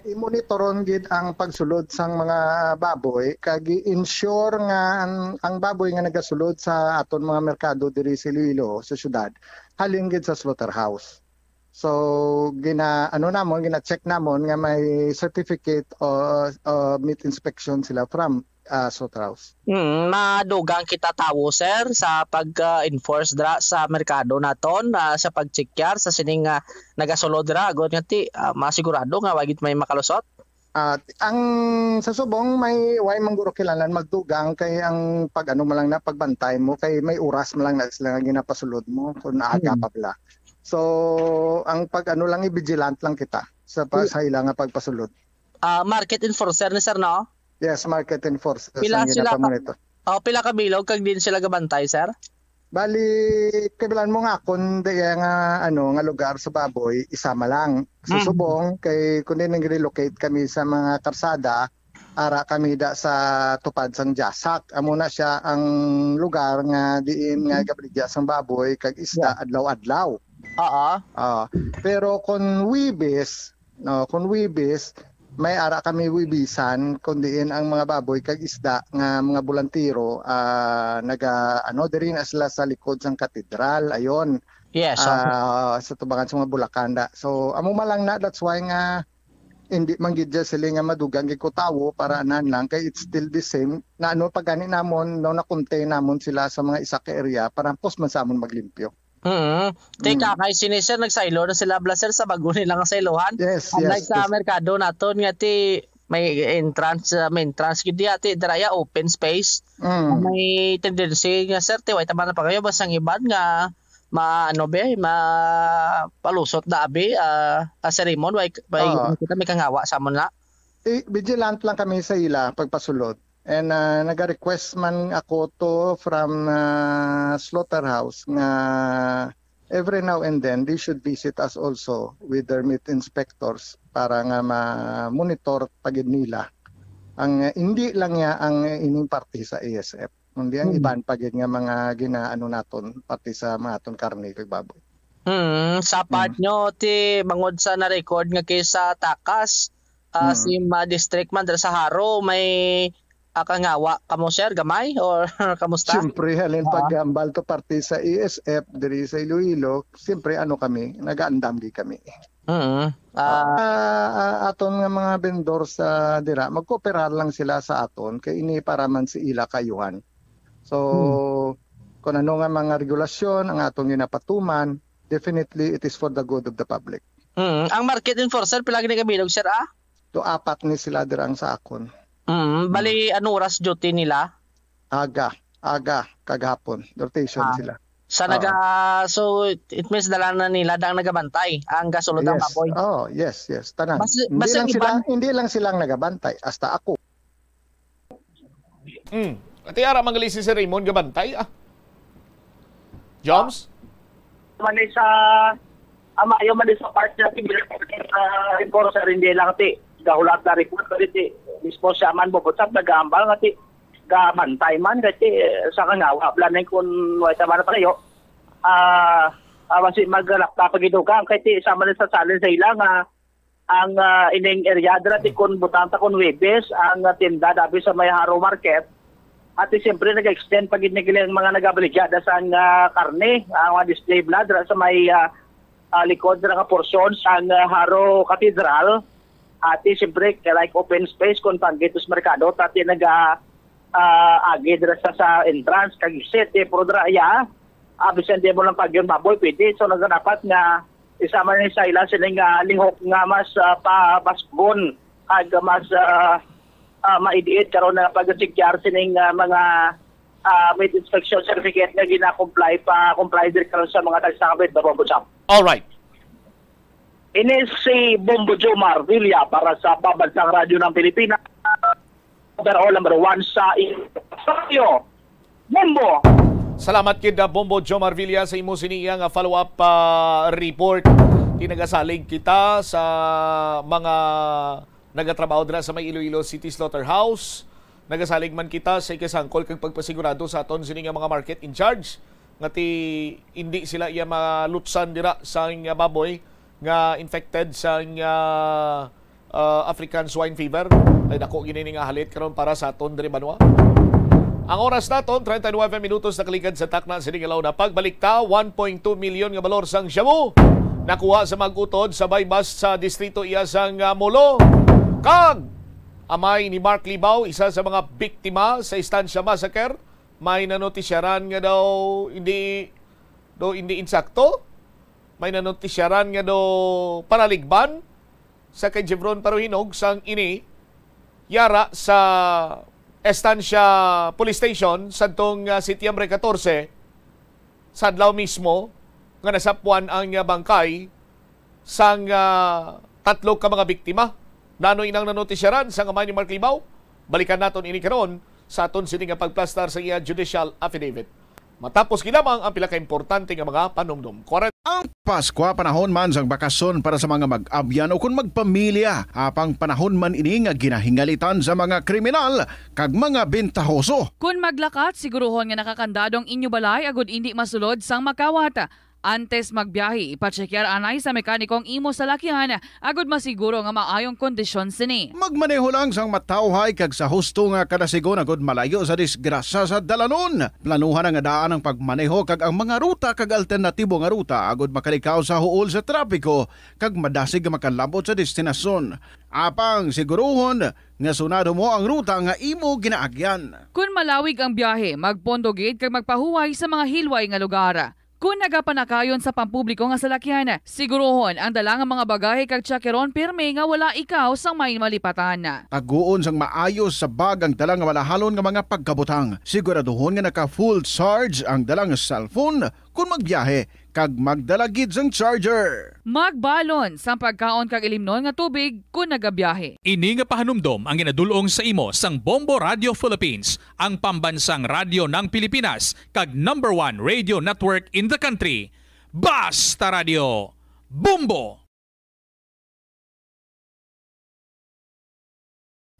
Speaker 19: i-monitoron gid ang pagsulod sang mga baboy kag i-ensure nga ang baboy nga nagasulod sa aton mga merkado diri sa Iloilo sa syudad halin gid sa slaughterhouse. So gina-check namon nga may certificate o meat inspection sila from slaughterhouse.
Speaker 13: Madugang kita tawo sir sa pag-enforce dra sa merkado naton sa pagchekyar sa sining nagasulod dra agod nga ti masigurado nga wagit may makalusot.
Speaker 19: Ang sa subong may way mangguro kilalan magdugang kay ang malang na pagbantay mo kay may oras malang na sila nga ginapasulod mo kung naaga pa pala. So ang lang i-vigilant lang kita sa ila nga pagpasulod.
Speaker 13: Market enforcer ni sir no?
Speaker 19: Yes, market enforcer.
Speaker 13: Pila sila pila ka bilog kag din sila gabantay sir?
Speaker 19: Bali kabilan mo nga kun nga nga lugar sa baboy isama lang. Susubong kay kun din nag-relocate kami sa mga karsada ara kami da sa tupad sang Jasak. Amo na siya ang lugar nga diin nga gabaligya sang baboy kag isda adlaw-adlaw. Pero kung wibis may ara kami wibisan kundiin ang mga baboy kag isda nga mga bolantiro diri na sila sa likod sang katedral ayon.
Speaker 13: Yes.
Speaker 19: Sa tubangan sa mga Bulacanda. So amo malang na that's why nga hindi manggidya sila nga madugang kay tawo para anan lang kay it's still the same na pagani namon na contain namon sila sa mga isa ka area para pos man sa amon maglimpyo.
Speaker 13: Teka, kay siniser nagsailo na sila blaser sa bago nilang sailohan.
Speaker 19: Yes,
Speaker 13: unlike sa merkado naton nga ti may entrance gid ati daraya open space. May tendency nga sir ti way tama na pa kayo basang iban nga palusot na abi seremon way kita may kangawa sa amon na.
Speaker 19: Vigilant lang kami sa ila pagpasulod. And naga-request man ako to from slaughterhouse nga every now and then they should visit us also with their meat inspectors para nga ma-monitor pagid nila. Ang hindi lang niya ang ining parte sa ASF. Hindi ang iban pagid nga mga ginaano naton parte sa mga aton karne kag baboy.
Speaker 13: Sa part nyo ti bangod sa na-record nga kay sa Takas si district man sa Haro may kangawa kamo sir gamay or kamusta?
Speaker 19: Siyempre halin paggambal to parte sa ESF diri sa Iloilo, siyempre kami, nagaandam gi kami. Aton nga mga vendor sa dira magkooperar lang sila sa aton kay ini para man si ila kayuhan. So kung ano nga mga regulasyon ang atong ginapatuman, definitely it is for the good of the public.
Speaker 13: Ang market enforcer pila gini kabilog sir
Speaker 19: To 4 ni sila dirang sa akon.
Speaker 13: Bali ano oras duty nila?
Speaker 19: Aga kagahapon. Rotation sila.
Speaker 13: Sa so it means dala na nila dang nagabantay ang gasulod ang baboy.
Speaker 19: Yes. Tanan. Hindi lang silang nagabantay hasta ako.
Speaker 1: Ati ara mangali si Sir Raymond gabantay Joms?
Speaker 18: Manay sa amayo man sa part na enforcer hindi lang ti gahulat na report dito mismo siya man bobotsap nagambal nga ti gabantay man kasi sa kangawa planay kun way tama na pareho kasi magalakta pagidugang kay ti sama sa salin sa ilang ang ining area dra ti kun butanta kun Webes ang tinda dabi sa may Haro Market at siyempre nag-extend pagid nigilang mga nagabaligya da sa karne ang display blood dra sa may likod dra nga porsyon sa Haro Cathedral. Ati siyempre like open space kung panggitos merkado tati agi dira sa entrance kag set pero dira abisan di mo lang pagyon baboy pwede so dapat nga isama ni sa ila sila nga lihok nga mas pabaskon kag mas maidiit karon na pagsikyar sining mga meat inspection certificate nga gina-comply dir karon sa mga tagsakabit na bombochamp.
Speaker 1: All right.
Speaker 18: Ini si Bombo Jomar Villa para sa Pambansang Radyo ng Pilipinas. Overall number 1 sa Studio. Bombo!
Speaker 1: Salamat kid Bombo Jomar Villa sa imo siniya nga follow-up report. Tinagasalig kita sa mga nagatrabaho dira sa may Iloilo City Slaughterhouse. Nagasalig man kita sa ikasangkol kag pagpasigurado sa aton sini nga mga market in charge ngati hindi sila iya malutsan dira sa baboy nga infected sa African swine fever ay dako gini nga halit karon para sa aton diri banwa. Ang oras naton 39 minutos na kalikad sa takna sining alaw na pagbalik ta 1.2 milyon nga balor sang shabu nakuha sa mag-utod sa bypass sa distrito iya sang Molo. Kag amay ni Mark Libaw, isa sa mga biktima sa Estancia Massacre, may nanotisyaran nga daw hindi insakto. May nanotisyaran nga daw paraligban sa kay Jevron Paruhinog sang ini yara sa Estancia Police Station sadtong Setyembre 14 sa adlaw mismo nga nasapuan ang bangkay sang tatlo ka mga biktima. Nano inang nanotisyaran sa amay ni Mark Libaw? Balikan naton ini karon sa aton sini nga pagplastar sa iya judicial affidavit. Matapos gilamang ang pila ka importante nga mga panumdum.
Speaker 8: Ang Pasko panahon man sang bakasyon para sa mga mag-abyan o kung magpamilya. Apang panahon man ini nga ginahingalitan sa mga kriminal kag mga bentahoso.
Speaker 9: Kung maglakat, siguruhon nga nakakandadong inyo balay agud hindi masulod sang makawata. Antes magbiyahe, ipatsekyar anay sa mekanikong imo sa lakyan agud masiguro nga maayong kondisyon sini.
Speaker 8: Magmaneho lang sang matawhay kag sa husto nga kada sigon agud malayo sa disgrasya sa dalanon. Planuhan nga daan ang pagmaneho kag ang mga ruta kag alternatibo nga ruta agud makalikaw sa huol sa trapiko kag madasig nga makalabot sa destinasyon. Apang siguruhon nga sunado mo ang ruta nga imo ginaagyan.
Speaker 9: Kung malawig ang biyahe, magpondogid kag magpahuway sa mga hilway nga lugar. Kung nagapanakayon sa pampubliko nga salakyan, sigurohon ang dalang mga bagahe kag tsakeron pirme nga wala ikaw sang may malipatan.
Speaker 8: Taguon sang maayos sa bag ang dalang nga malahalon nga mga pagkabutang. Siguraduhon nga naka full charge ang dalang cellphone kung magbiyahe kag magdalagid sang charger.
Speaker 9: Magbalon sa pagkaon kag ilimnon nga tubig kung nagabiyahe.
Speaker 23: Ini nga pahanumdom ang ginadulong sa imo sang Bombo Radio Philippines, ang pambansang radyo ng Pilipinas kag #1 radio network in the country. Basta Radio Bombo!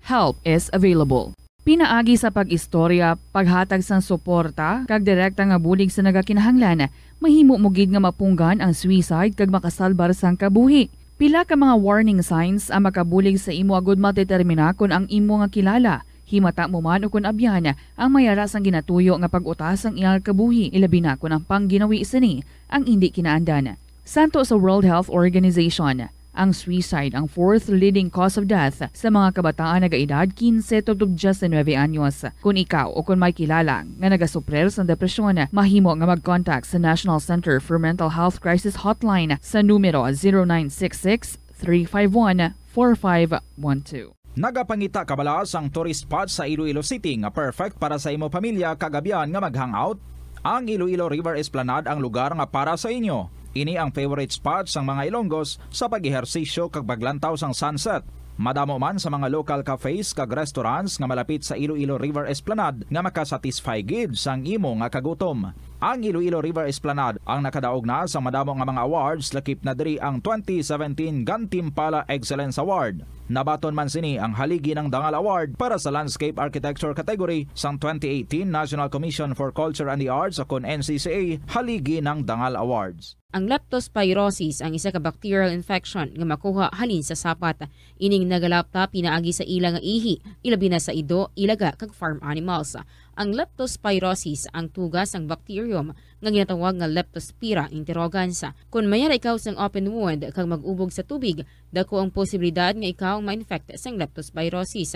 Speaker 9: Help is available. Pinaagi sa pag-istorya, paghatag sang suporta, kag direkta nga bulig sa nagakinahanglan, mahimo mo gid nga mapunggan ang suicide kag makasalbar sang kabuhi. Pila ka mga warning signs ang makabulig sa imo agud matetermina kung ang imo nga kilala. Himata mo man o kung abyan ang mayara sang ginatuyo nga pag-utas ang iyang kabuhi, ilabi na kung ang pangginawi sini ang hindi kinaandan. Santo sa World Health Organization, ang suicide ang 4th leading cause of death sa mga kabataan nagaedad 15 to 19 anyos. Kung ikaw o kung may kilala nga nagasuprer sa depresyon, mahimo nga mag-contact sa National Center for Mental Health Crisis Hotline sa numero 0966-351-4512.
Speaker 3: Nagapangita kabalaas ang tourist spot sa Iloilo City nga perfect para sa imo pamilya kagabihan nga mag-hangout. Ang Iloilo River Esplanade ang lugar nga para sa inyo. Ini ang favorite spot sang mga Ilonggos sa pag-ehersisyo kag paglantaw sang sunset. Madamo man sa mga local cafes kag restaurants nga malapit sa Iloilo River Esplanade nga makasatisfy gid sang imo nga kagutom. Ang Iloilo River Esplanade ang nakadaog na sa madamo nga mga awards, lakip na diri ang 2017 Gantimpala Excellence Award. Nabaton man sini ang haligi ng Dangal Award para sa Landscape Architecture category sang 2018 National Commission for Culture and the Arts o kon NCCA haligi ng Dangal Awards.
Speaker 14: Ang leptospirosis ang isa ka bacterial infection nga makuha halin sa sapat. Ining nagalapta pinaagi sa ilang nga ihi, ilabi na sa ido, ilaga kag farm animals. Ang leptospirosis ang tugas ang bacterium nga ginatawag nga Leptospira interrogans. Kung mayara ikaw sang open wound kag mag-ubog sa tubig, dako ang posibilidad nga ikaw ma-infect sang leptospirosis.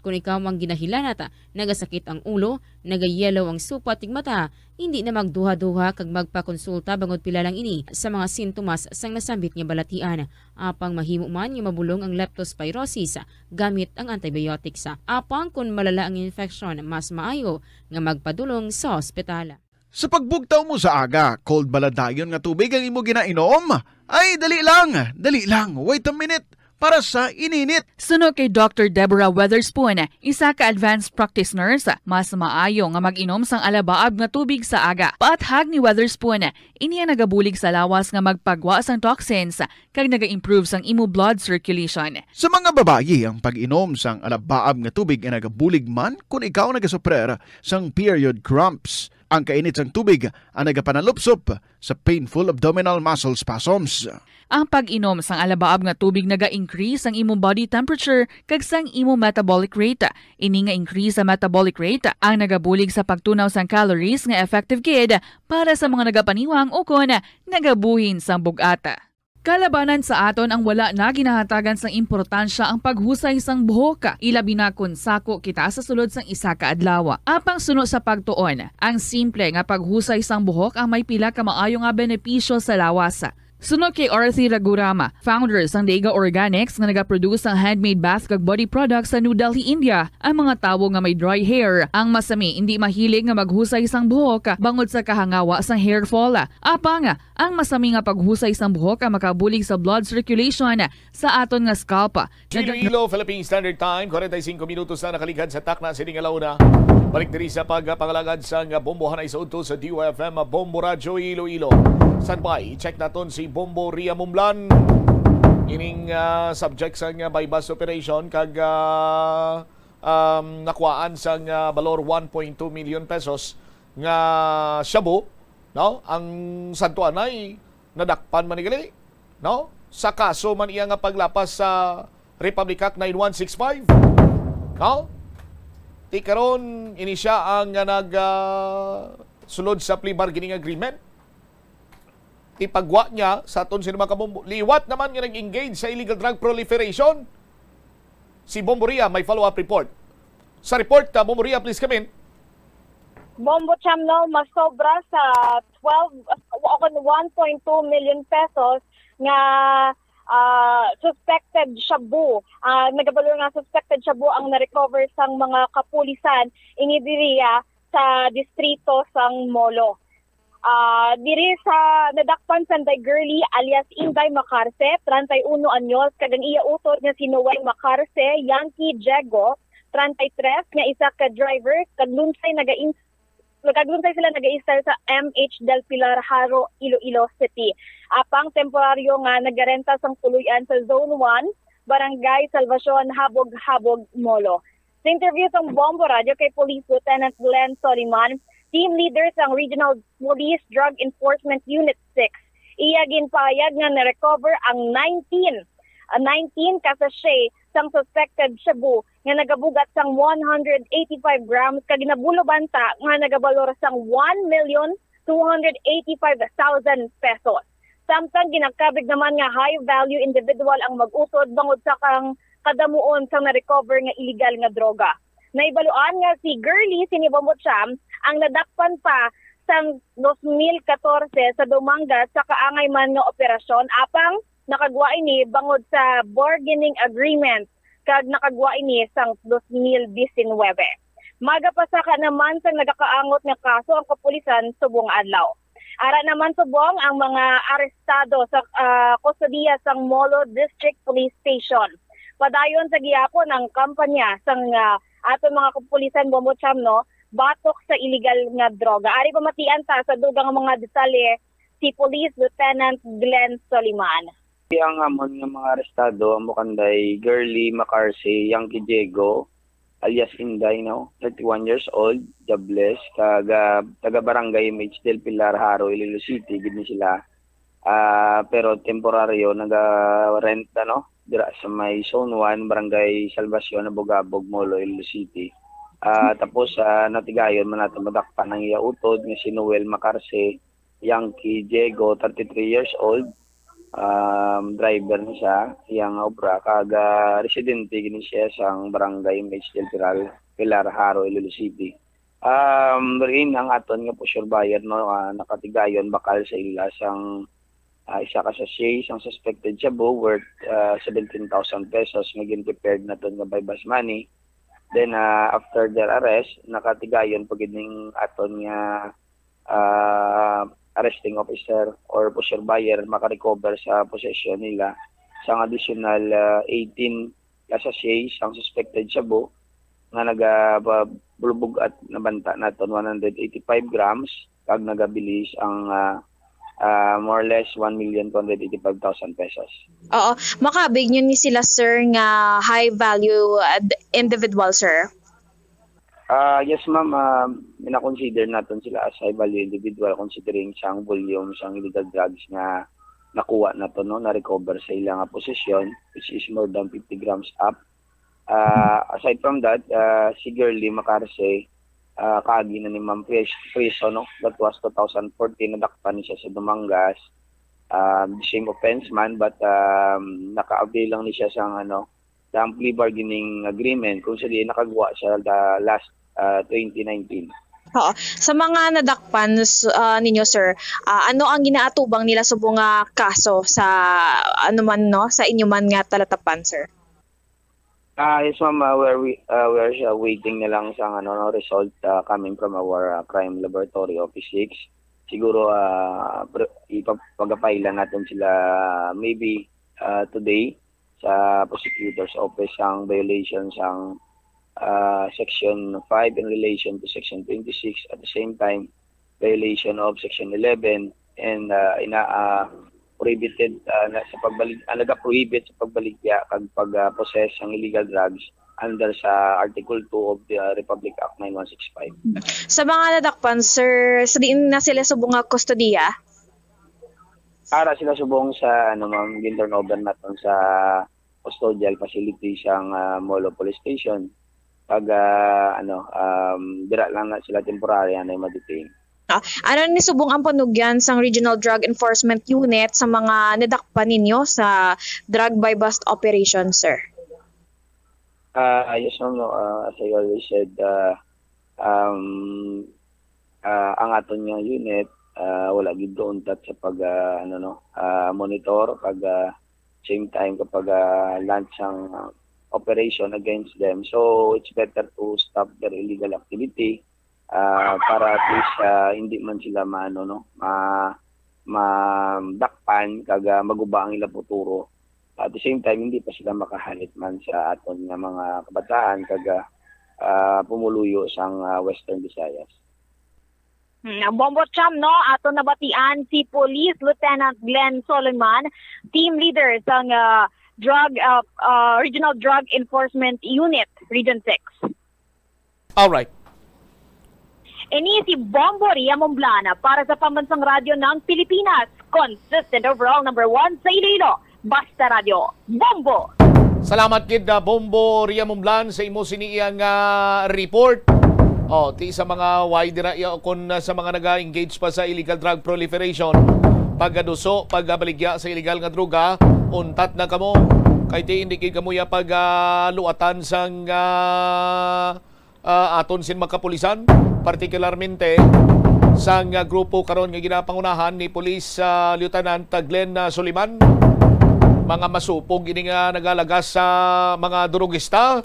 Speaker 14: Kung ikaw mang ginahilanata, nagasakit ang ulo, nagayelo ang supa tig mata, hindi na magduha-duha kag magpakonsulta bangod pila lang ini sa mga sintomas sang nasambit nga balatian. Apang mahimo man nga mabulong ang leptospirosis gamit ang antibiotics. Apang kung malala ang infection, mas maayo nga magpadulong sa ospital.
Speaker 8: Sa pagbugtaw mo sa aga, cold baladayon nga tubig ang imo ginainom? Ay, dali lang, wait a minute. Para sa ininit.
Speaker 9: Sunod kay Dr. Deborah Weatherspoon, isa ka advanced practice nurse, mas maayo nga mag-inom sang alabaab nga tubig sa aga. Paathag ni Weatherspoon, iniya nagabulig sa lawas nga magpagwa sang toxins kag naga-improve sang imo blood circulation.
Speaker 8: Sa mga babayi, ang pag-inom sang alabaab nga tubig ay nagabulig man kung ikaw nagasuprer sang period cramps. Ang kainit sang tubig ang nagapanalupsop sa painful abdominal muscle spasms.
Speaker 9: Ang pag-inom sang alabaab nga tubig naga-increase ang imong body temperature kag sang imong metabolic rate. Ini nga increase sa metabolic rate ang nagabulig sa pagtunaw sang calories nga effective gid para sa mga nagapaniwang o kon nagabuhin sang bugata. Kalabanan sa aton ang wala na ginahatagan sang importansya ang paghusay sang buhok, ilabi na kun sako kita sa sulod sang isa ka adlaw. Apang suno sa pagtuon, ang simple nga paghusay sang buhok ang may pila ka maayo nga benepisyo sa lawas. Sunod kay Arthi Ragurama, founder sang Dega Organics nga nagaproduce ng handmade bath kag body products sa New Delhi, India. Ang mga tawo nga may dry hair, ang masami hindi mahilig nga maghusay sang buhok bangod sa kahangawa sang hair fall. Apang ang masami nga paghusay sang buhok ang makabulig sa blood circulation sa aton nga scalp.
Speaker 1: Iloilo, Philippine Standard Time, 45 minutos na nakaligad sa takna sining alauna. Balik diri sa pagpangalagad sang bombohan ay sa udto sa DOFM Bombo Radyo Iloilo. Standby, check naton si Bombo Ria Mumlan. Ining subject sang bypass operation kag nakuhaan sang balor 1.2 million pesos nga shabu, no? Ang santuan ay nadakpan man ni no? Sa kaso man iya nga paglapas sa Republic Act 9165. No? Ti karon ini siya ang sulod sa plea bargaining agreement. Ipagwa niya sa aton sino mga kabombo. Liwat naman nga nag-engage sa illegal drug proliferation. Si Bombo Ria may follow-up report. Sa report, Bombo Ria, please come in.
Speaker 15: Bombo Cham, no, mas sobra sa 1.2 million pesos nga suspected shabu. Nagabalo nga suspected shabu ang na-recover sang mga kapulisan inidiriya sa distrito sang Molo. Diri sa nadakpan Sanday Girly alias Inday Macarse, 31 anyos, kagang iya utod nga si Noel Macarse, Yankee Jego, 33, nga isa ka driver, kaglunsay sila nag-i-star sa MH Del Pilar, Haro, Iloilo City. Apang temporaryo nga nagarenta sang tuluyan sa Zone 1, Barangay Salvacion, Habog, Molo. Sa interview sa Bombo Radio kay Police Lieutenant Glenn Soliman, team leader sang Regional Police Drug Enforcement Unit 6, iya ginpayag nga na-recover ang 19 ka sachet sang suspected shabu nga nagabugat sang 185 grams kag ginabulobanta nga nagabalor sang 1,285,000 pesos. Samtang ginakabig naman nga high-value individual ang mag-usod bangod sa kang kadamuon sang na-recover nga illegal nga droga. Naibaluan nga si Girly Sinibombo Cham ang nadakpan pa sa 2014 sa Dumangas sa kaangay man nga operasyon apang nakagwa ini bangod sa bargaining agreement kag nakagwa ini sang 2019. Magapasaka naman sa nagakaangot nga kaso ang kapulisan subong adlaw. Ara naman subong ang mga arestado sa kustodiya sang Molo District Police Station. Padayon sa gihapon ang kampanya sang aton mga kapulisan Bombo Cham, no, batok sa illegal nga droga. Ari pamatian ta sa dugang mga detalye si Police Lieutenant Glenn Soliman.
Speaker 5: Ang amon nga mga arestado ang mukanday Girly Macarse, Yankee Jego, alias Inday, no, 31 years old, jobless, taga Barangay MH Del Pilar, Haro, Iloilo City, gini sila. Pero temporaryo naga-rent dira sa may Zone 1, Barangay Salvacion, Abogabog, Molo, Iloilo City. Tapos natigayon man natin madakpan ng iya utod nga si Noel Macarse, Yankee Jego, 33 years old, driver na siya, iyang obra, kaga residente gini siya sang Barangay MH Del Pilar, Haro, Iloilo City. Rin ang aton nga po sure buyer, no, nakatigayon bakal sa ila sang isa ka sachet ang suspected shabu worth 17,000 pesos nga gin-prepared na ton nga bypass money. Then after their arrest, nakatigayon pag ining aton nga arresting officer or pusher buyer makarecover sa possession nila sang additional 18 ka sachet ang suspected shabu nga nagabulbog at nabanta naton 185 grams kag nagabilis ang more or less 1,285,000 pesos.
Speaker 20: Oo. Makabig nyo ni sila, sir, nga high value individual, sir?
Speaker 5: Yes, ma'am. Minakonsider natin sila as high value individual considering siyang volume, siyang illegal drugs na nakuha na to, no, na-recover sa ilang posisyon, which is more than 50 grams up. Aside from that, si Girly Macarse, kaagi na ni Ma'am Preso, no? That was 2014, nadakpan siya sa Dumangas. the same offense man, but naka-avail lang ni siya sa plea bargaining agreement kung siya di nakagawa siya the last 2019.
Speaker 20: Oo. Sa mga nadakpan ninyo, sir, ano ang ginaatubang nila sa mga kaso sa sa inyo man nga talatapan, sir?
Speaker 5: Yes, ma'am, we're waiting na lang sa result coming from our crime laboratory office 6. Siguro ipapagapailan natin sila maybe today sa prosecutor's office ang violations ang Section 5 in relation to Section 26, at the same time violation of Section 11 and prohibited sa naga-prohibit sa pagbaligya kag pag-possess ng illegal drugs under sa Article 2 of the Republic Act 9165.
Speaker 20: Sa mga nadakpan, sir, sa diin na sila subong nga kustodiya?
Speaker 5: Para sila subong sa ma'am, turnover natin sa custodial facility siyang Molo Police Station. Pag dira lang na sila temporary na ma-detain.
Speaker 20: Ano ni subong ang panugyan sang Regional Drug Enforcement Unit sa mga nadakpan ninyo sa drug by bust operation, sir?
Speaker 5: Yes, ma'am, as I always said, ang aton nga unit wala gid doon sa pag monitor pag same time kapag launch ang operation against them. So it's better to stop their illegal activity para at least hindi man sila madakpan kag maguba ang ilang futuro. At the same time hindi pa sila makahalit man sa aton nga mga kabataan kag pumuluyo sang Western Visayas.
Speaker 4: Bombo Cham, no? Ato nabatian si Police Lieutenant Glenn Soliman, team leader sang Regional Drug Enforcement Unit, Region 6.
Speaker 1: All right.
Speaker 4: Ini si Bombo Ria Momblana para sa Pambansang Radyo ng Pilipinas. Consistent overall number 1 sa Iloilo. Basta Radio. Bombo!
Speaker 1: Salamat kid Bombo Ria Momblan sa imo siniyang report. Ti sa mga wide kon sa mga naga-engage pa sa illegal drug proliferation, paggaduso, pagbaligya sa illegal nga droga, untat na kamo. Kay ti hindi kay kamuya pagluatan sang aton sin makapulisan, partikularmente sang grupo karon nga ginapangunahan ni Police Lieutenant Glenn Soliman. Mga masupog ini nga nagalagas sa mga durugista.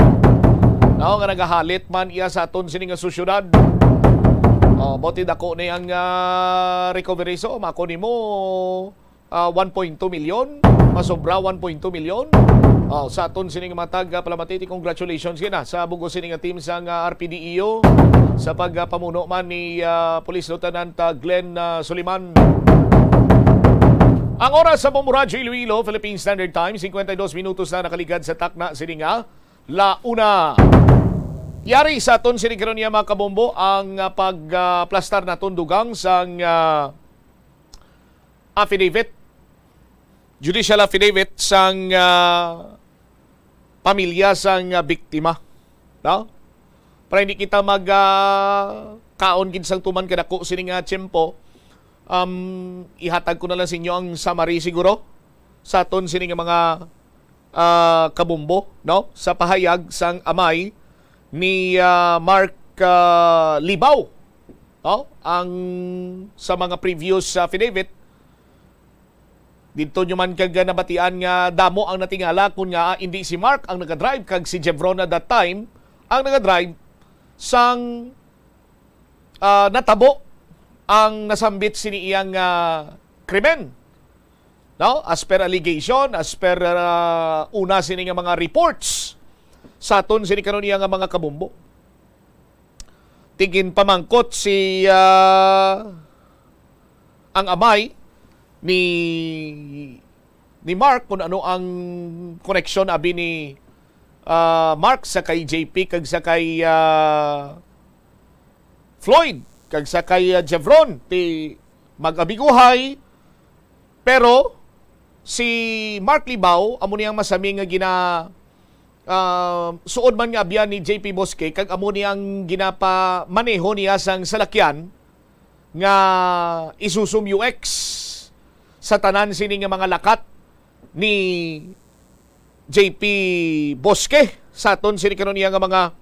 Speaker 1: Nga nagahalit man iya sa aton sining nga susyudad. Boti dako ni ang recovery so mako nimo 1.2 million, masobra 1.2 million. Sa aton sining matag Palamati, congratulations kina sa bugo sining team sang RPDEO sa pagpamuno man ni Police Lieutenant Glenn Soliman. Ang oras sa Bomboradyo Iloilo, Philippine Standard Time, 52 minutos na nakaligad sa takna sininga La Una. Yari sa aton sinigron niya mga kabombo ang pagplastar na tundugang sang affidavit, judicial affidavit sang pamilya sang biktima. No? Para hindi kita kaon gid sang tuman kadako sining tiyempo, ihatag ko na lang sa inyo ang summary siguro sa aton sining mga kabombo, no? Sa pahayag sang amay ni Mark Libaw, no? Ang sa mga previous affidavit dito nyo man kag nabatian nga damo ang natingala kun nga hindi si Mark ang nagadrive kag si Jevron at that time ang nagadrive sang natabo ang nasambit siniyang krimen. No? As per allegation, as per una sining mga reports sa aton sini karon iya nga mga kabumbo. Tigin pamangkot si ang amay ni Mark kung ano ang connection abi ni Mark sa kay JP kag sa kay Floyd kag sa kay Jevron ti mag-abiguhay, pero si Mark Libaw amo niyang masami nga suod man nga biyan ni JP Bosque kag amo niyang ginapa maneho niya sang salakyan nga Isuzu UX sa tanan sini nga mga lakat ni JP Bosque sa aton sini karon nga mga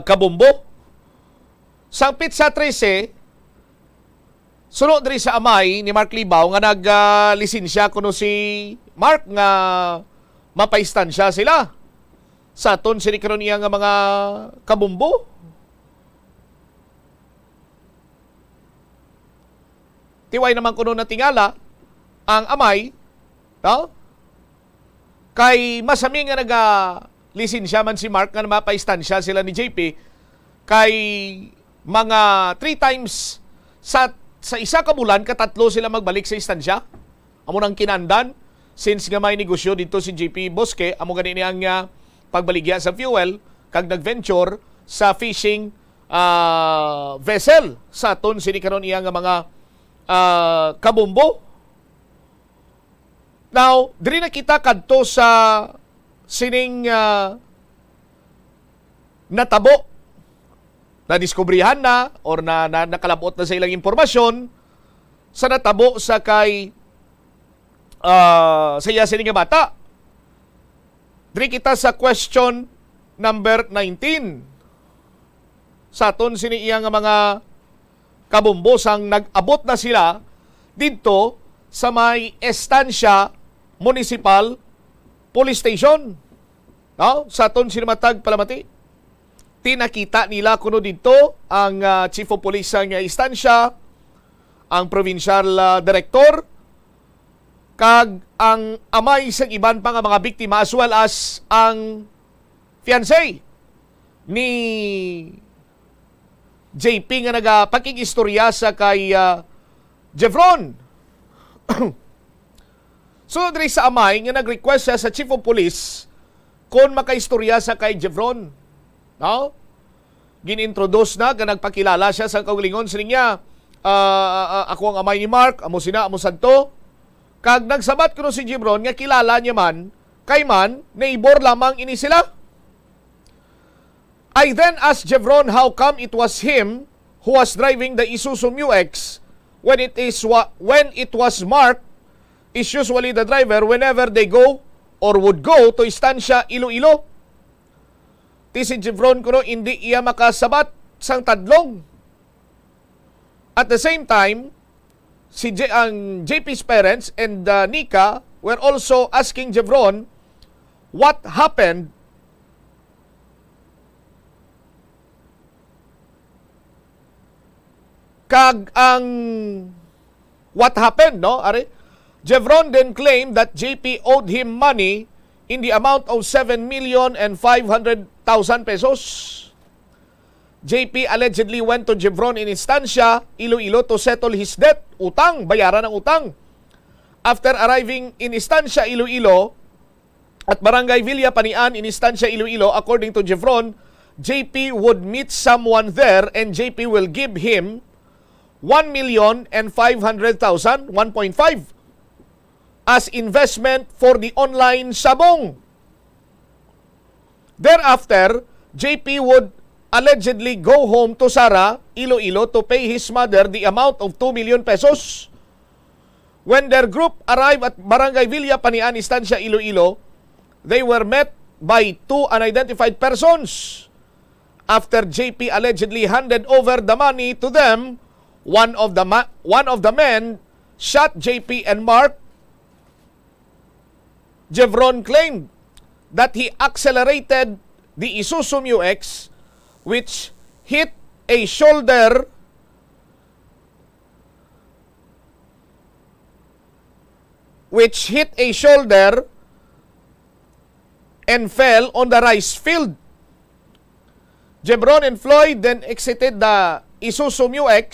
Speaker 1: kabumbo. Sangpit sa 13, sunod diri sa amay ni Mark Libaw nga nag-lisensya kuno si Mark nga mapaistansya sila sa aton sini karon nga mga kabumbo. Tiway naman kuno na tingala ang amay, no? Kay masami nga lisensya man si Mark nga mapaistansya sila ni JP kay mga 3 times sa isa ka bulan katatlo sila magbalik sa istansya. Amo nang kinandan since nga may negosyo dito si JP Bosque, amo gani ang pagbaligya sa fuel kag nagventure sa fishing vessel sa aton sini karon iya nga mga kabumbo. Now, diri na kita kadto sa sining natabo na diskubrihan na or na nakalabot na sa ilang impormasyon sa natabo sa kay sa iya sining nga bata. Diri kita sa question number 19. Sa aton sini iya nga mga kabumbo sang nag-abot na sila dito sa may Estancia Municipal Police Station. No? Sa aton sinimatag palamati. Tinakita nila kuno dito ang Chief of Police ng Estancia, ang Provincial Director, kag ang amay sa iban pa nga mga biktima as well as ang fiancé ni JP nga nagapakikistorya sa kay Jevron. Sunod rin sa amay nga nag-request siya sa Chief of Police kung makaistorya sa kay Jevron. No? Ginintroduce na, nagpakilala siya sa kaugalingon sa niya. Ako ang amay ni Mark, amo sina, amo santo. Kag nagsabat ko si Jevron nga kilala niya man, kay man, neighbor lamang ini sila. I then asked Jevron how come it was him who was driving the Isuzu MU-X when it was Mark is usually the driver whenever they go or would go to Estancia, Iloilo. Ti si Jevron kuno hindi iya makasabat sang tadlong. At the same time, ang JP's parents and Nika were also asking Jevron what happened kag ang what happened, no? Are Jevron then claimed that JP owed him money in the amount of 7,500,000 pesos. JP allegedly went to Jevron in Estancia, Iloilo to settle his debt, utang, bayaran ng utang. After arriving in Estancia, Iloilo at Barangay Villa Panian in Estancia, Iloilo, according to Jevron, JP would meet someone there and JP will give him 1,500,000, 1.5 as investment for the online sabong. Thereafter, JP would allegedly go home to Sara, Iloilo to pay his mother the amount of 2 million pesos. When their group arrived at Barangay Villa Panian, Estancia, Iloilo, they were met by 2 unidentified persons. After JP allegedly handed over the money to them, one of the men shot JP and Mark. Jevron claimed that he accelerated the Isuzu MU-X which hit a shoulder and fell on the rice field. Jevron and Floyd then exited the Isuzu MU-X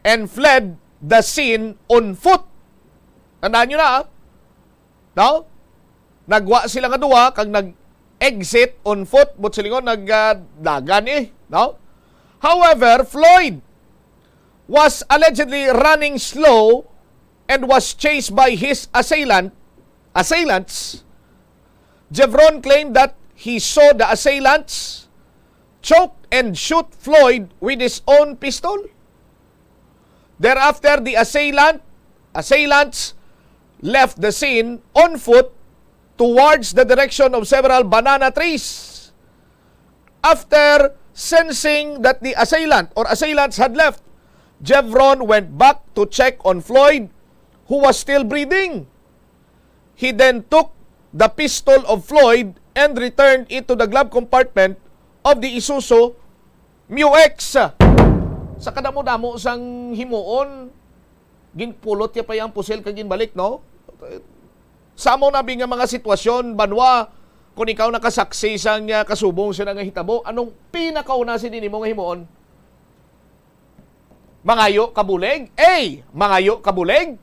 Speaker 1: and fled the scene on foot. Tandaan nyo na, no? Nagwa sila nga duwa kag nag-exit on foot but silingon nagdagan no? However, Floyd was allegedly running slow and was chased by his assailants. Jevron claimed that he saw the assailants choke and shoot Floyd with his own pistol. Thereafter, the assailants left the scene on foot towards the direction of several banana trees. After sensing that the assailants had left, Jevron went back to check on Floyd, who was still breathing. He then took the pistol of Floyd and returned it to the glove compartment of the Isuzu Mu-X. Sa kadamo-damo sang himuon, ginpulot niya pa yung pusil kag ginbalik, no? Samo na nga mga sitwasyon, banwa, kung ikaw nakasaksi sang kasubong siya nga hitabo, anong pinakauna sinini mo nga himuon? Mangayo kabuleg? A. Mangayo kabuleg?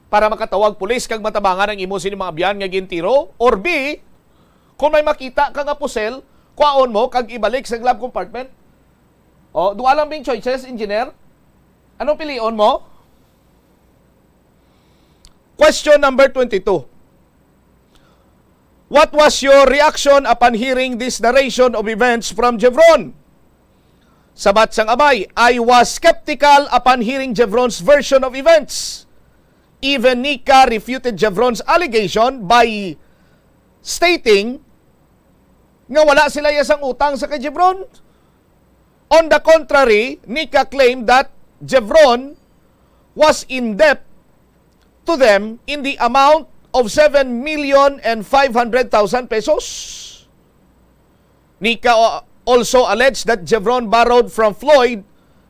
Speaker 1: Para makatawag pulis kag matabangan ang imo sini mga biyan nga gintiro? Or B. Kung may makita ka nga pusel, kuwaon mo kag ibalik sa glove compartment? O, duwa lang bing choices, engineer? Anong pilion mo? Question number 22. What was your reaction upon hearing this narration of events from Jevron? Sabat sang amay, I was skeptical upon hearing Jevron's version of events. Even Nika refuted Jevron's allegation by stating nga wala sila yasang utang sa kay Jevron. On the contrary, Nika claimed that Jevron was in debt to them in the amount of 7,500,000 pesos. Nika also alleged that Jevron borrowed from Floyd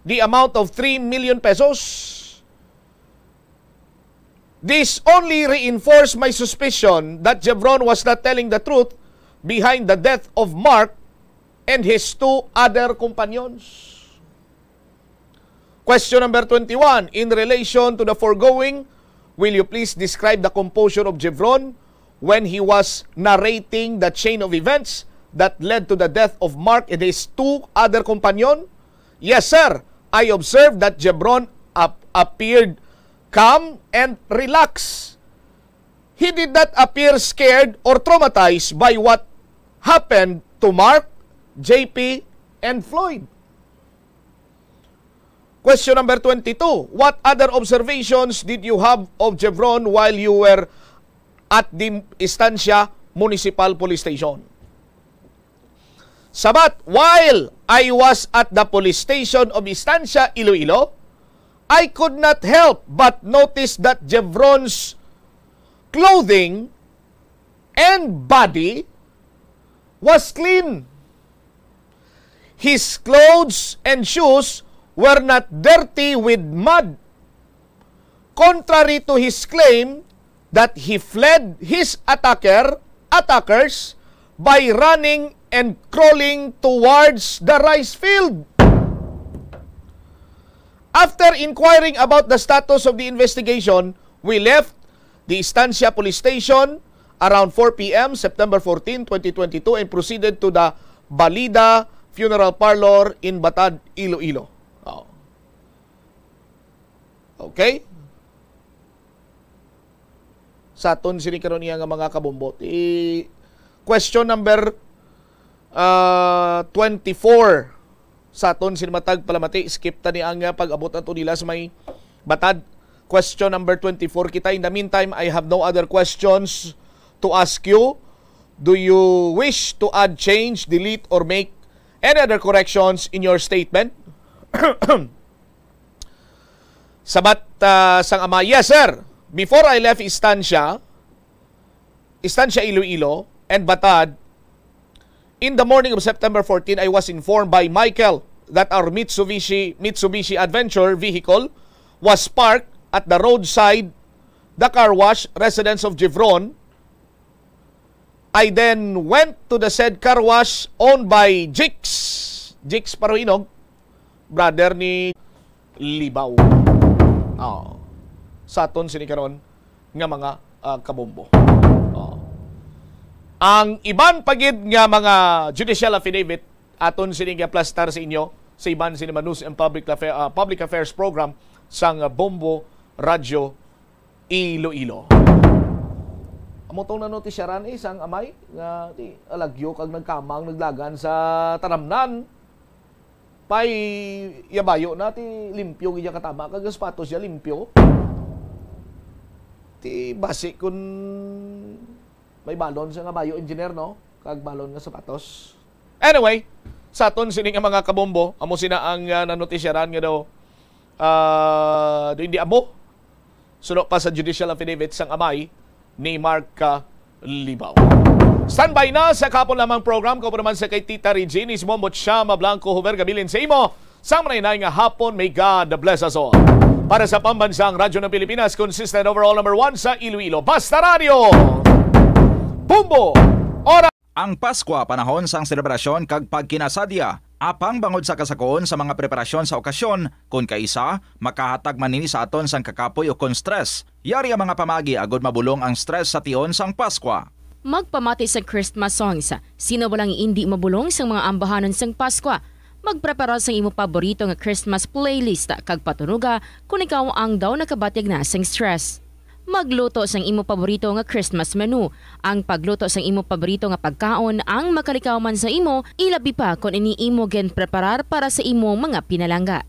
Speaker 1: the amount of 3 million pesos. This only reinforced my suspicion that Jevron was not telling the truth behind the death of Mark and his two other companions. Question number 21. In relation to the foregoing, will you please describe the composure of Jevron when he was narrating the chain of events that led to the death of Mark and his two other companions? Yes, sir. I observed that Jevron appeared calm and relaxed. He did not appear scared or traumatized by what happened to Mark, JP, and Floyd. Question number 22. What other observations did you have of Jevron while you were at the Estancia Municipal Police Station? Sabat, while I was at the police station of Estancia, Iloilo, I could not help but notice that Jevron's clothing and body was clean. His clothes and shoes were not dirty with mud. Contrary to his claim that he fled his attackers by running and crawling towards the rice field. After inquiring about the status of the investigation, we left the Estancia Police Station around 4 p.m. September 14, 2022 and proceeded to the Balida Funeral Parlor in Batad, Iloilo. Oh. Okay? Sa aton sinikaroon niya nga mga kabumbot. Question number 24. Sa aton sinimatag palamati, skip ta ni ang pag-abot ato nila sa may Batad. Question number 24 kita. In the meantime, I have no other questions to ask you. Do you wish to add, change, delete, or make any other corrections in your statement? Sabat sang ama, yes sir. Before I left Estancia Iloilo and Batad, in the morning of September 14, I was informed by Michael that our Mitsubishi Adventure vehicle was parked at the roadside, the car wash residence of Jevron. I then went to the said car wash owned by Jix Paruinog, brother ni Libaw. Oh. Sa aton sinikaron nga mga kabombo. Oh. Ang iban pagid nga mga judicial affidavit aton siniga plastar sa inyo sa iban sinima News and Public Affairs program sang Bombo Radio Iloilo. Amotong na notisyaran isang amay nga alagyo kag nagkamang naglagan sa taramnan. Pay yabayo na ti limpyo gidya katama kag sapatos ya limpyo. Ti basi kun may balon sa nga bayo engineer no kag balon nga sapatos. Anyway, sa aton sini nga mga kabombo, amo sina ang nanotisyaran nga daw hindi amo. Sunod pa sa judicial affidavit sang amay ni Mark Libaw. Standby na sa kapon lamang program ko naman sa kay Tita Regine is Mombot Shama Blanco Huber gabilin sa imo. Sa manay nga hapon, may God bless us all. Para sa pambansang radyo ng Pilipinas, consistent overall number 1 sa Iloilo. Basta Radio! Bumbo! Ora!
Speaker 3: Ang Pasko panahon sang selebrasyon kag pagkinasadya. Apang bangod sa kasakoon sa mga preparasyon sa okasyon, kung kaisa, makahatag manini sa aton sang kakapoy o kon stress. Yari ang mga pamagi agod mabulong ang stress sa tion sang Pasko.
Speaker 14: Magpamati sa Christmas songs. Sino walang hindi mabulong sa mga ambahanon sang Pasko? Magprepara sa imo paborito nga Christmas playlist kag patunuga kung ikaw ang daw nakabatyag na sang stress. Magluto sang imo paborito nga Christmas menu. Ang pagluto sang imo paborito nga pagkaon ang makalikaw man sa imo, ilabi pa kung ini imo gen preparar para sa imo mga pinalangga.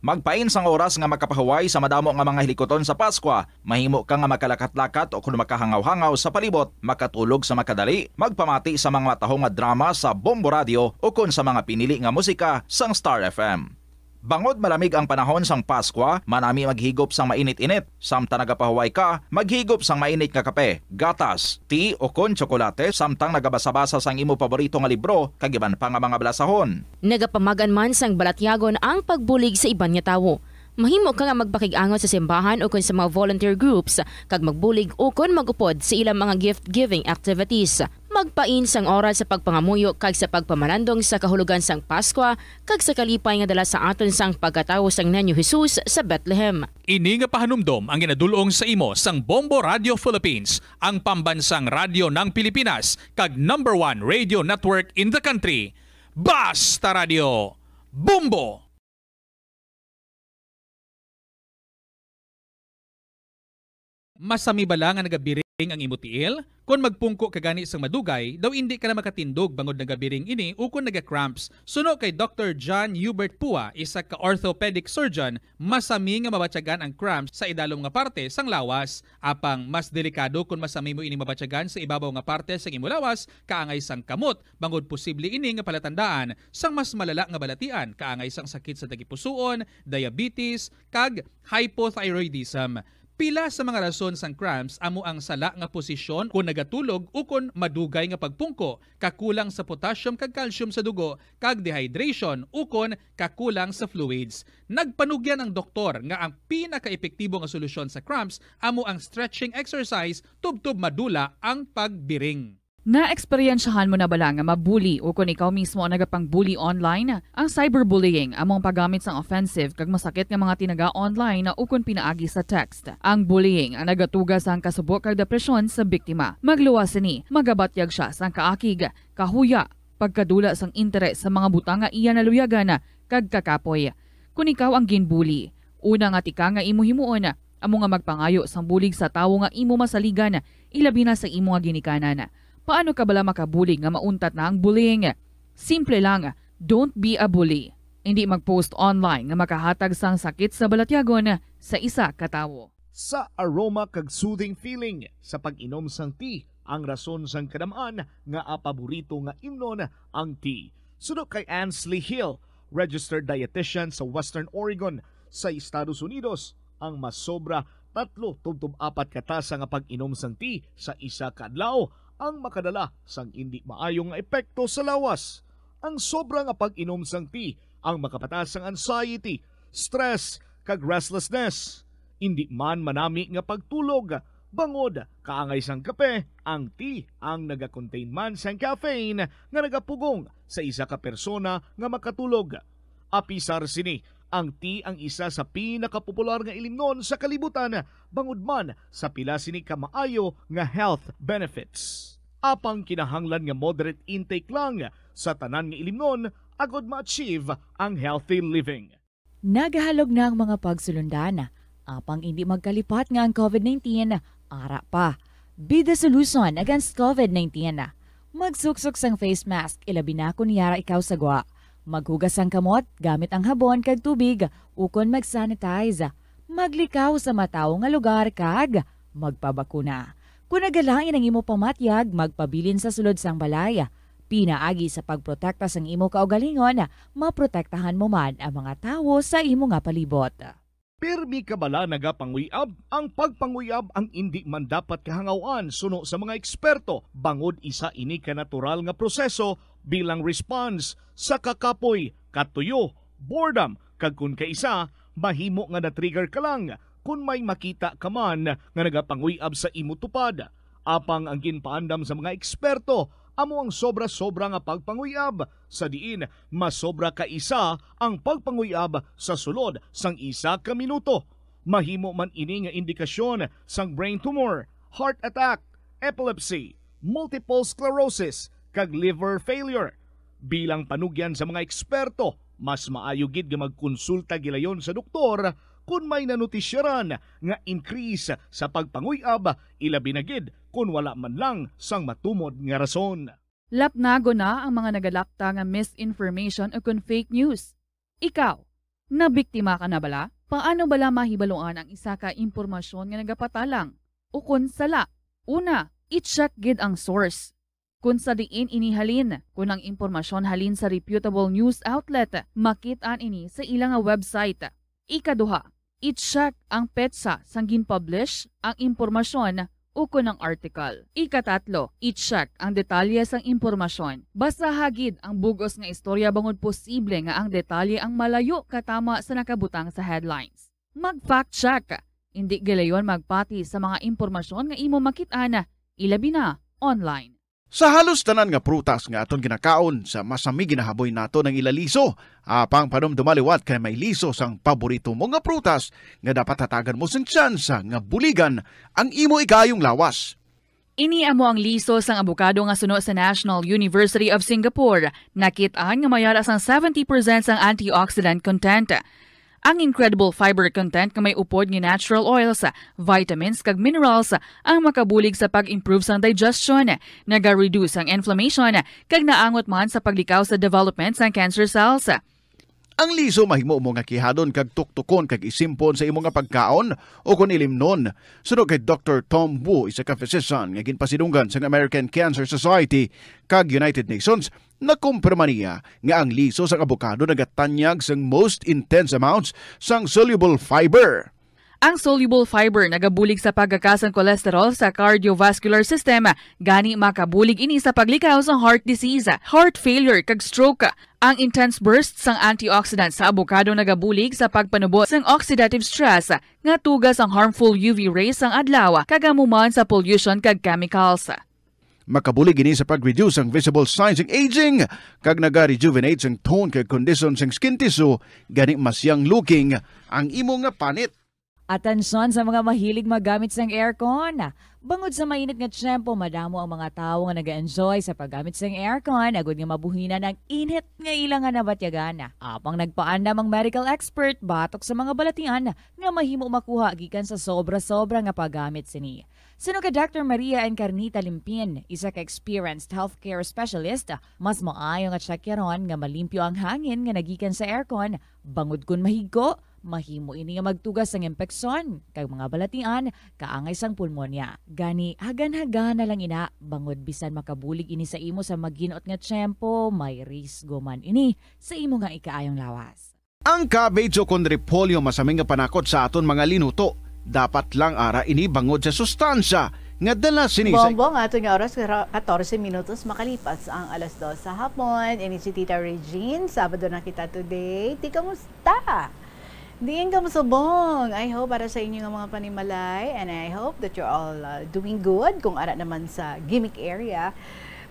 Speaker 3: Magpain sang oras nga makapahuway sa madamo nga mga hilikoton sa Pasko. Mahimo ka nga makalakat-lakat o kung makahangaw-hangaw sa palibot, makatulog sa makadali, magpamati sa mga matahong nga drama sa Bombo Radio o kung sa mga pinili nga musika sang Star FM. Bangod malamig ang panahon sang Pasko, manami maghigop sang mainit-init. Samtang nagapahuway ka, maghigop sang mainit nga kape, gatas, tea o kon tsokolate samtang nagabasa-basa sang imo paborito nga libro kag iban pa nga mga balasahon.
Speaker 14: Nagapamagan man sang balatyagon ang pagbulig sa iban nga tawo. Mahimo ka nga magpakig-angot sa simbahan o kon sa mga volunteer groups kag magbulig o kon magupod sa ilang mga gift-giving activities. Magpain sang oras sa pagpangamuyo kag sa pagpamalandong sa kahulugan sang Pasko kag sa kalipay nga dala sa aton sang pagkatawo sang Niño Jesus sa Bethlehem.
Speaker 23: Ini nga pahanumdom ang ginadulong sa imo sang Bombo Radio Philippines, ang pambansang radyo ng Pilipinas kag #1 radio network in the country. Basta Radio Bombo! Masami bala nga nagabiring ang imo tiil? Kung magpungko kagani sang madugay, daw hindi ka na makatindog bangod nagabiring ini o kung naga-cramps. Suno kay Dr. John Hubert Pua, isa ka orthopedic surgeon, masami nga mabatyagan ang cramps sa idalom nga parte sang lawas. Apang mas delikado kung masami mo ini mabatyagan sa ibabaw nga parte sang imo lawas, kaangay sang kamot, bangod posible ini nga palatandaan sang mas malala nga balatian, kaangay sang sakit sa tagipusoon, diabetes, kag hypothyroidism. Pila sa mga rason sang cramps amo ang sala nga posisyon kung nagatulog o kung madugay nga pagpungko, kakulang sa potassium kag calcium sa dugo, kag dehydration o kung kakulang sa fluids. Nagpanugyan ang doktor nga ang pinaka-epektibo nga solusyon sa cramps amo ang stretching exercise tubtob madula ang pagbiring.
Speaker 9: Na-eksperyensyahan mo na bala nga mabuli o kung ikaw mismo ang nagapang-bully online? Ang cyberbullying among paggamit sang offensive kag masakit nga mga tinaga online na ukon pinaagi sa text. Ang bullying ang nagatuga sang kasubok kag depresyon sa biktima. Magluwas ni, magabatyag siya sang kaakig, kahuya, pagkadula sang interes sa mga butang nga iya naluyagan kag kakapoy. Kung ikaw ang ginbully, una nga tika nga imo himuon, amo nga magpangayo sang bulig sa tawo nga imo masaligan, ilabi na sa imo nga ginikanan. Paano ka bala makabuli nga mauntat na ang bullying? Simple lang, don't be a bully. Hindi mag-post online nga makahatag sang sakit sa balatyagon sa isa ka tawo.
Speaker 1: Sa aroma kag soothing feeling sa pag-inom sang tea, ang rason sang kadamaan nga paborito nga imnon ang tea. Sunod kay Ansley Hill, registered dietitian sa Western Oregon sa Estados Unidos, ang mas sobra 3-4 katasa nga pag-inom sang tea sa isa ka adlaw ang makadala sang hindi maayong epekto sa lawas. Ang sobra nga pag-inom sang tea ang makapatas sang anxiety, stress, kag restlessness. Hindi man manami nga pagtulog, bangod kaangay sang kape, ang tea ang naga-contain man sang caffeine nga nagapugong sa isa ka persona nga makatulog. Apisar sini, ang tea ang isa sa pinakapopular nga ilimnon sa kalibutan, bangod man sa pila sini ka maayo nga health benefits. Apang kinahanglan nga moderate intake lang sa tanan nga ilimnon agod ma-achieve ang healthy living.
Speaker 7: Nagahalog na ang mga pagsulundan. Apang hindi magkalipat nga ang COVID-19, ara pa. Be the solution against COVID-19. Magsuksok sang face mask, ilabi na kung yara ikaw sagwa. Maghugas ang kamot gamit ang habon kag tubig ukon mag-sanitize. Maglikaw sa mataw nga lugar kag magpabakuna. Kung nagalangin ang imo pamatyag, magpabilin sa sulod sang balay. Pinaagi sa pagprotekta sang imo kaugalingon, maprotektahan mo man ang mga tawo sa imo nga palibot.
Speaker 1: Pirmi ka bala nagapanguyab? Ang pagpanguyab ang hindi man dapat kahangawan suno sa mga eksperto. Bangod isa ini ka natural nga proseso bilang response sa kakapoy, katuyo, boredom, kag kun kaisa, mahimo nga na-trigger ka lang kung may makita ka man nga nagapanguyab sa imo tupad. Apang ang ginpaandam sa mga eksperto, amo ang sobra-sobra nga pagpanguyab sa diin masobra ka isa ang pagpanguyab sa sulod sang isa ka minuto. Mahimo man ini nga indikasyon sang brain tumor, heart attack, epilepsy, multiple sclerosis kag liver failure. Bilang panugyan sa mga eksperto, mas maayo gid nga magkonsulta gilayon sa doktor kung may nanutisyaran nga increase sa pagpanguyab, ilabi na gid kung wala man lang sang matumod nga rason.
Speaker 9: Lapnago na ang mga nagalakta nga misinformation o kung fake news. Ikaw, nabiktima ka na bala? Paano bala mahibaluan ang isa ka impormasyon nga nagapatalang? O kung sala? Una, i-check gid ang source. Kung sa diin inihalin, kung ang impormasyon halin sa reputable news outlet, makit-an ini sa ilang website. Ikaduha, i-check ang petsa sang gin-publish ang impormasyon o kung ang article. Ikatatlo, i-check ang detalye sang impormasyon. Basta hagid ang bugos nga istorya bangod posible nga ang detalye ang malayo katama sa nakabutang sa headlines. Mag-fact check. Hindi gilayon magpati sa mga impormasyon nga imo makit-an, ilabi na online.
Speaker 8: Sa halos tanan nga prutas nga aton ginakaon sa masami ginahaboy nato ng ilaliso, apang panumdumaliwat kay may liso sang paborito mo nga prutas nga dapat hatagan mo sang tsansa nga buligan ang imo ikayong lawas.
Speaker 9: Ini amo ang liso sang abukado nga suno sa National University of Singapore. Nakit-an nga mayara sang 70% sang antioxidant content. Ang incredible fiber content nga may upod nga natural oils, vitamins kag minerals ang makabulig sa pag-improve sang digestion, naga-reduce ang inflammation kag naangot man sa paglikaw sa development sang cancer cells.
Speaker 8: Ang liso mahimo mo nga kihadon kag tuktukon kag isimpon sa imo nga pagkaon o kun ilimnon. Suno kay Dr. Tom Wu, isa ka physician nga ginpasidunggan sa American Cancer Society kag United Nations, nakumpirma niya nga ang liso sang abukado nagatanyag sang most intense amounts sang soluble fiber.
Speaker 9: Ang soluble fiber nagabulig sa pagkakas ng cholesterol sa cardiovascular system, gani makabulig ini sa paglikaw sa heart disease, heart failure kag stroke. Ang intense burst sang antioxidant sa abukado nagabulig sa pagpanubo sang oxidative stress nga tugas ang harmful UV rays sang adlaw kagamuman sa pollution kag chemicals.
Speaker 8: Makabulig ini sa pag-reduce ang visible signs ng aging kag naga-rejuvenate sang tone kag condition sang skin tissue, gani mas young looking ang imo nga panit.
Speaker 7: Atensyon sa mga mahilig magamit sang aircon. Bangod sa mainit nga tiyempo, madamo ang mga tao nga nag-enjoy sa paggamit sang aircon, agud nga mabuhinan ang init nga ilang nga nabatyagan. Apang nagpaandam ang medical expert batok sa mga balatian nga mahimo makuha gikan sa sobra-sobra nga paggamit sini. Sino ka Dr. Maria Encarnita Limpin, isa ka experienced healthcare specialist, mas maayo nga tsakyaron nga malimpyo ang hangin nga nagikan sa aircon, bangod kun mahigko, mahimo ini nga magtugas sang impeksyon kag mga balatian kaangay sang pulmonya. Gani hagan-hagan na lang ina bangod bisan makabulig ini sa imo sa maginot nga tiyempo, may risgo man ini sa imo nga ikaayong lawas.
Speaker 8: Ang cabbage o kun repolyo masaming nga panakot sa aton mga linuto. Dapat lang ara ini bangod sa sustansya nga dala sinisay.
Speaker 2: Bongbong, ato nga oras 14 minutos makalipas ang alas 2 sa hapon. Ini si Tita Regine, Sabado na kita today. Di kamusta? Diin kamusubong. I hope para sa inyo nga mga panimalay, and I hope that you're all doing good. Kung ara naman sa gimmick area,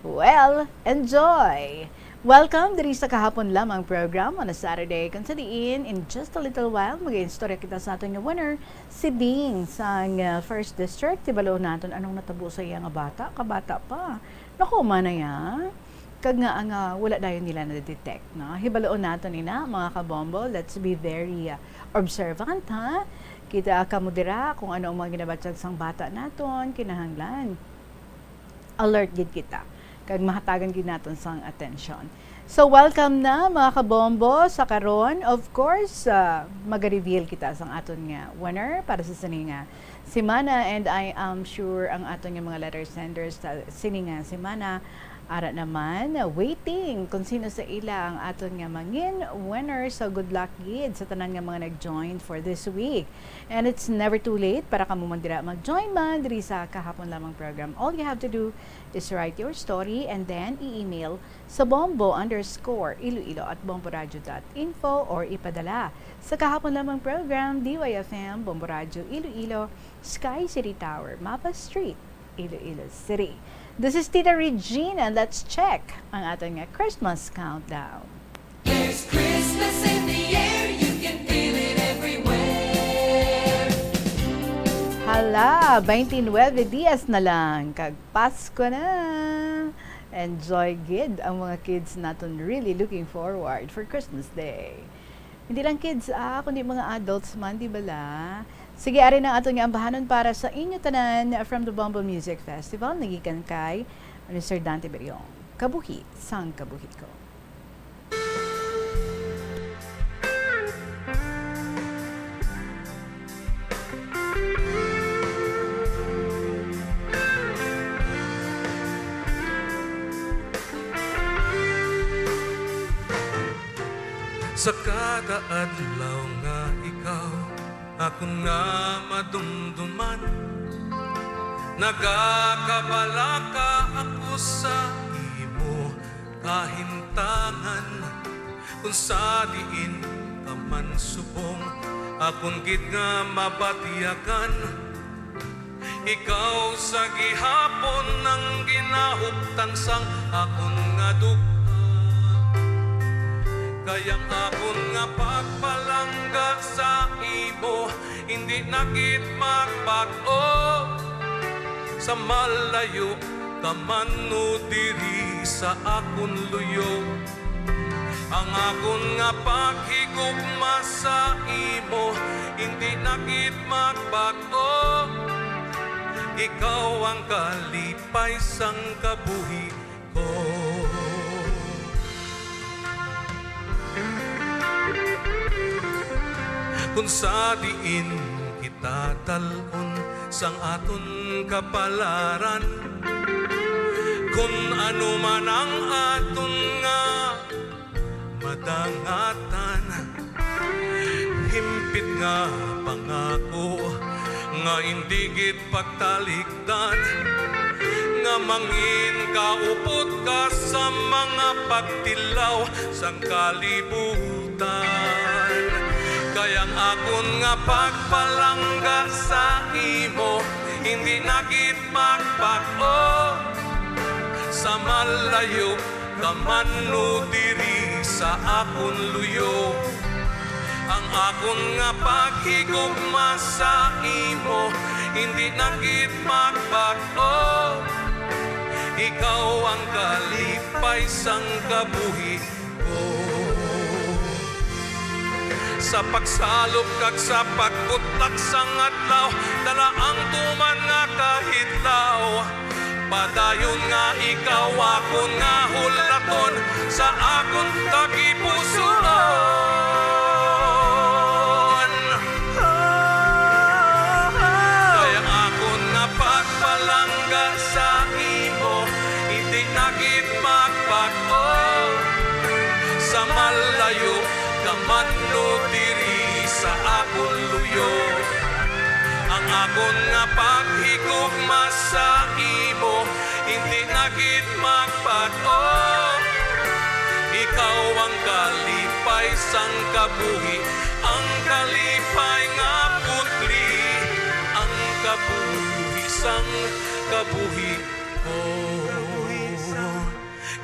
Speaker 2: well, enjoy! Welcome diri sa kahapon lamang program on a Saturday. Kung sa diin, in just a little while, mag-istorya kita sa aton nga winner, si Bing sang 1st District. Tibalo natin anong natabo sa iya nga bata. Kabata pa. Naku, mana ya. Kag nga wala dayon nila na-detect. No? Hibaloon natin ina, mga kabombo. Let's be very observant, ha? Kita kamudira kung ano ang mga ginabatsag sang bata naton, kinahanglan. Alert gid kita. Kag mahatagan gid naton sang atensyon. So welcome na mga kabombo sa karon. Of course, mag-reveal kita sa aton nga winner para sa sininga semana, and I am sure ang aton nga mga letter senders sa sininga semana ara naman waiting kung sino sa ila ang aton nga mangin winner. So good luck gid sa tanan nga mga nag-join for this week. And it's never too late para kamo man dira mag-join man diri sa kahapon lamang program. All you have to do is write your story and then i-email sa bombo_iloilo@bomboradio.info or ipadala sa kahapon lamang program DYFM Bombo Radio Iloilo, Sky City Tower, Mapa Street, Iloilo City. This is Tita Regina, and let's check ang ating Christmas countdown.
Speaker 6: There's Christmas in the air, you can feel it everywhere.
Speaker 2: Hala, 29 dias na lang, kag Pasko na. Enjoy gid ang mga kids natin, really looking forward for Christmas Day. Hindi lang kids kundi mga adults man, di bala? Sige, ari na ato nga ambahanon para sa inyo tanan from the Bombo Music Festival. Nagikan kay Mr. Dante Beriong. Kabuhi, sang kabuhi ko.
Speaker 6: Sa kada adlaw nga ikaw ako nga madumduman, nagakabalaka ako sa imo kahintangan. Kung sa diin ka man subong, akong gid nga mabatiyagan. Ikaw sa gihapon ng ginahuptan sang akong nga dugha. Kayang akon nga pagpalangga sa imo, hindi nakit magbago. Sa malayo ka man no diri sa akon luyo, ang akon nga paghigugma sa imo, hindi nakit magbago. Ikaw ang kalipay sang kabuhi ko. Kung sa diin kita talon sang aton kapalaran, kung ano man ang aton nga madangatan, himpit nga pangako nga hindi gid pagtalikdan, nga mangin kaupot ka sa mga pagtilaw sang kalibutan. Kayang akon nga pagpalangga sa imo, hindi nakit magbago. Sa malayo ka man no diri sa akon luyo, ang akon nga paghigugma sa imo, hindi nakit magbago. Ikaw ang kalipay sang kabuhi ko. Sa pagsalop kag sa pagbutak sang adlaw, dala ang tuman nga kahitlaw. Padayon nga ikaw akon nga hulaton sa akon tagipusoon. Kaya akon nga pagpalangga sa imo, hindi nakit magbago. Sa malayo kaman no diri sa akon luyo, ang akon nga paghigugma sa imo, hindi nakit magbago. Ikaw ang kalipay sang kabuhi, ang kalipay nga putli, ang kabuhi sang kabuhi ko.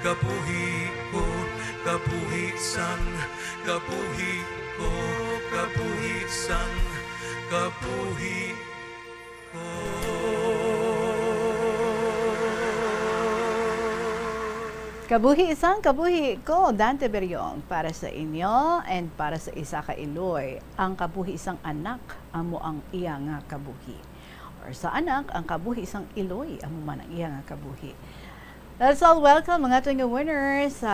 Speaker 6: Kabuhi ko, kabuhi sang kabuhi ko, kabuhi sang kabuhi ko.
Speaker 2: Kabuhi isang kabuhi ko, Dante Beriong, para sa inyo and para sa isa ka Iloy. Ang kabuhi isang anak, amo ang iya nga kabuhi. Or sa anak, ang kabuhi isang Iloy, amo man ang iya nga kabuhi. Let's all welcome mga tuwing winners sa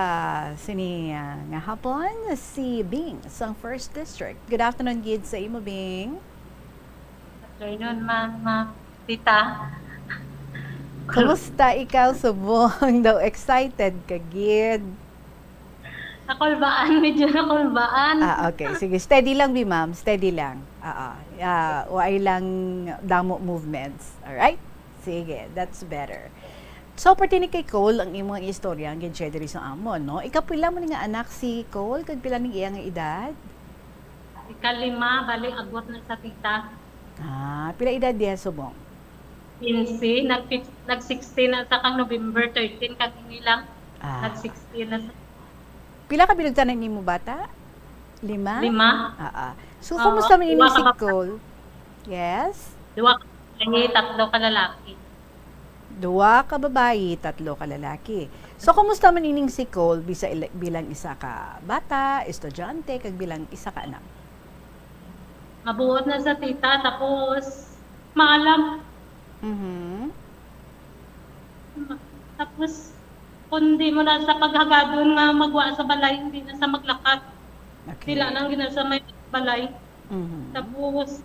Speaker 2: sini nga hapon si Bing sa 1st District. Good afternoon, Gid, sa imo, Bing.
Speaker 12: Afternoon, ma'am, tita.
Speaker 2: Kamusta ikaw, subong? Daw excited ka, Gid?
Speaker 12: Nakulbaan, medyo nakulbaan.
Speaker 2: Okay. Sige, steady lang, Bi, ma'am. Steady lang. Huwag lang damo movements. Alright? Sige, that's better. So, pertini kay Cole, ang imong istorya, ang ginshare diri sa amon, no? Ikapila mo nga anak si Cole, kag pila ning iyang edad?
Speaker 12: Ikalima, bali agwat na sa tita.
Speaker 2: Pila edad diya, subong?
Speaker 12: 15, nag-16 na sa kang November 13, kag ilang, nag-16 na sa...
Speaker 2: Pila ka binugtanan ni mo bata? 5?
Speaker 12: 5.
Speaker 2: So, kumusta man ini si Cole? Yes?
Speaker 12: 2 ka babae, 3 ka lalaki.
Speaker 2: 2 ka babae, 3 ka lalaki. So, kumusta man ining si Cole bilang isa ka bata, estudyante, kag bilang isa ka anak?
Speaker 12: Mabuot na sa tita, tapos maalam. Tapos, kundi mo na sa paghagadon nga magwa sa balay, hindi na sa maglakat. Sila nang gina sa may balay. Tapos,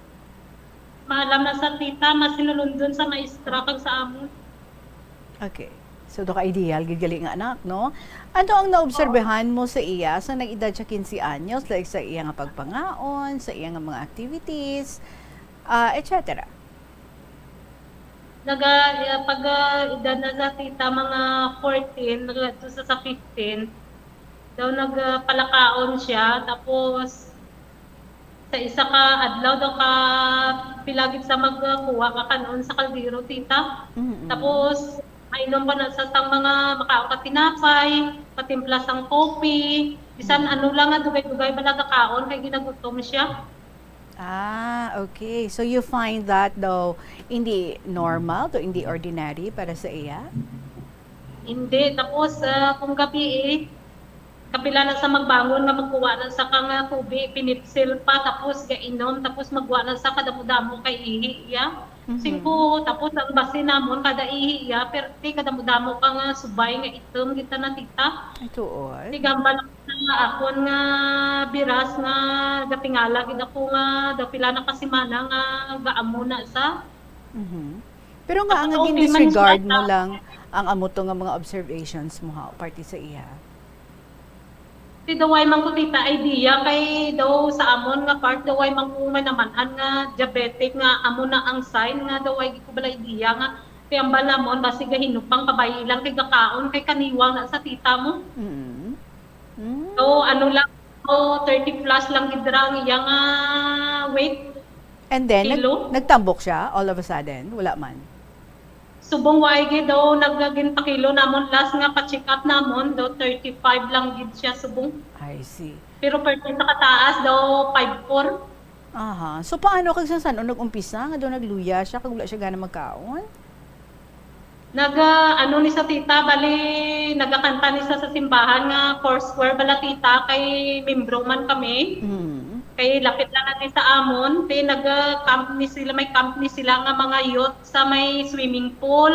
Speaker 12: maalam na sa tita, masinulundon sa maestra kag sa amon.
Speaker 2: Okay. So, do ka ideal, gigali nga anak, no? Ano ang naobserbahan mo sa iya sa nag-edad siya 15 anyos, like sa iya nga pagpangaon, sa iya nga mga activities, etc.?
Speaker 12: Pag edad na sa tita, mga 14, sa 15, daw nagpalakaon siya, tapos sa isa ka adlaw daw ka pilagid sa magkuha ka kanon sa kaldero, tita. Tapos, mainom pa na sa mga makaon ka tinapay, patimpla sang kopi, bisan ano lang nga, dugay-dugay ba nagkakaon, kaya ginagutom siya.
Speaker 2: Okay. So you find that though hindi normal, to hindi ordinary para sa iya?
Speaker 12: Hindi. Tapos kung gabi kapila na sa magbangon nga magkuha na sa kang tubig, pinipsil pa, tapos gainom, tapos magwa na sa kadamo-damo kay ihi iya. Singko, tapos ang basin namon kada ihi iya, pero kadamo-damo ka nga subay nga itom kita na tita.
Speaker 2: Ito all.
Speaker 12: Tigambal na ako nga biras nga gatingala gid ako nga dapila na kasimana nga gaamo na sa.
Speaker 2: Pero nga ang disregard mo lang ang amo to nga mga observations mo ha, party sa iya.
Speaker 12: Ti daway man ko tita idea kay daw sa amon nga part daway man ko manamanan nga diabetic nga amo na ang sign nga daway ko bala idea nga tiyambal namon basi gahinupang kabay lang kay gakaon kay kaniwang na sa tita mo. So ano lang 30 plus lang gidra ang iya nga weight.
Speaker 2: And then nagtambok siya all of a sudden, wala man.
Speaker 12: Subong waigi daw naggagin pa kilo namon last nga pa-check up namon daw 35 lang gid siya subong.
Speaker 2: I see.
Speaker 12: Pero per sa kataas daw 5'4".
Speaker 2: So paano kag san nag-umpisa nga daw nagluya siya kag wala siya gana magkaon?
Speaker 12: Ano ni sa tita bali nagakanta ni sa simbahan nga Foursquare bala tita kay membro man kami. Kay lapit lang natin sa amon, kay nag-camp ni sila, may camp ni sila nga mga youth sa may swimming pool.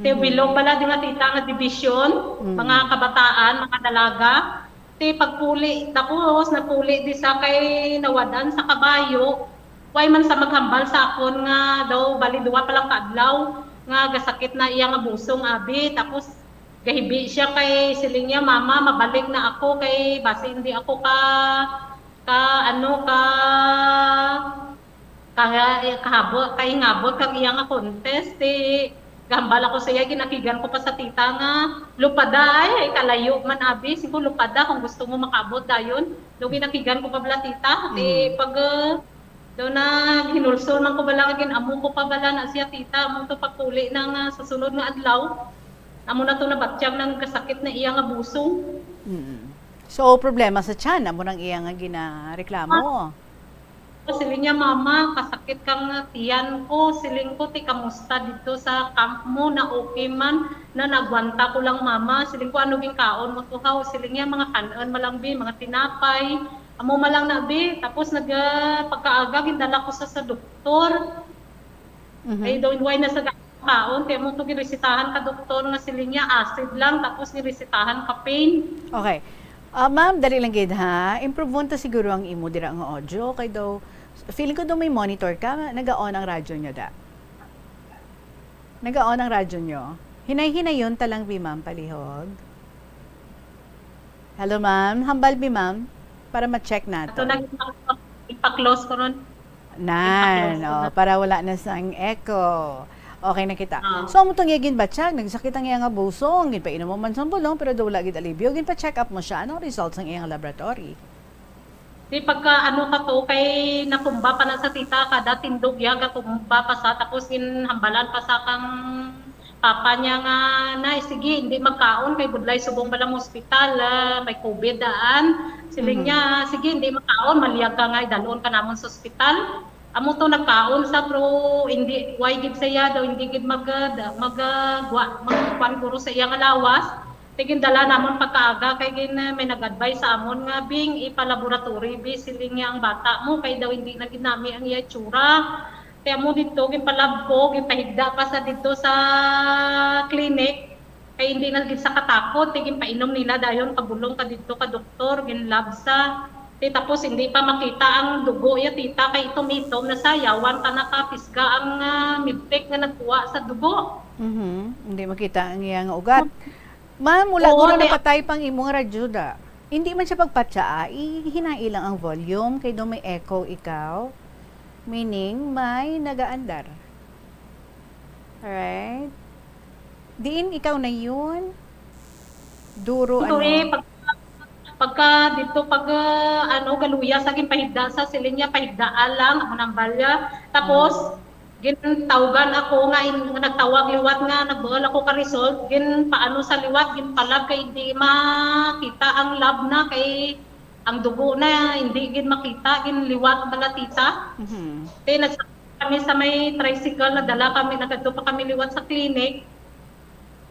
Speaker 12: Kay wilong bala di nga tita nga division, mga kabataan, mga dalaga. Kay pagpuli, tapos napuli di sa kay nawadan sa kabayo. Way man sa maghambal sa akon nga daw bali duwa pa lang kaadlaw nga gasakit na iya nga busong abi. Tapos gahibi siya kay siling niya, mama mabalik na ako kay base hindi ako kahabot kay ngabot kag iya nga contest gambal ako sa iya ginakigan ko pa sa tita nga lupada ay kalayo man abi siguro lupada kung gusto mo makabot dayon do ginakigan ko pa bala tita pag do na hinulsol man ko bala gin amo ko pa bala na siya tita amo to pagpuli nang sa sunod nga adlaw amo na to nabatsyag nang kasakit na iya nga busong.
Speaker 2: So, problema sa tiyan, amo nang iya nga ginareklamo.
Speaker 12: Siling niya, mama, kasakit kang tiyan ko. Siling ko, kamusta dito sa camp mo na okay man, na nagwanta ko lang, mama. Siling ko, ano kaon mo to haw? Siling niya, mga kanon malangbi, mga tinapay. Amo malang na, bi. Tapos, pagkaaga, gindala ko sa doktor. Ay, daw, why na sa makaon. Kaya mo ito giresitahan ka doktor nga silinya acid lang tapos giresitahan ka pain.
Speaker 2: Okay. Ma'am, dali lang gid ha. Improve ta siguro ang imo dira nga audio kay daw feeling ko daw may monitor ka, nag-on ang radyo nyo da. Nag-on ang radyo nyo. Hinay-hinayon talang bi ma'am palihog. Hello ma'am, hambal bi ma'am para ma-check nato.
Speaker 12: Ito na ipa-close ko ron.
Speaker 2: Para wala na sang echo. Okay na kita. So mo tong yagin batsyag, nagsakit ang iyang busong, gin pa inom mo man sang bulong pero daw wala gid alibyo, gin pa check up mo siya. Anong results ng iyang laboratory?
Speaker 12: Di pagka ka to kay natumba pa na sa tita kada tindog yaga tumba pa sa tapos ginhambalan pa sa kang papa niya nga na sige hindi magkaon kay budlay subong balang ospital may COVID daan siling niya sige hindi magkaon maliyag ka nga idalon ka namon sa ospital amo to nagkaon sa pro hindi why gid saya daw hindi gid magkuan guro sa iyang alawas. Tigin dala namon pagkaaga kay gin may nag-advise sa amon nga bing ipa-laboratory bi siling ang bata mo kay daw hindi na ginami ang iya tsura. Kaya mo dito gin palab ko gin pahigda pa sa dito sa clinic kay hindi na gid sa katakot tigin painom nila dayon pabulong ka dito ka doktor gin lab sa tapos hindi pa makita ang dugo ya tita kay itom-itom na sayawan ta nakapisga ang midtek nga nagkuha sa dugo.
Speaker 2: Hindi makita ang iyang ugat. Ma'am, mula guro napatay pang imong radyo da. Hindi man siya pagpatsa, ihinailang ang volume, kay do may echo ikaw. Meaning, may nagaandar. Alright? Diin ikaw na yun? Duro,
Speaker 12: pagka dito, galuya sa pahigda sa silinya, pahigdaan lang, ako ng balya. Tapos, gintawagan ako nga nagtawag liwat nga nagbuol ako ka result paano sa liwat palab kay hindi makita ang lab na kay ang dugo na hindi makita liwat bala tita. Kami sa may tricycle na dala kami nagadto pa kami liwat sa clinic.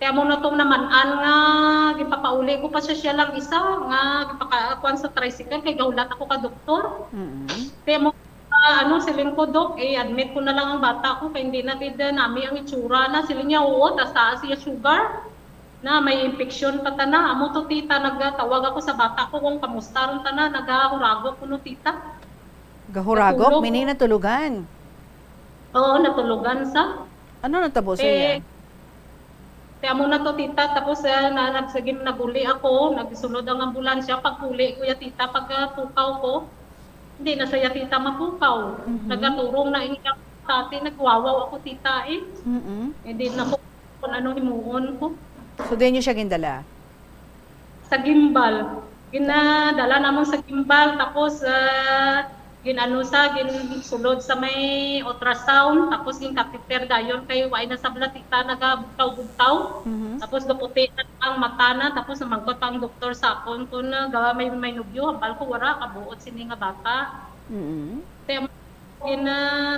Speaker 12: Kaya mo na tong naman-an nga gipapauli ko pa siya lang isa nga gipakakuan sa tricycle kay gaulat ako ka doktor. Kaya mo siling ko dok, admit ko na lang ang bata ko kaya hindi na nami ang itsura na siling niya oo, taas siya sugar na may infection pa tana. Amo to tita, nagtawag ako sa bata ko kung kamusta ron tana, nagahuragok ko no tita.
Speaker 2: Gahuragok? Mini natulugan?
Speaker 12: Oo, natulugan sa.
Speaker 2: Ano natabo siya?
Speaker 12: Kaya mo na to tita, tapos nagsagin naguli ako, nagsunod ang ambulansya, pagkuli ko ya tita, pagtukaw ko. Hindi na saya tita mapukaw. Nagaturong na inyang tati, nagwawaw ako tita eh. Hindi na po kung ano himuon ko.
Speaker 2: So, din nyo siya gindala?
Speaker 12: Sa gimbal. Ginadala namon sa gimbal, tapos ginsulod sa may ultrasound, tapos catheter dayon kay way na sa blatita nagabugtaw-bugtaw. Tapos gaputi ang mata na, tapos namangkot ang doktor sa akon kung gawa may nubyo, hambal ko wala kabuot sini nga bata. Kaya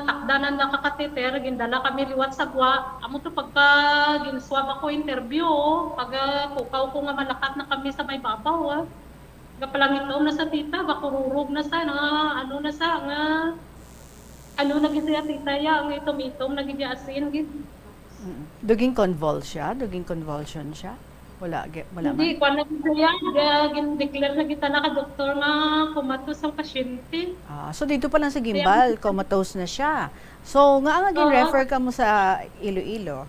Speaker 12: takdanan na kakateter, gindala kami liwat sa gwa. Amo to pagka ginswab ako interview, pag kukaw ko nga malakat na kami sa may babaw. Kapalangit na sa tita, bakururog na sa, ano na gisa tita ya, ang itom-itom, naging asin,
Speaker 2: Duging convulsion siya? Wala man?
Speaker 12: Hindi, kung ano gisa declare na kita naka-doktor nga comatose ang pasyente.
Speaker 2: So dito pa lang sa gimbal, comatose na siya. So nga gin-refer ka mo sa Iloilo?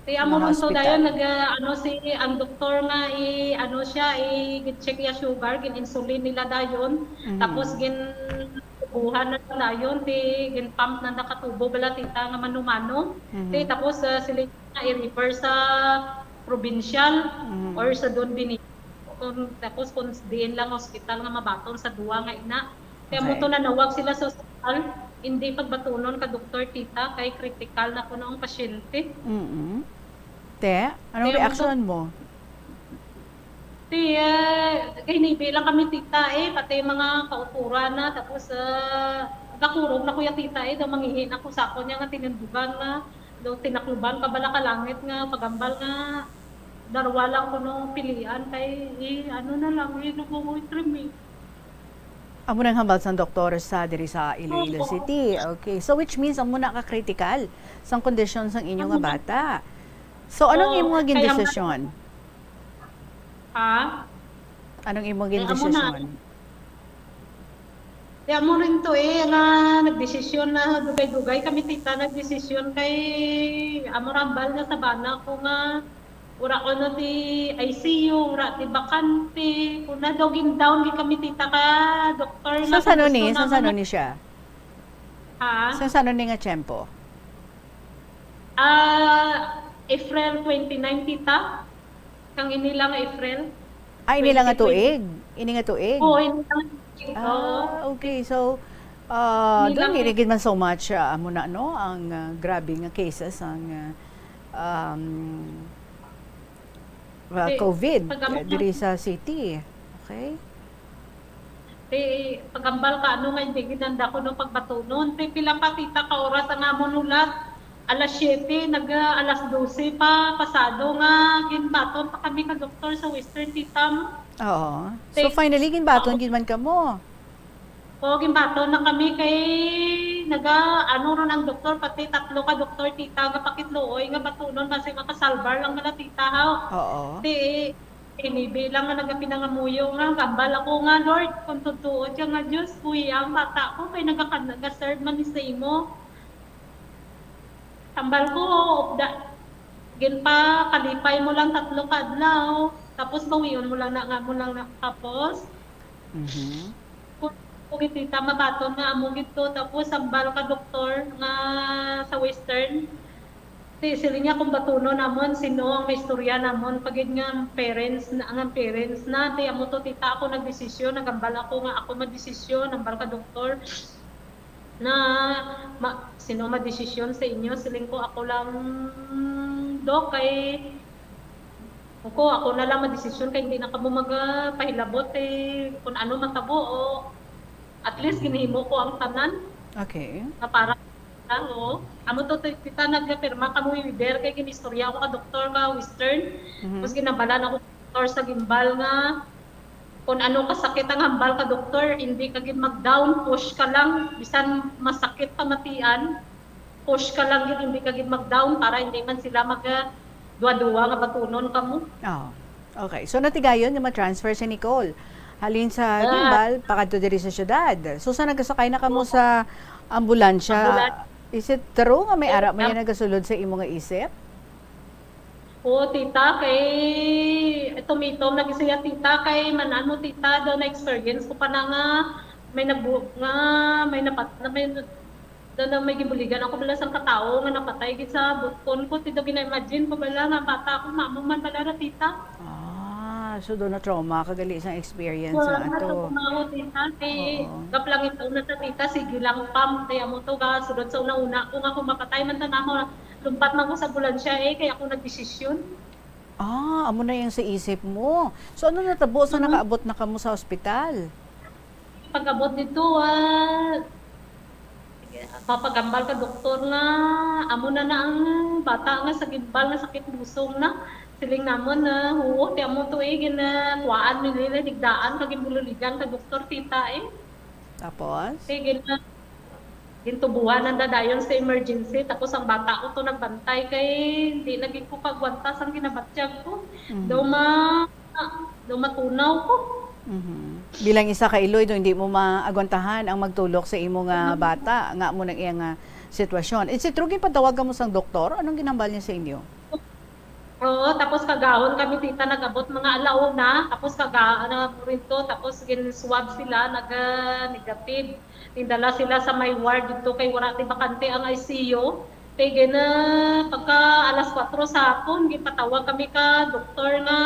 Speaker 12: Kaya mo nung so dayon ang doktor nga i-check ya sugar, gin-insulin nila dayon. Tapos buhan na dayon gin-pump na nakatubo bala tita nga mano-mano. Tapos sila i-refer sa provincial or sa doon tapos kung diin lang hospital nga mabaton sa duwa nga ina. Kaya mo to nanawag sila sa hospital, hindi pagbatunon ka doktor tita kay critical na kuno ang pasyente.
Speaker 2: Te, anong reaction mo?
Speaker 12: Hinibi lang kami tita pati mga kauturan na, tapos gakurog na kuya tita daw manghihin ako sa ako niya nga tinundugan nga, daw tinakluban ka bala ka langit nga, pagambal nga, darwa lang ko nung pilian kay ano na lang, nag-uwi trimi.
Speaker 2: Amo nang hambal sa doktor sa diri sa Iloilo City. Okay. So which means amo na ka critical sang condition sang inyo nga bata. So anong imo nga gindesisyon?
Speaker 12: Ha?
Speaker 2: Anong imo gindesisyon?
Speaker 12: Amo rin to na nagdesisyon na dugay-dugay kami tita nagdesisyon kay amo rambal nga sa bana ko nga ura ko na ti ICU, ura ti bakante, kuna doging down gi kami tita ka doktor
Speaker 2: na. Sa ano ni siya?
Speaker 12: Ha?
Speaker 2: Sa ano ni nga tiyempo?
Speaker 12: April 29 tita. Kang inila nga April.
Speaker 2: Inila nga tuig. Ini nga tuig.
Speaker 12: Oo, inila nga tuig.
Speaker 2: Okay. So, doon nirigid man so much amo na no ang grabe nga cases ang COVID diri sa city. Okay?
Speaker 12: Pagambal ka ano nga hindi ginanda ko no pagbatunon. Pila pa tita ka oras ang amon ulat. Alas 7, alas 12 pa pasado nga ginbaton pa kami ka doktor sa Western Titam.
Speaker 2: Oo. So finally ginbaton gid man kamo.
Speaker 12: O ginbaton na kami kay ano ron ang doktor pati tatlo ka doktor tita nga pakitlooy nga batunon kasi makasalbar lang nga tita ha.
Speaker 2: Oo.
Speaker 12: Inibi lang nga nagapinangamuyo nga gambal ako nga Lord kung tutuod siya nga Diyos kuya ang bata ko kay nagaserve man ni sa imo. Tambal ko gin pa kalipay mo lang 3 ka adlaw tapos bawion mo lang tapos. Kung tita mabaton nga amo gito tapos sambal ka doktor nga sa Western sila niya kung batuno namon sino ang may istorya namon pagid nga parents na di amo to tita ako nagdesisyon nagambal ako nga ako magdesisyon ambal ka doktor na sino madesisyon sa inyo siling ko ako lang dok kay ako na lang madesisyon kay hindi na kamo magpahilabot kung ano matabo o at least ginihimo ko ang tanan.
Speaker 2: Okay.
Speaker 12: Na para amo to tita nagpirma kamo wider kay ginistorya ako ka doktor ka Western. Tapos ginabalan ako doktor sa gimbal nga kung ano kasakit ang hambal ka doktor, hindi ka gid mag-down, push ka lang bisan masakit pamatian. Push ka lang gid hindi ka gid mag-down para hindi man sila duwa-duwa nga batunon kamo.
Speaker 2: Okay. So natigayon nga ma-transfer si Nicole. Halin sa gimbal pakadto diri sa syudad. So sa nagasakay na kamo sa ambulansya, is it true nga may ara man nagasulod sa imo nga isip?
Speaker 12: Oo, tita, kay tumitom nagisaya tita kay manano tita daw na experience ko pa na nga may gibuligan ako bala sang katao nga napatay gid sa butkon ko tito gina-imagine ko bala nga bata ko mamo man bala ra tita.
Speaker 2: So doon na trauma kagali isang experience na ato.
Speaker 12: Ako tita kay gaplang ito na tita sige lang pam tay amo to ga sudot sa una kung ako mapatay man tanamo lumpat man ko sa ambulansya kaya ako nagdesisyon.
Speaker 2: Amo na yung sa isip mo. So ano natabo sa nakaabot na kamo sa ospital?
Speaker 12: Pag-abot dito papagambal ka doktor nga amo na ang bata nga sa gimbal nga sakit busong na siling namon na ti amo to ginakuaan nila digdaan kag imbululigan ka doktor tita
Speaker 2: Tapos
Speaker 12: gintubuhan ang dadayon sa emergency tapos ang bata ko to nagbantay kay hindi naging ko kagwantas ang ginabatyag ko. Daw matunaw ko.
Speaker 2: Bilang isa ka Iloy, hindi mo maagwantahan ang magtulok sa imo nga bata nga mo nang iyang sitwasyon. Is it true patawag mo sang doktor? Anong ginambal niya sa inyo?
Speaker 12: Oo, tapos kagahon kami tita nagabot mga alaw na, tapos rin to, tapos gin-swab sila, nag-negative. Tindala sila sa may ward dito kay wala ti bakante ang ICU. Kaya pagka alas 4 sa hapon, gipatawag kami ka doktor nga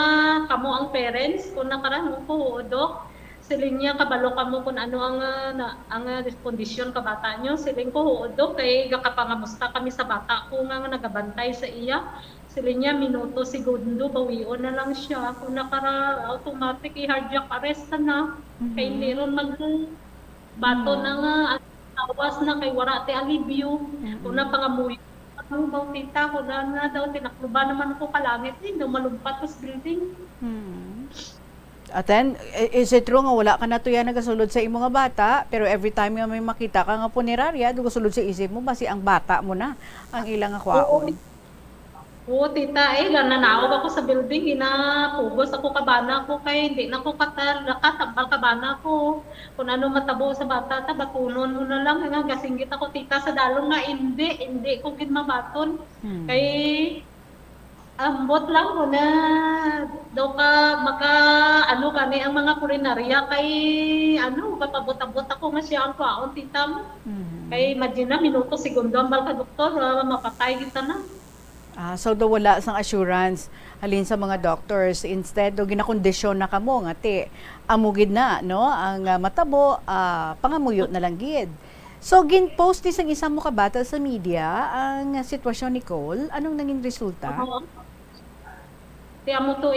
Speaker 12: kamo ang parents kung nakaranong po dok. Siling niya kabalo kamo kung ano ang kondisyon ka bata nyo. Siling ko dok kay gakapangamusta kami sa bata ko nga nagabantay sa iya. Siling niya minuto segundo bawion na lang siya kung automatic i-cardiac arrest na. Kay hindi ron bato na nga tawas na kay wala ti alibyo kung na pangamuyo ano daw tita ko na daw tinakluba naman ako kalangit daw malumpat sa building.
Speaker 2: At then, is it true nga wala ka na to yan nagasulod sa imong nga bata, pero every time nga may makita ka nga punerarya, nagasulod sa isip mo, basi ang bata mo na ang ilang akwaon.
Speaker 12: Oo, tita, nanawag ako sa building, inapugos ako kabana ko, kay hindi na ko nakatambal kabana ko. Kung ano matabo sa bata, batunon mo na lang, gasinggit ako, tita, sa dalong nga, hindi ko ginmabaton. Kay, ambot lang ko na daw ka kani ang mga kulinarya kay kapabot-abot ako nga siya ang kwaon tita mo. Kay imagine na minuto segundo ang balka doktor mapatay kita na.
Speaker 2: So daw wala sang assurance halin sa mga doctors, instead do ginakondisyon na kamo nga ti amugid na no ang matabo pangamuyo na lang gid. So gin-post ni sang isa mo kabata sa media ang sitwasyon ni Cole, anong naging resulta?
Speaker 12: Tiya mo to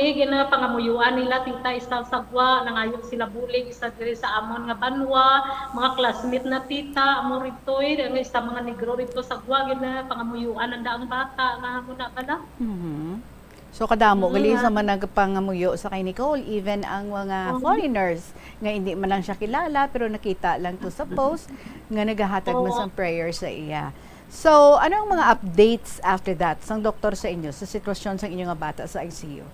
Speaker 12: pangamuyuan nila tita isang sagwa nangayon sila bulig isa diri sa amon nga banwa mga classmate na tita amo rito isa mga negro rito sagwa pangamuyuan ang daang bata nga muna pala.
Speaker 2: So kadamo gali sa man nagpangamuyo sa kay Nicole, even ang mga foreigners nga hindi man lang siya kilala pero nakita lang to sa post nga nagahatag man sang prayer sa iya. So, ano ang mga updates after that sang doktor sa inyo sa sitwasyon sa inyong bata sa ICU?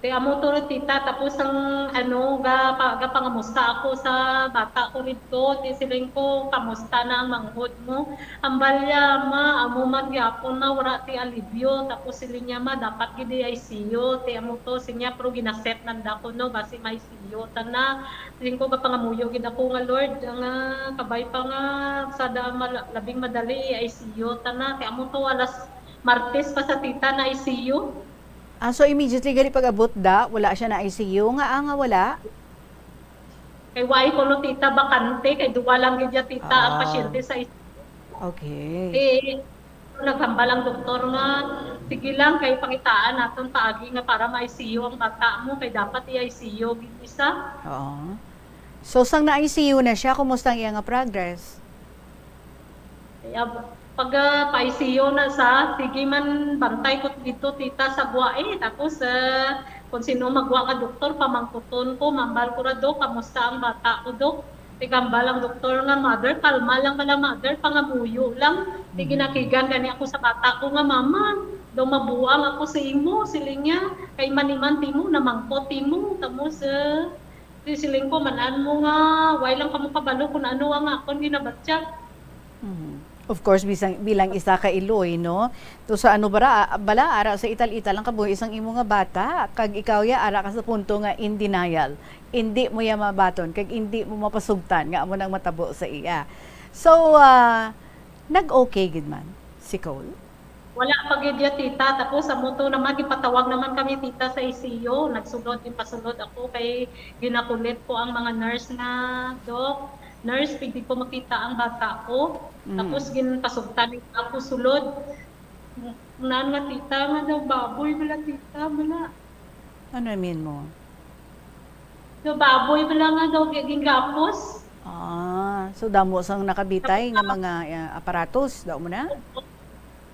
Speaker 12: Kaya mo to tita, tapos ang pangamusta ako sa bata ko rito, siling ko, kamusta na ang manghod mo. Ang balya amo magyapon na wala ti alibyo, tapos siling niya dapat gidi ICU, ti amo to sinya pero ginaset nanda ko no, basi may ICU, tana, siling ko pangamuyo gid ako nga Lord, nga kabay pa nga, sada labing madali ICU, tana, ti amo to alas Martes pa sa tita na ICU.
Speaker 2: So immediately gali pag-abot wala siya na ICU nga wala?
Speaker 12: Kay wai ko no tita bakante, kay duwa lang gid tita ang pasyente sa ICU.
Speaker 2: Okay.
Speaker 12: Naghambal ang doktor nga, sige lang kay pangitaan naton paagi nga para ma-ICU ang bata mo, kay dapat i-ICU gid isa.
Speaker 2: Oo. So sang na-ICU na siya, kumusta ang iyang progress?
Speaker 12: Pag pa-ICU na sa, sige man bantay ko dito tita sa gwa tapos kung sino magwa ka doktor, pamangkuton ko, mambal ko ra do, kamusta ang bata ko do. Tigambal ang doktor nga mother, kalma lang pala mother, pangamuyo lang. Tiginakigan gani ako sa bata ko nga mama, daw mabuang ako sa imo, siling niya, kay maniman timo, namangkot timo, tapos siling ko manan mo nga, way lang kamo kabalo kung ano ang akon ginabatsyag.
Speaker 2: Of course, bilang isa ka Iloy, no? To sa ano bala ara sa ital-ital ang kabuhi isang imo nga bata, kag ikaw ya ara ka sa punto nga in denial. Hindi mo ya mabaton, kag hindi mo mapasugtan nga amo nang matabo sa iya. So, nag-okay gid man si Cole?
Speaker 12: Wala pa gid ya tita, tapos sa moto naman ipatawag naman kami tita sa ICU, nagsulod yung pasulod ako kay ginakulit ko ang mga nurse na doc. Nurse, pwede ko makita ang bata ko. Tapos ginpasugtan ako sulod. Naan nga tita, nga daw baboy bala tita, bala.
Speaker 2: Ano mean mo?
Speaker 12: Daw baboy bala nga daw gingapos.
Speaker 2: So damo sang nakabitay nga mga aparatos, daw mo na?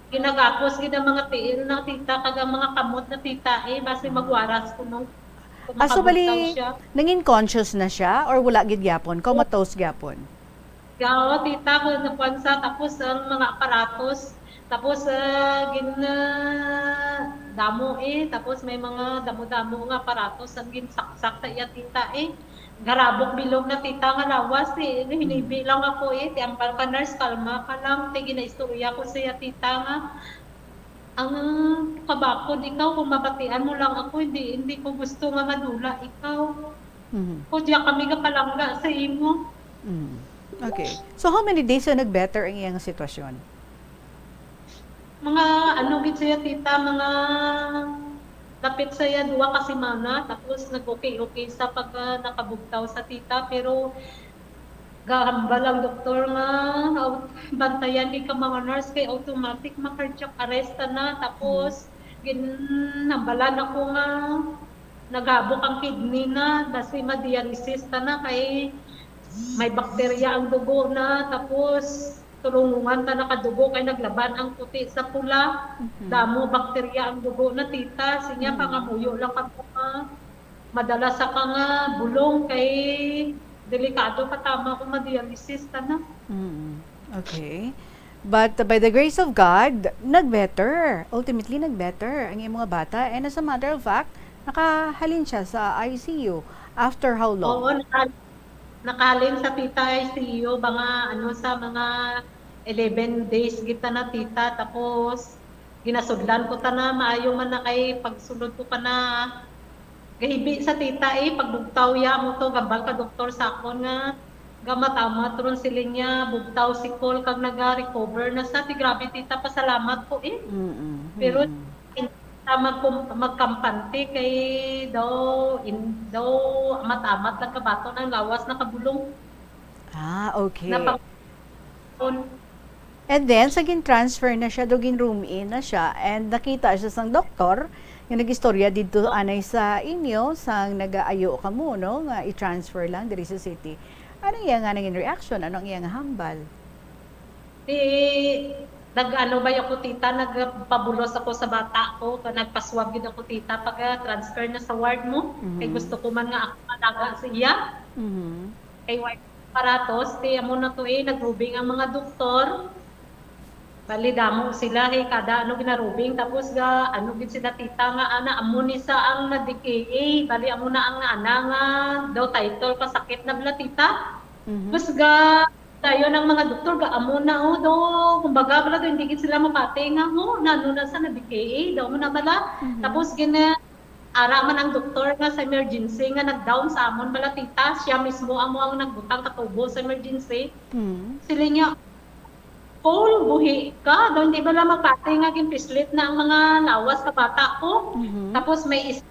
Speaker 12: Ginagapos gid ang mga tiil na tita, kag ang mga kamot na tita, basi magwaras ko nung
Speaker 2: so bali, nangin conscious na siya or wala gid gyapon, comatose gyapon?
Speaker 12: Gawa tita ko napansa, tapos ang mga aparatos, tapos damo tapos may mga damo-damo nga aparatos ang ginsaksak ta iya tita garabok bilog na tita nga lawas hinibi lang ako ti ampal ka nurse, kalma ka lang, ginaistorya ko sa iya tita nga ang kabakod ikaw, kung mabatian mo lang ako, hindi ko gusto nga madula ikaw. Kung diya kami ka palangga sa imo.
Speaker 2: Okay. So how many days na nag-better ang iyang sitwasyon?
Speaker 12: Mga gid siya tita, mga lapit saya 2 ka semana, tapos nag-okay sa pag nakabugtaw sa tita, pero gahambal ang doktor nga bantayan di ka mga nurse kay automatic ma-cardiac arrest na, tapos ginambalan ako nga naghabok ang kidney na, basi ma-dialysis na kay may bakterya ang dugo na, tapos tulungan ta nakadugo kay naglaban ang puti sa pula, damo bakterya ang dugo na tita, sinya pangamuyo lang ka madala sa ka nga bulong kay delikado katama ko ma-dialysis ta na.
Speaker 2: Okay. But by the grace of God, nag-better. Ultimately, nag-better ang iyong mga bata. And as a matter of fact, nakahalin siya sa ICU. After how long?
Speaker 12: Oo, nakalin sa tita ICU, sa mga 11 days kita na tita. Tapos, ginasudlan ko ta na, maayo man na kay pagsulod ko pa na gahibi sa tita pagbugtaw ya mo to, gambal ka doktor sa akon nga, gamatama turon sila niya, bugtaw si Cole kag naga-recover na sa, grabe tita, pasalamat ko Pero, magkampante kay daw amat-amat lang kabato ng lawas na kabulong.
Speaker 2: Okay. And then, saging transfer na siya, dogin room in na siya, and nakita siya sang doktor, yung nag-istorya dito anay sa inyo, sang nag-aayo ka mo, no? Nga i-transfer lang diri sa city. Anong iya nga naging reaction? Anong iya nga hambal?
Speaker 12: Nag-ano ba ako tita, nagpabulos ako sa bata ko, nagpaswab gid ako tita pag-transfer na sa ward mo. Kay gusto ko man nga ako malaga sa iya. Kay ward paratos, amo na to nagrubing ang mga doktor. Bali damo sila kada ginarubing, tapos gid sila tita nga amo ni sa ang na-DKA, bali amo na ang ana nga daw title kasakit na bala tita. Tapos tayo ng mga doktor amo na do, kumbaga bala hindi gid sila mapati nga nano na sa na-DKA daw mo na bala. Tapos ara man ang doktor nga sa emergency nga nag-down sa amon bala tita, siya mismo amo ang nagbutang katubo sa emergency. Sila niya Paul, buhi ka. Daw hindi ba lang mapati nga ginpislit na ang mga lawas sa bata ko. Tapos may isa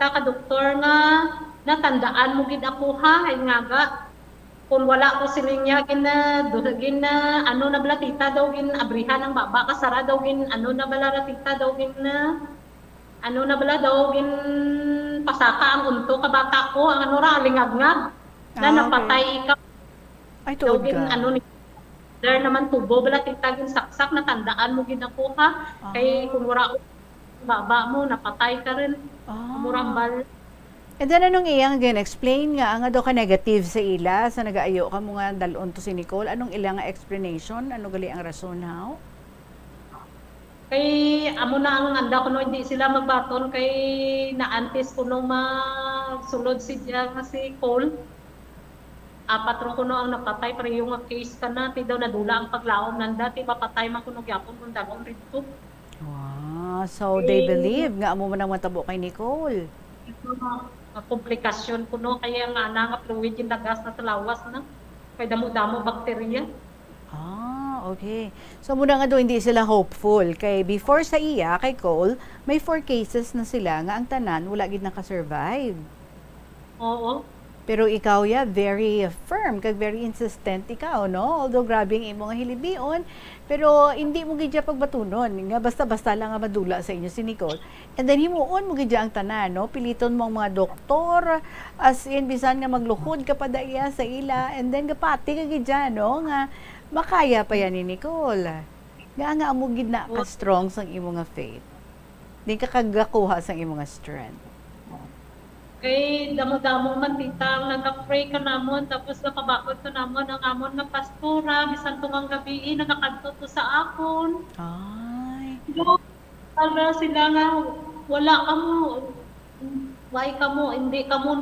Speaker 12: ka doktor nga natandaan mo gid ako ay nga kung wala ko sila niya ano na bala tita daw abrihan ng baba kasara daw ano na bala tita daw ano na bala daw pasaka ang unto ka bata ko ang lingag-ngag na napatay ikaw.
Speaker 2: Ay tuod ka.
Speaker 12: Ano ni naman tubo bala titagin saksak na tandaan mo ginakuha kay kung wala baba mo napatay ka rin murambal.
Speaker 2: And then anong iyang explain nga daw ka negative sa ila sa nagaayo ka mo nga dalon to si Nicole, anong ilang explanation, ano gali ang rason how?
Speaker 12: Kay amo na ang anda kuno hindi sila magbaton kay naantis kuno magsulod si Cole. Patron ko ang napatay pero yung case ka na ti daw nadula ang paglaom nanda ti papatay man kuno gyapon kun dagong rito.
Speaker 2: So they believe nga amo man ang matabo kay Nicole.
Speaker 12: Komplikasyon kuno kaya nga nga fluid yung dagas na sa lawas na kay damo-damo bakterya.
Speaker 2: Okay. So muna nga hindi sila hopeful kay before sa iya kay Cole may 4 cases na sila nga ang tanan wala gid naka-survive.
Speaker 12: Oo.
Speaker 2: Pero ikaw very firm, kag very insistent ikaw, no? Although grabe ang imong hilibion, pero hindi mo gidya pagbatunon, nga basta-basta lang nga madula sa inyo si Nicole. And then himuon mo gidya ang tanan, no? Piliton mo ang mga doktor, as in bisan nga magluhod ka pa daya sa ila, and then kapati ka gidya, no? Nga makaya pa yan ni Nicole. Nga amo gid na ka strong sang imong faith. Di ka kagakuha sang imong strength.
Speaker 12: Kay damo-damo man tita nag-pray ka namon tapos napabakod ka namon ang amon nga pastora bisan tungang gabi nagakanto to sa akon. Para sila nga wala hindi kamo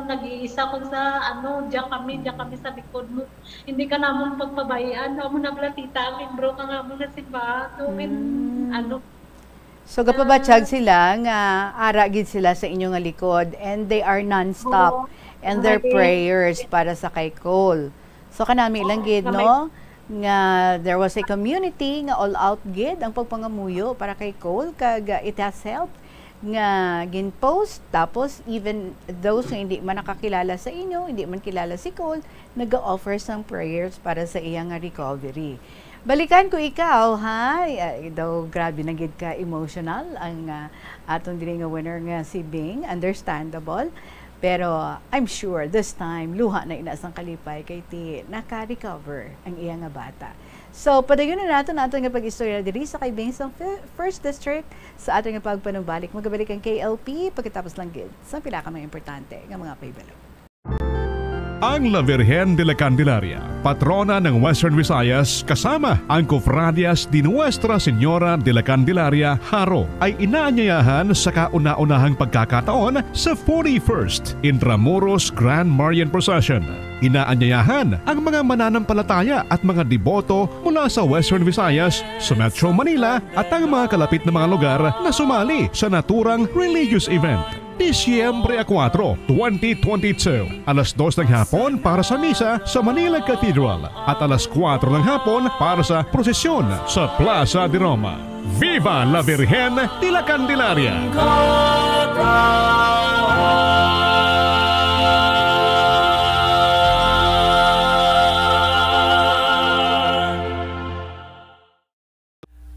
Speaker 12: nag-iisa kun sa diyan kami sa likod mo. Hindi ka namon pagpabayaan mo na bala tita membro ka nga mo na simbahan.
Speaker 2: So gapabatsyag sila nga ara gid sila sa inyo nga likod and they are non-stop and their prayers para sa kay Cole. So kanami lang gid no nga there was a community nga all out gid ang pagpangamuyo para kay Cole kag it has helped nga gin-post tapos even those nga hindi man nakakilala sa inyo, hindi man kilala si Cole, nag-offer sang prayers para sa iyang recovery. Balikan ko ikaw, ha? Daw grabe na gid ka emotional ang atong dili nga winner nga si Bing, understandable. Pero I'm sure this time luha na inasang kalipay kay ti naka-recover ang iya nga bata. So, padayon na natin nga pag-istorya diri sa kaibing sa 1st District sa ating pagpanumbalik. Magabalik ang KLP pagkatapos lang gid sa pila ka mga importante nga mga paybalo.
Speaker 11: Ang La Virgen de la Candelaria, patrona ng Western Visayas kasama ang Cofradias de Nuestra Señora de la Candelaria, Haro, ay inaanyayahan sa kauna-unahang pagkakataon sa 41st Intramuros Grand Marian Procession. Inaanyayahan ang mga mananampalataya at mga deboto mula sa Western Visayas, sa Metro Manila at ang mga kalapit na mga lugar na sumali sa naturang religious event. Disyembre 4, 2022, alas 2 ng hapon para sa misa sa Manila Cathedral at alas 4 ng hapon para sa prosesyon sa Plaza de Roma. Viva la Virgen de la Candelaria!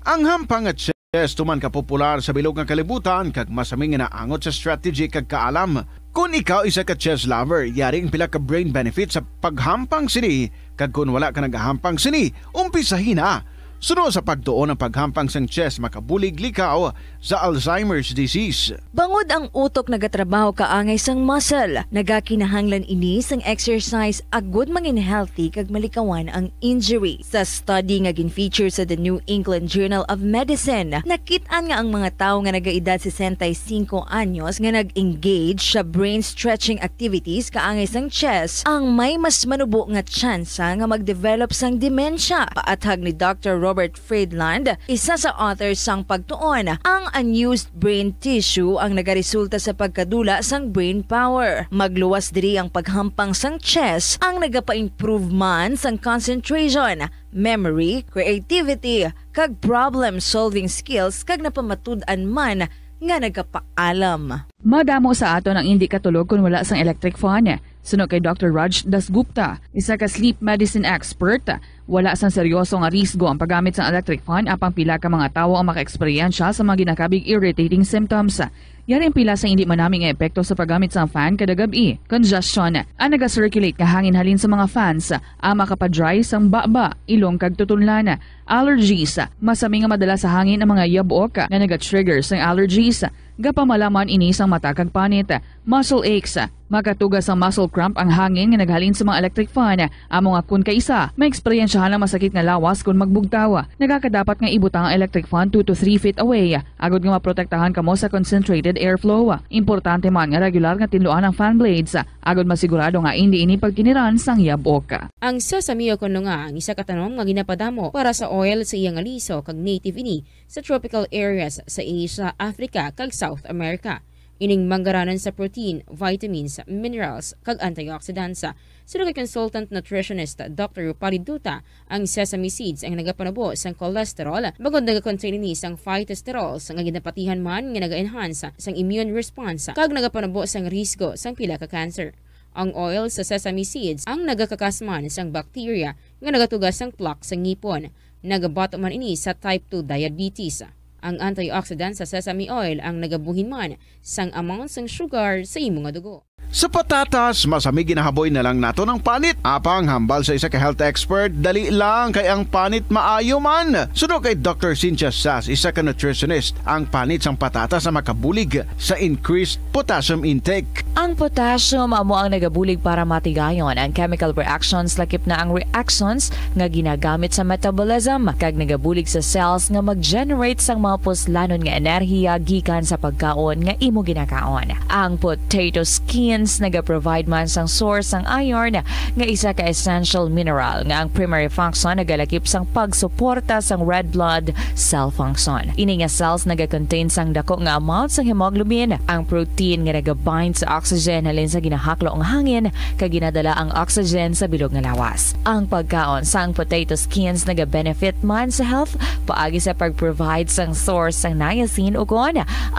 Speaker 8: Ang hampang at chess tuman ka popular sa bilog ng kalibutan kag masaming nga naangot sa strategy kag kaalam. Kung ikaw isa ka chess lover, yaring pila ka brain benefit sa paghampang sini kag kung wala ka nagahampang sini, umpisahin na. Sunod sa pagtuon ng paghampang sang chess makabulig likaw sa Alzheimer's disease.
Speaker 10: Bangod ang utok nagatrabaho kaangay sang muscle, nagakinahanglan ini sang exercise agud mangin healthy kag malikawan ang injury. Sa study nga gin-feature sa The New England Journal of Medicine, nakit-an nga ang mga tawo nga nagaedad 65 anyos nga nag-engage sa brain stretching activities kaangay sang chess ang may mas manubo nga tsansa nga mag-develop sang dementia. Paathag ni Dr. Robert Friedland, isa sa authors sang pagtuon, ang unused brain tissue ang nagaresulta sa pagkadula sang brain power. Magluwas diri ang paghampang sang chess ang nagapa-improve man sang concentration, memory, creativity, kag problem-solving skills kag napamatud-an man nga nagapaalam.
Speaker 9: Madamo sa aton ang hindi katulog kung wala sang electric fan. Sunod kay Dr. Raj Dasgupta, isa ka sleep medicine expert, wala sang seryoso nga risgo ang paggamit sang electric fan apang pila ka mga tawo ang maka-eksperyensya sa mga ginakabig irritating symptoms. Yari ang pila sa hindi manaming epekto sa paggamit sang fan kada gabi. Congestion, ang naga-circulate nga hangin halin sa mga fans, ang makapadry sang baba, ilong kag tutunlan. Allergies, masami nga madala sa hangin ang mga yabok na naga-trigger sang allergies. Gapamalaman ini sang mata kag panit. Muscle aches, makatugas ang muscle cramp ang hangin nga naghalin sa mga electric fan. Amo nga kun kaisa, may eksperyensyahan ang masakit nga lawas kung magbugtaw. Nagakadapat nga ibutang ang electric fan 2 to 3 feet away. Agod nga maprotektahan kamo sa concentrated airflow. Importante man nga regular nga tinluan ang fan blades. Agod masigurado nga hindi ini pagkiniran sang yabok.
Speaker 14: Ang sasamiyo kuno nga ang isa ka tanom nga ginapadamo para sa oil sa iyang aliso kag native ini sa tropical areas sa Asia, Africa kag South America. Ining manggaranan sa protein, vitamins, minerals, kag antioxidants. Sino kay consultant nutritionist Dr. Rupali Duta, ang sesame seeds ang nagapanabo sang cholesterol, bagod nagakontain ini sang phytosterols nga ginapatihan man nga naga-enhance sang immune response kag nagapanabo sang risgo sang pila ka cancer. Ang oil sa sesame seeds ang nagakakasman sang bacteria nga nagatugas sang plaque sa ngipon. Nagabato man ini sa type 2 diabetes. Ang antioxidant sa sesame oil ang nagabuhin man sang amount sang sugar sa imong nga dugo.
Speaker 8: Sa patatas, masami ginahaboy na lang nato ng panit. Apang hambal sa isa ka health expert, dali lang kay ang panit maayo man. Sunod kay Dr. Cynthia Sass, isa ka nutritionist, ang panit sang patatas na makabulig sa increased potassium intake.
Speaker 7: Ang potassium amo ang nagabulig para matigayon ang chemical reactions lakip na ang reactions nga ginagamit sa metabolism kag nagabulig sa cells nga mag-generate sang mga puslanon nga enerhiya gikan sa pagkaon nga imo ginakaon. Ang potato skin naga-provide man sang source sang iron nga isa ka essential mineral nga ang primary function nagalakip sang pagsuporta sang red blood cell function. Ini nga cells naga-contain sang dako nga amount sang hemoglobin. Ang protein nga naga-bind sa oxygen halin sa ginahaklo ang hangin kag ginadala ang oxygen sa bilog nga lawas. Ang pagkaon sang potato skins naga-benefit man sa health paagi sa pag-provide sang source sang niacin ug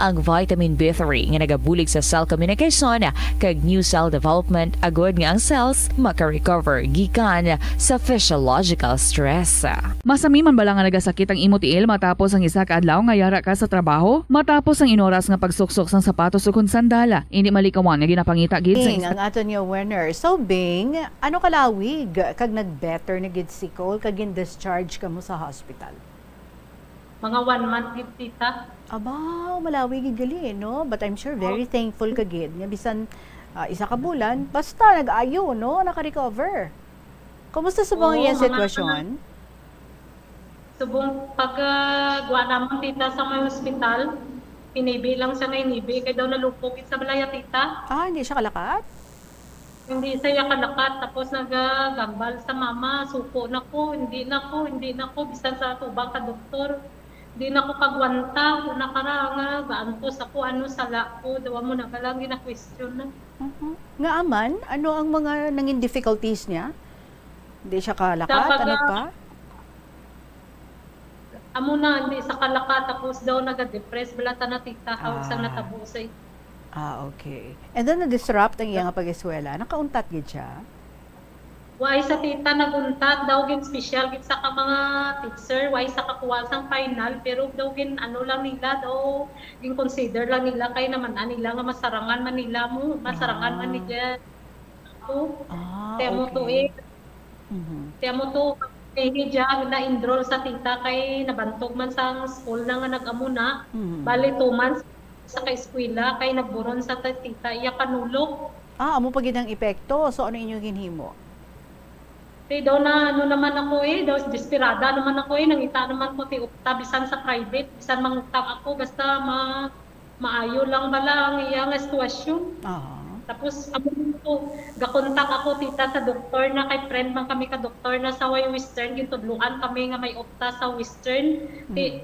Speaker 7: ang vitamin B3 nga nagabulig sa cell communication kag kag new cell development agud nga ang cells maka-recover gikan sa physiological stress.
Speaker 9: Masami man bala nga nagasakit ang imo tiil matapos ang isa ka adlaw nga yara ka sa trabaho? Matapos ang inoras nga pagsuksok sang sapatos ug sandala, hindi malikawan nga ginapangita gid sa
Speaker 2: Bing, ang aton nga winner. So Bing, ano kalawig kag nag-better na gid si Cole kag in-discharge ka mo sa hospital?
Speaker 12: Mga 1 month gid tita.
Speaker 2: Aba, malawig gid gali, no? But I'm sure very thankful ka gid nga bisan isa ka bulan basta nag-ayo, no? Naka-recover. Kumusta sa mga iyang sitwasyon?
Speaker 12: Subong pag-guwa naman tita sa may hospital, pinibi lang siya na inibi, kaya daw nalupok sa balaya tita.
Speaker 2: Hindi siya kalakat?
Speaker 12: Hindi siya kalakat, tapos nagagambal sa mama, suko na ko, hindi na ko, bisan sa tubang ka doktor. Hindi na ko kagwanta, una karanga, gaantos ako, ano sala ko, dawa mo na kalang gina-question na.
Speaker 2: Nga aman, ano ang mga nanging difficulties niya? Hindi siya kalakat, ano pa?
Speaker 12: Amo na, hindi sa kalakat, tapos daw nag-depress, balata na tita, hawag sa natabo sa
Speaker 2: okay. And then na-disrupt ang iyang pag-eswela, nakauntat gid siya?
Speaker 12: Why sa tita naguntat daw gin special gid sa ka mga teacher, why sa kakuha sang final, pero daw gin ano lang nila daw gin consider lang nila kay naman nila nga masarangan man nila mo, masarangan man nila. Temo to temo to kay diya na enroll sa tita kay nabantog man sa school na nga nag-amuna. Bali 2 months sa kay eskwela kay nagburon sa tita iya panulog.
Speaker 2: Amo pa gid ang epekto. So ano inyong ginhimo?
Speaker 12: Daw na ano naman ako daw desperada naman ako nangita naman ko ti ukta bisan sa private, bisan mangutang ako basta maayo lang bala ang iyang sitwasyon. Tapos ako gakontak ako tita sa doktor na kay friend man kami ka doktor na sa Western gitudluan kami nga may ukta sa Western.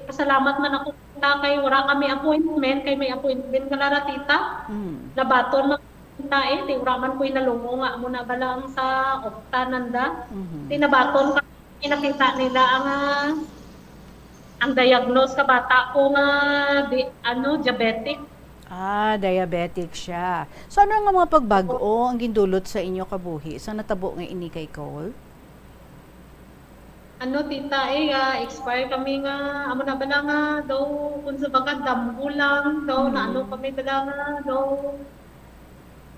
Speaker 12: Pasalamat man ako tita kay wala kami appointment kay may appointment kala tita. Labaton man di uraman ko inalungo nga mo na balang sa okta nanda. Tinabaton ka nakita nila ang diagnose ka bata ko nga diabetic.
Speaker 2: Diabetic siya. So ano nga mga pagbago ang gindulot sa inyo kabuhi? So natabo nga ini kay Cole?
Speaker 12: Tita expire kami nga amo na bala nga daw kun sa bagad dambulang daw na kami bala nga daw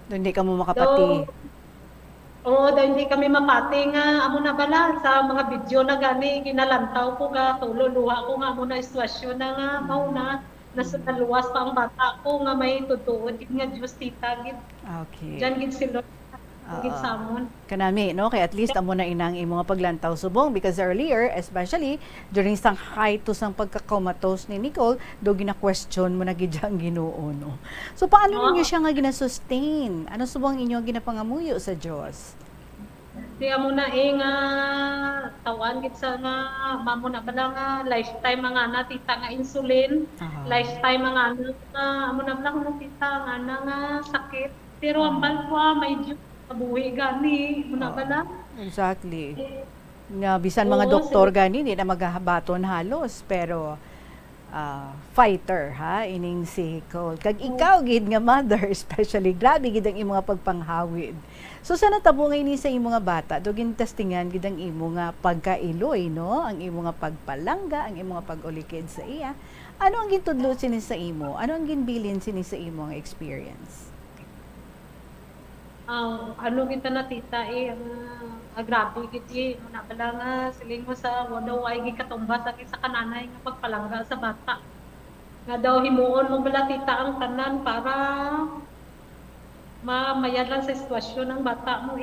Speaker 2: hindi ka mo makapati.
Speaker 12: Daw hindi kami mapati nga amo na bala sa mga video na gani ginalantaw ko ga tululuha ko nga amo na sitwasyon na nga mao na nasa luwas pa ang bata ko nga may tutuod nga Diyos tita gid.
Speaker 2: Okay.
Speaker 12: Diyan gid sila gid samon.
Speaker 2: Kanami no kay at least amo na inang imong paglantaw subong because earlier especially during sang height to sang pagka-comatose ni Nicole do gina-question mo na gid ang Ginoo no. So paano ninyo siya nga gina-sustain? Ano subong inyo ginapangamuyo sa Dios?
Speaker 12: Di amo na nga tawan gid sa nga mamo na bala nga lifetime mga ana tita nga insulin, lifetime mga ana amo na bala nga tita nga sakit pero ang balwa may kabuhi gani muna bala.
Speaker 2: Exactly. Nga bisan mga doktor gani di na magahabaton halos pero fighter ining si Cole. Kag ikaw gid nga mother especially grabe gid ang imong pagpanghawid. So sa natabo nga ini sa imong bata dugin testingan gid ang imong pagkailoy no, ang imong pagpalangga, ang imong pagulikid sa iya. Ano ang gintudlo sini sa imo? Ano ang ginbilin sini sa imong experience?
Speaker 12: Kita na tita grabe gid muna pala nga siling mo sa wadaw ay gikatumba sa kananay nga pagpalangga sa bata. Nga daw himuon mo bala tita ang tanan para mamayad lang sa sitwasyon ng bata mo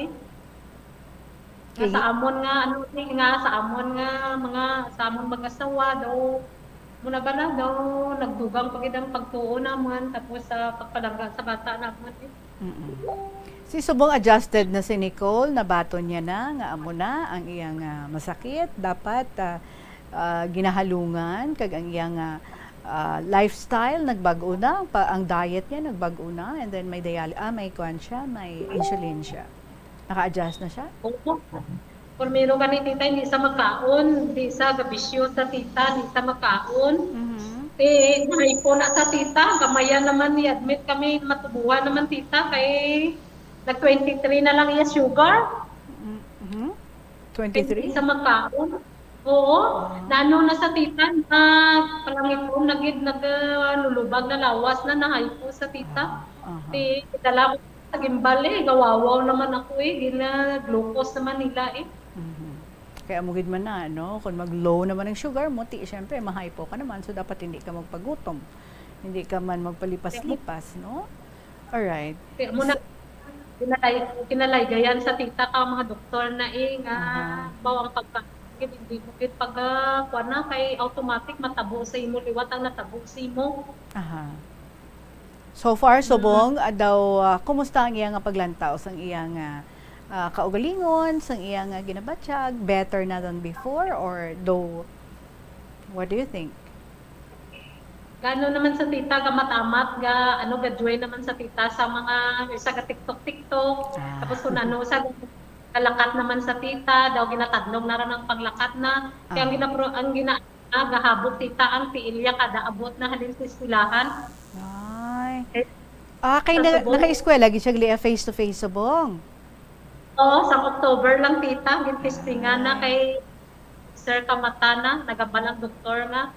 Speaker 12: Nga sa amon nga sa amon nga sa amon mag-asawa daw muna bala daw nagdugang pagid ang pagtuon naman tapos sa pagpalangga sa bata naman
Speaker 2: Si subong adjusted na si Nicole, nabaton niya na, nga amo na, ang iyang masakit, dapat ginahalungan, kag ang iyang lifestyle, nagbago na, ang diet niya, nagbago na, and then may may kuwan siya, may insulin siya. Naka-adjust na siya?
Speaker 12: Opo. Kung meron ka ni tita, hindi sa makaon, hindi sa gabisyo sa tita, hindi sa makaon. Nahipo na sa tita, gamaya naman i-admit kami, matubuhan naman tita, kay nag-23 na lang iya sugar.
Speaker 2: 23?
Speaker 12: Sa magkaon. Oo, naano na sa tita, na palangipon, nagulubag na lawas na, nahipo sa tita. Dala ko sa gimbal gawawaw naman ako gina-glucose naman nila
Speaker 2: Kaya mugid man na, no? Kung mag-low naman ang sugar mo, syempre, ma-hypo ka naman. So, dapat hindi ka magpagutom. Hindi ka man magpalipas-lipas, no? Alright.
Speaker 12: Kaya muna, kinalaygayan sa tita ka mga doktor na bawang pagkain, hindi mo pag na, kay automatic matabo sa imo, liwat ang natabo sa imo.
Speaker 2: So far, subong, daw, kumusta ang iyang paglantaw sa iyang kaugalingon, sang iyang ginabatsyag, better na than before, or though, what do you think?
Speaker 12: Gano naman sa tita, gamatamat, gadway naman sa tita sa mga, sa TikTok, tapos kung sa kalakat naman sa tita, daw ginatadlong na rin ang panglakat na, kaya ang gahabot tita, ang tiilya kada abot na halin sa eskwelahan.
Speaker 2: Kay naka-eskwela, gisagli face-to-face subong.
Speaker 12: Oo, sa October lang tita, gintistingan na kay Sir Kamatana, nagabalang doktor nga.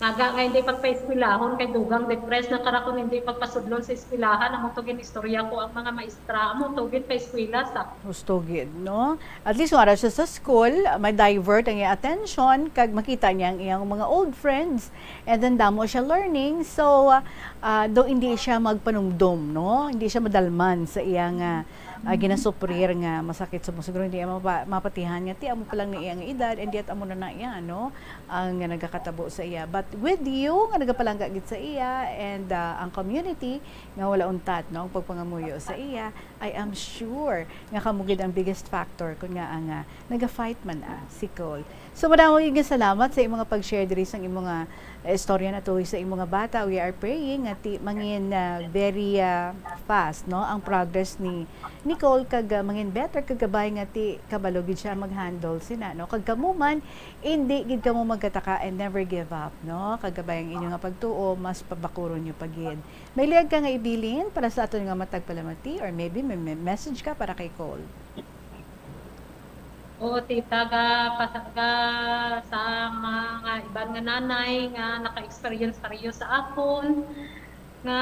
Speaker 12: Nga hindi pagpa-eskwelahon, kay dugang depressed na karakon hindi pagpasudlon sa eskwelahan. Among tugin istorya ko ang mga maestra, among tugin pa eskwela sa.
Speaker 2: Hustugid, no? At least wala siya sa school, may divert ang iyang attention, kag makita niya ang iyang mga old friends, and then damo siya learning. So, though hindi siya magpanumdum, no? Hindi siya madalman sa iyang ginasuprir nga masakit sa siguro hindi mapatihan nga ti amo pa lang ni iya nga edad and yet amo na iya no ang nagakatabo sa iya, but with you nga nagapalangga gid sa iya and ang community nga wala untat no ang pagpangamuyo sa iya, I am sure nga kamugid ang biggest factor kun nga ang naga-fight man si Cole. So madamong salamat sa imong pag-share diri sa imong istorya na to sa imong bata. We are praying at mangin very fast no ang progress ni Nicole kag mangin better kag kabay nga ti kabalo gid siya mag-handle sina no kag kamuman hindi gid kamo magkataka and never give up no kag kabay ang inyo nga pagtuo mas pabakuron nyo pagid. May liyag ka nga ibilin para sa aton nga matag palamati or maybe may message ka para kay Cole.
Speaker 12: O tita pasaga sa mga ibang nga nanay nga naka-experience pareho sa akon nga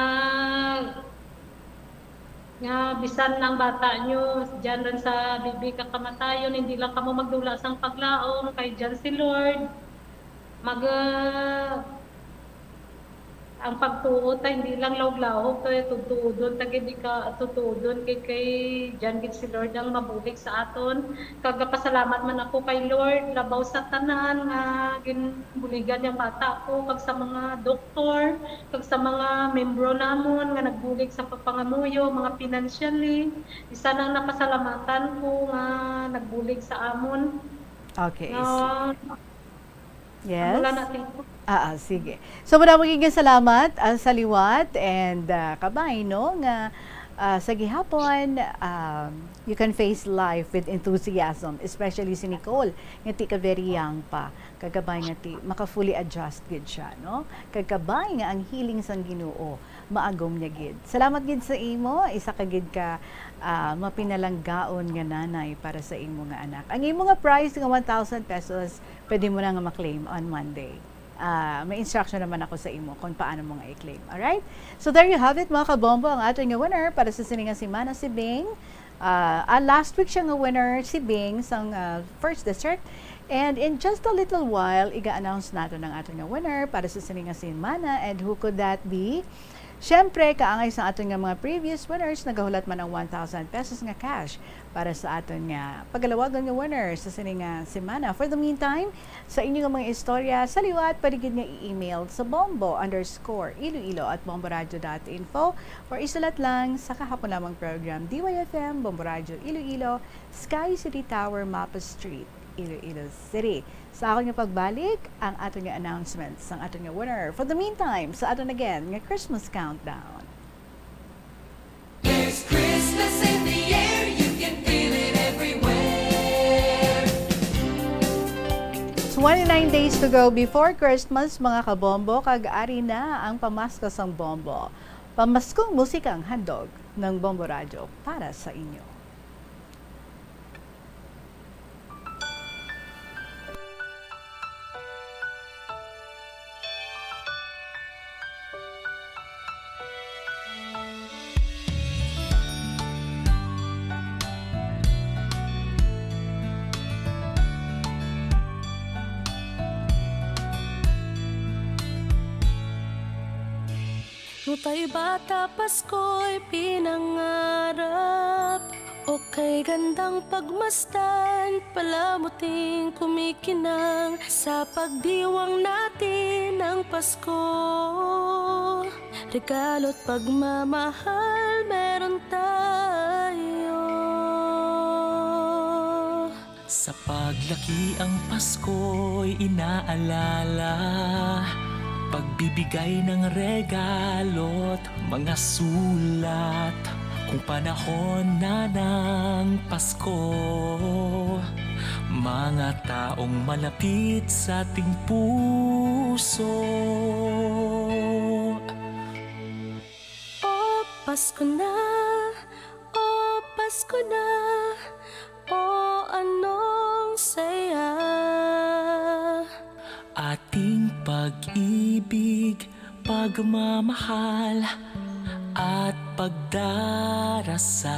Speaker 12: bisan lang bata nyo dyan rin sa bibi kakamatayon, hindi lang kamo magdula sang paglaom kay dyan si Lord ang pagtuot ay hindi lang lawlaw kay tutuudon tagid ka tutuudon kay dyan gid si Lord ang mabulig sa aton. Kagapasalamat man ako kay Lord labaw sa tanan nga ginbuligan yang bata ko kag sa mga doktor kag sa mga membro namon nga nagbulig sa pagpangamuyo mga financially. Isa nang napasalamatan ko nga nagbulig sa amon.
Speaker 2: Okay. Yes.
Speaker 12: Wala natin po.
Speaker 2: Sige. So maraming salamat sa liwat and kabay no nga sa gihapon you can face life with enthusiasm, especially si Nicole nga ti ka very young pa kagabay nga ti maka fully adjust gid siya no kagabay nga ang healing sang Ginoo maagom niya gid. Salamat gid sa imo, isa ka gid ka mapinalanggaon nga nanay para sa imo nga anak. Ang imo nga prize nga 1,000 pesos pwede mo na nga ma-claim on Monday. May instruction naman ako sa imo kung paano mo nga i-claim. Alright? So there you have it mga kabombo, ang ating nga winner para sa siningang si Mana si Bing. Last week siya nga winner si Bing sa first district. And in just a little while, iga-announce nato ng ating nga winner para sa siningang si Mana. And who could that be? Siyempre, kaangay sa aton nga mga previous winners, nagahulat man ang 1,000 pesos nga cash para sa aton nga pagalawagan nga winners sa sining nga semana. For the meantime, sa inyo nga mga istorya, sa liwat, paligid nga i-email sa bombo_iloilo@bomboradio.info or isulat lang sa kahapon lamang program DYFM, Bombo Radio Iloilo, Sky City Tower, Mapa Street, Iloilo City. Sa akong nga pagbalik, ang aton nga announcements ang aton nga winner. For the meantime, sa aton again nga Christmas countdown.
Speaker 17: There's Christmas in the air, you can feel it everywhere.
Speaker 2: 29 days to go before Christmas, mga kabombo, kag-ari na ang pamasko sang bombo. Pamaskong musikang handog ng Bombo Radio para sa inyo.
Speaker 17: Nutay bata Pasko'y pinangarap, o kay gandang pagmasdan, palamuting kumikinang sa pagdiwang natin ng Pasko. Regalo't pagmamahal meron tayo.
Speaker 21: Sa paglaki ang Pasko'y inaalala, pagbibigay ng regalo't mga sulat. Kung panahon na ng Pasko, mga taong malapit sa ating puso.
Speaker 17: O Pasko na, o Pasko na, o anong saya.
Speaker 21: Ating pag-ibig, pagmamahal at pagdarasal.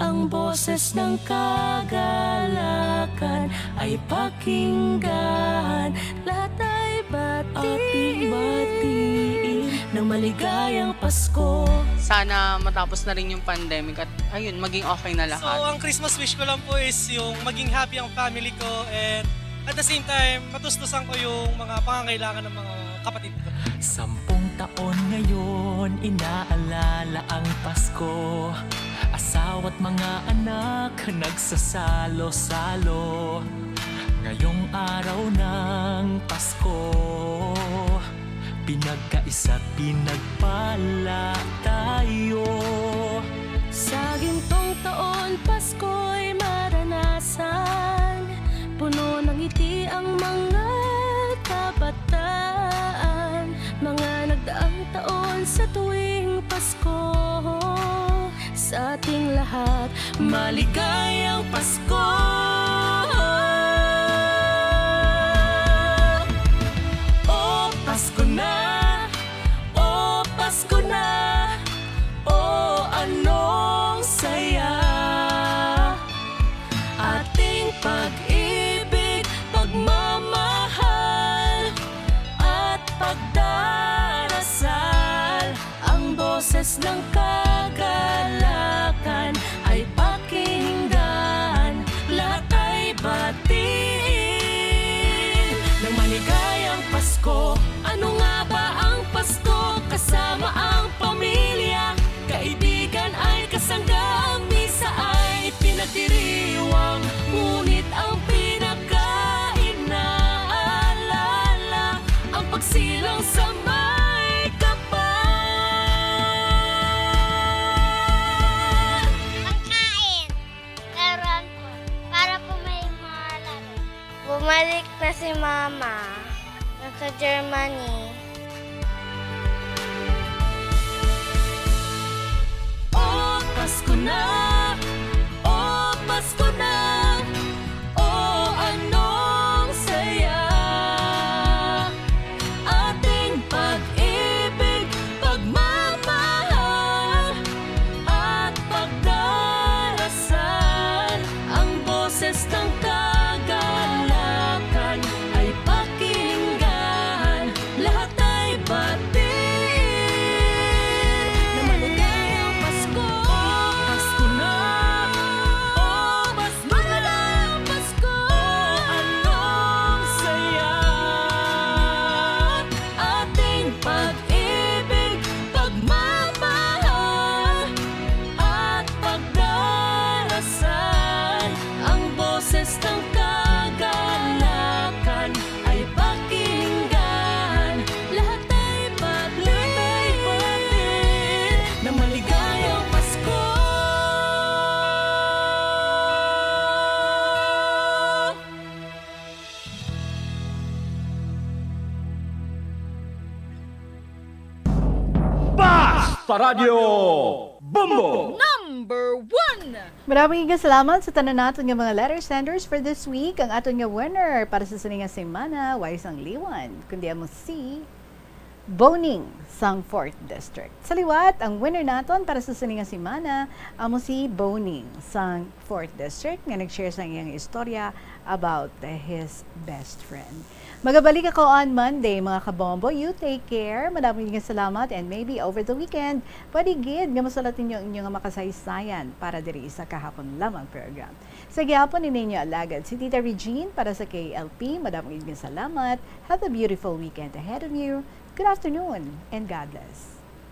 Speaker 17: Ang boses ng kagalakan ay pakinggan. Lahat ay batiin ng maligayang Pasko.
Speaker 22: Sana matapos na rin yung pandemic at ayun, maging okay na lahat.
Speaker 24: So, ang Christmas wish ko lang po is yung maging happy ang family ko, and at the same time, matustusan ko yung mga pangangailangan ng mga kapatid ko.
Speaker 21: 10 taon ngayon, inaalala ang Pasko. Asawa't mga anak, nagsasalo-salo. Ngayong araw ng Pasko, pinagkaisa't pinagpala tayo.
Speaker 17: Sa gintong taon, Pasko'y maranasan, puno ng ngiti ang mga kabataan. Mga nagdaang taon sa tuwing Pasko, sa ating lahat, maligayang Pasko. O Pasko na, o Pasko na, o anong saya. Ating pag-ibig, pagmamahal at pagdarasal. Ang boses ng kagalakan ay pakinggan. Lahat ay batiin ng maligayang Pasko. Ano nga ba ang Pasko? Kasama ang pamilya, kaibigan ay kasangga, misa ay pinagdiriwang. Ngunit ang pinaka-inaalala, ang pagsilang sa may kapal.
Speaker 25: Pagkain, laruan po, para po may mga laro. Bumalik na si Mama, nasa Germany.
Speaker 17: O Pasko na, o Pasko na, o anong saya. Ating pag-ibig, pagmamahal at pagdarasal. Ang boses ng kagalakan ay pakinggan. Lahat ay batiin na maligayang Pasko. Pasko na, o Pasko
Speaker 13: Basta Radio Bombo!
Speaker 15: Number 1!
Speaker 2: Maraming salamat sa tanan natin nga mga letter senders for this week. Ang aton nga winner para sa sininga semana, wais ang liwan. Kundi mo si Boning sang 4th District. Sa liwat, ang winner naton para sa sininga semana, amo si Boning sang 4th District nga nag-share sa iyang istorya about his best friend. Magabalik ako on Monday, mga kabombo. You take care. Maraming salamat and maybe over the weekend, paligid nga masulat ninyo inyong makasaysayan para diri sa kahapon lamang program. Sa gihapon ninyo alagad si Tita Regine para sa KLP. Maraming salamat. Have a beautiful weekend ahead of you. Good afternoon and God bless.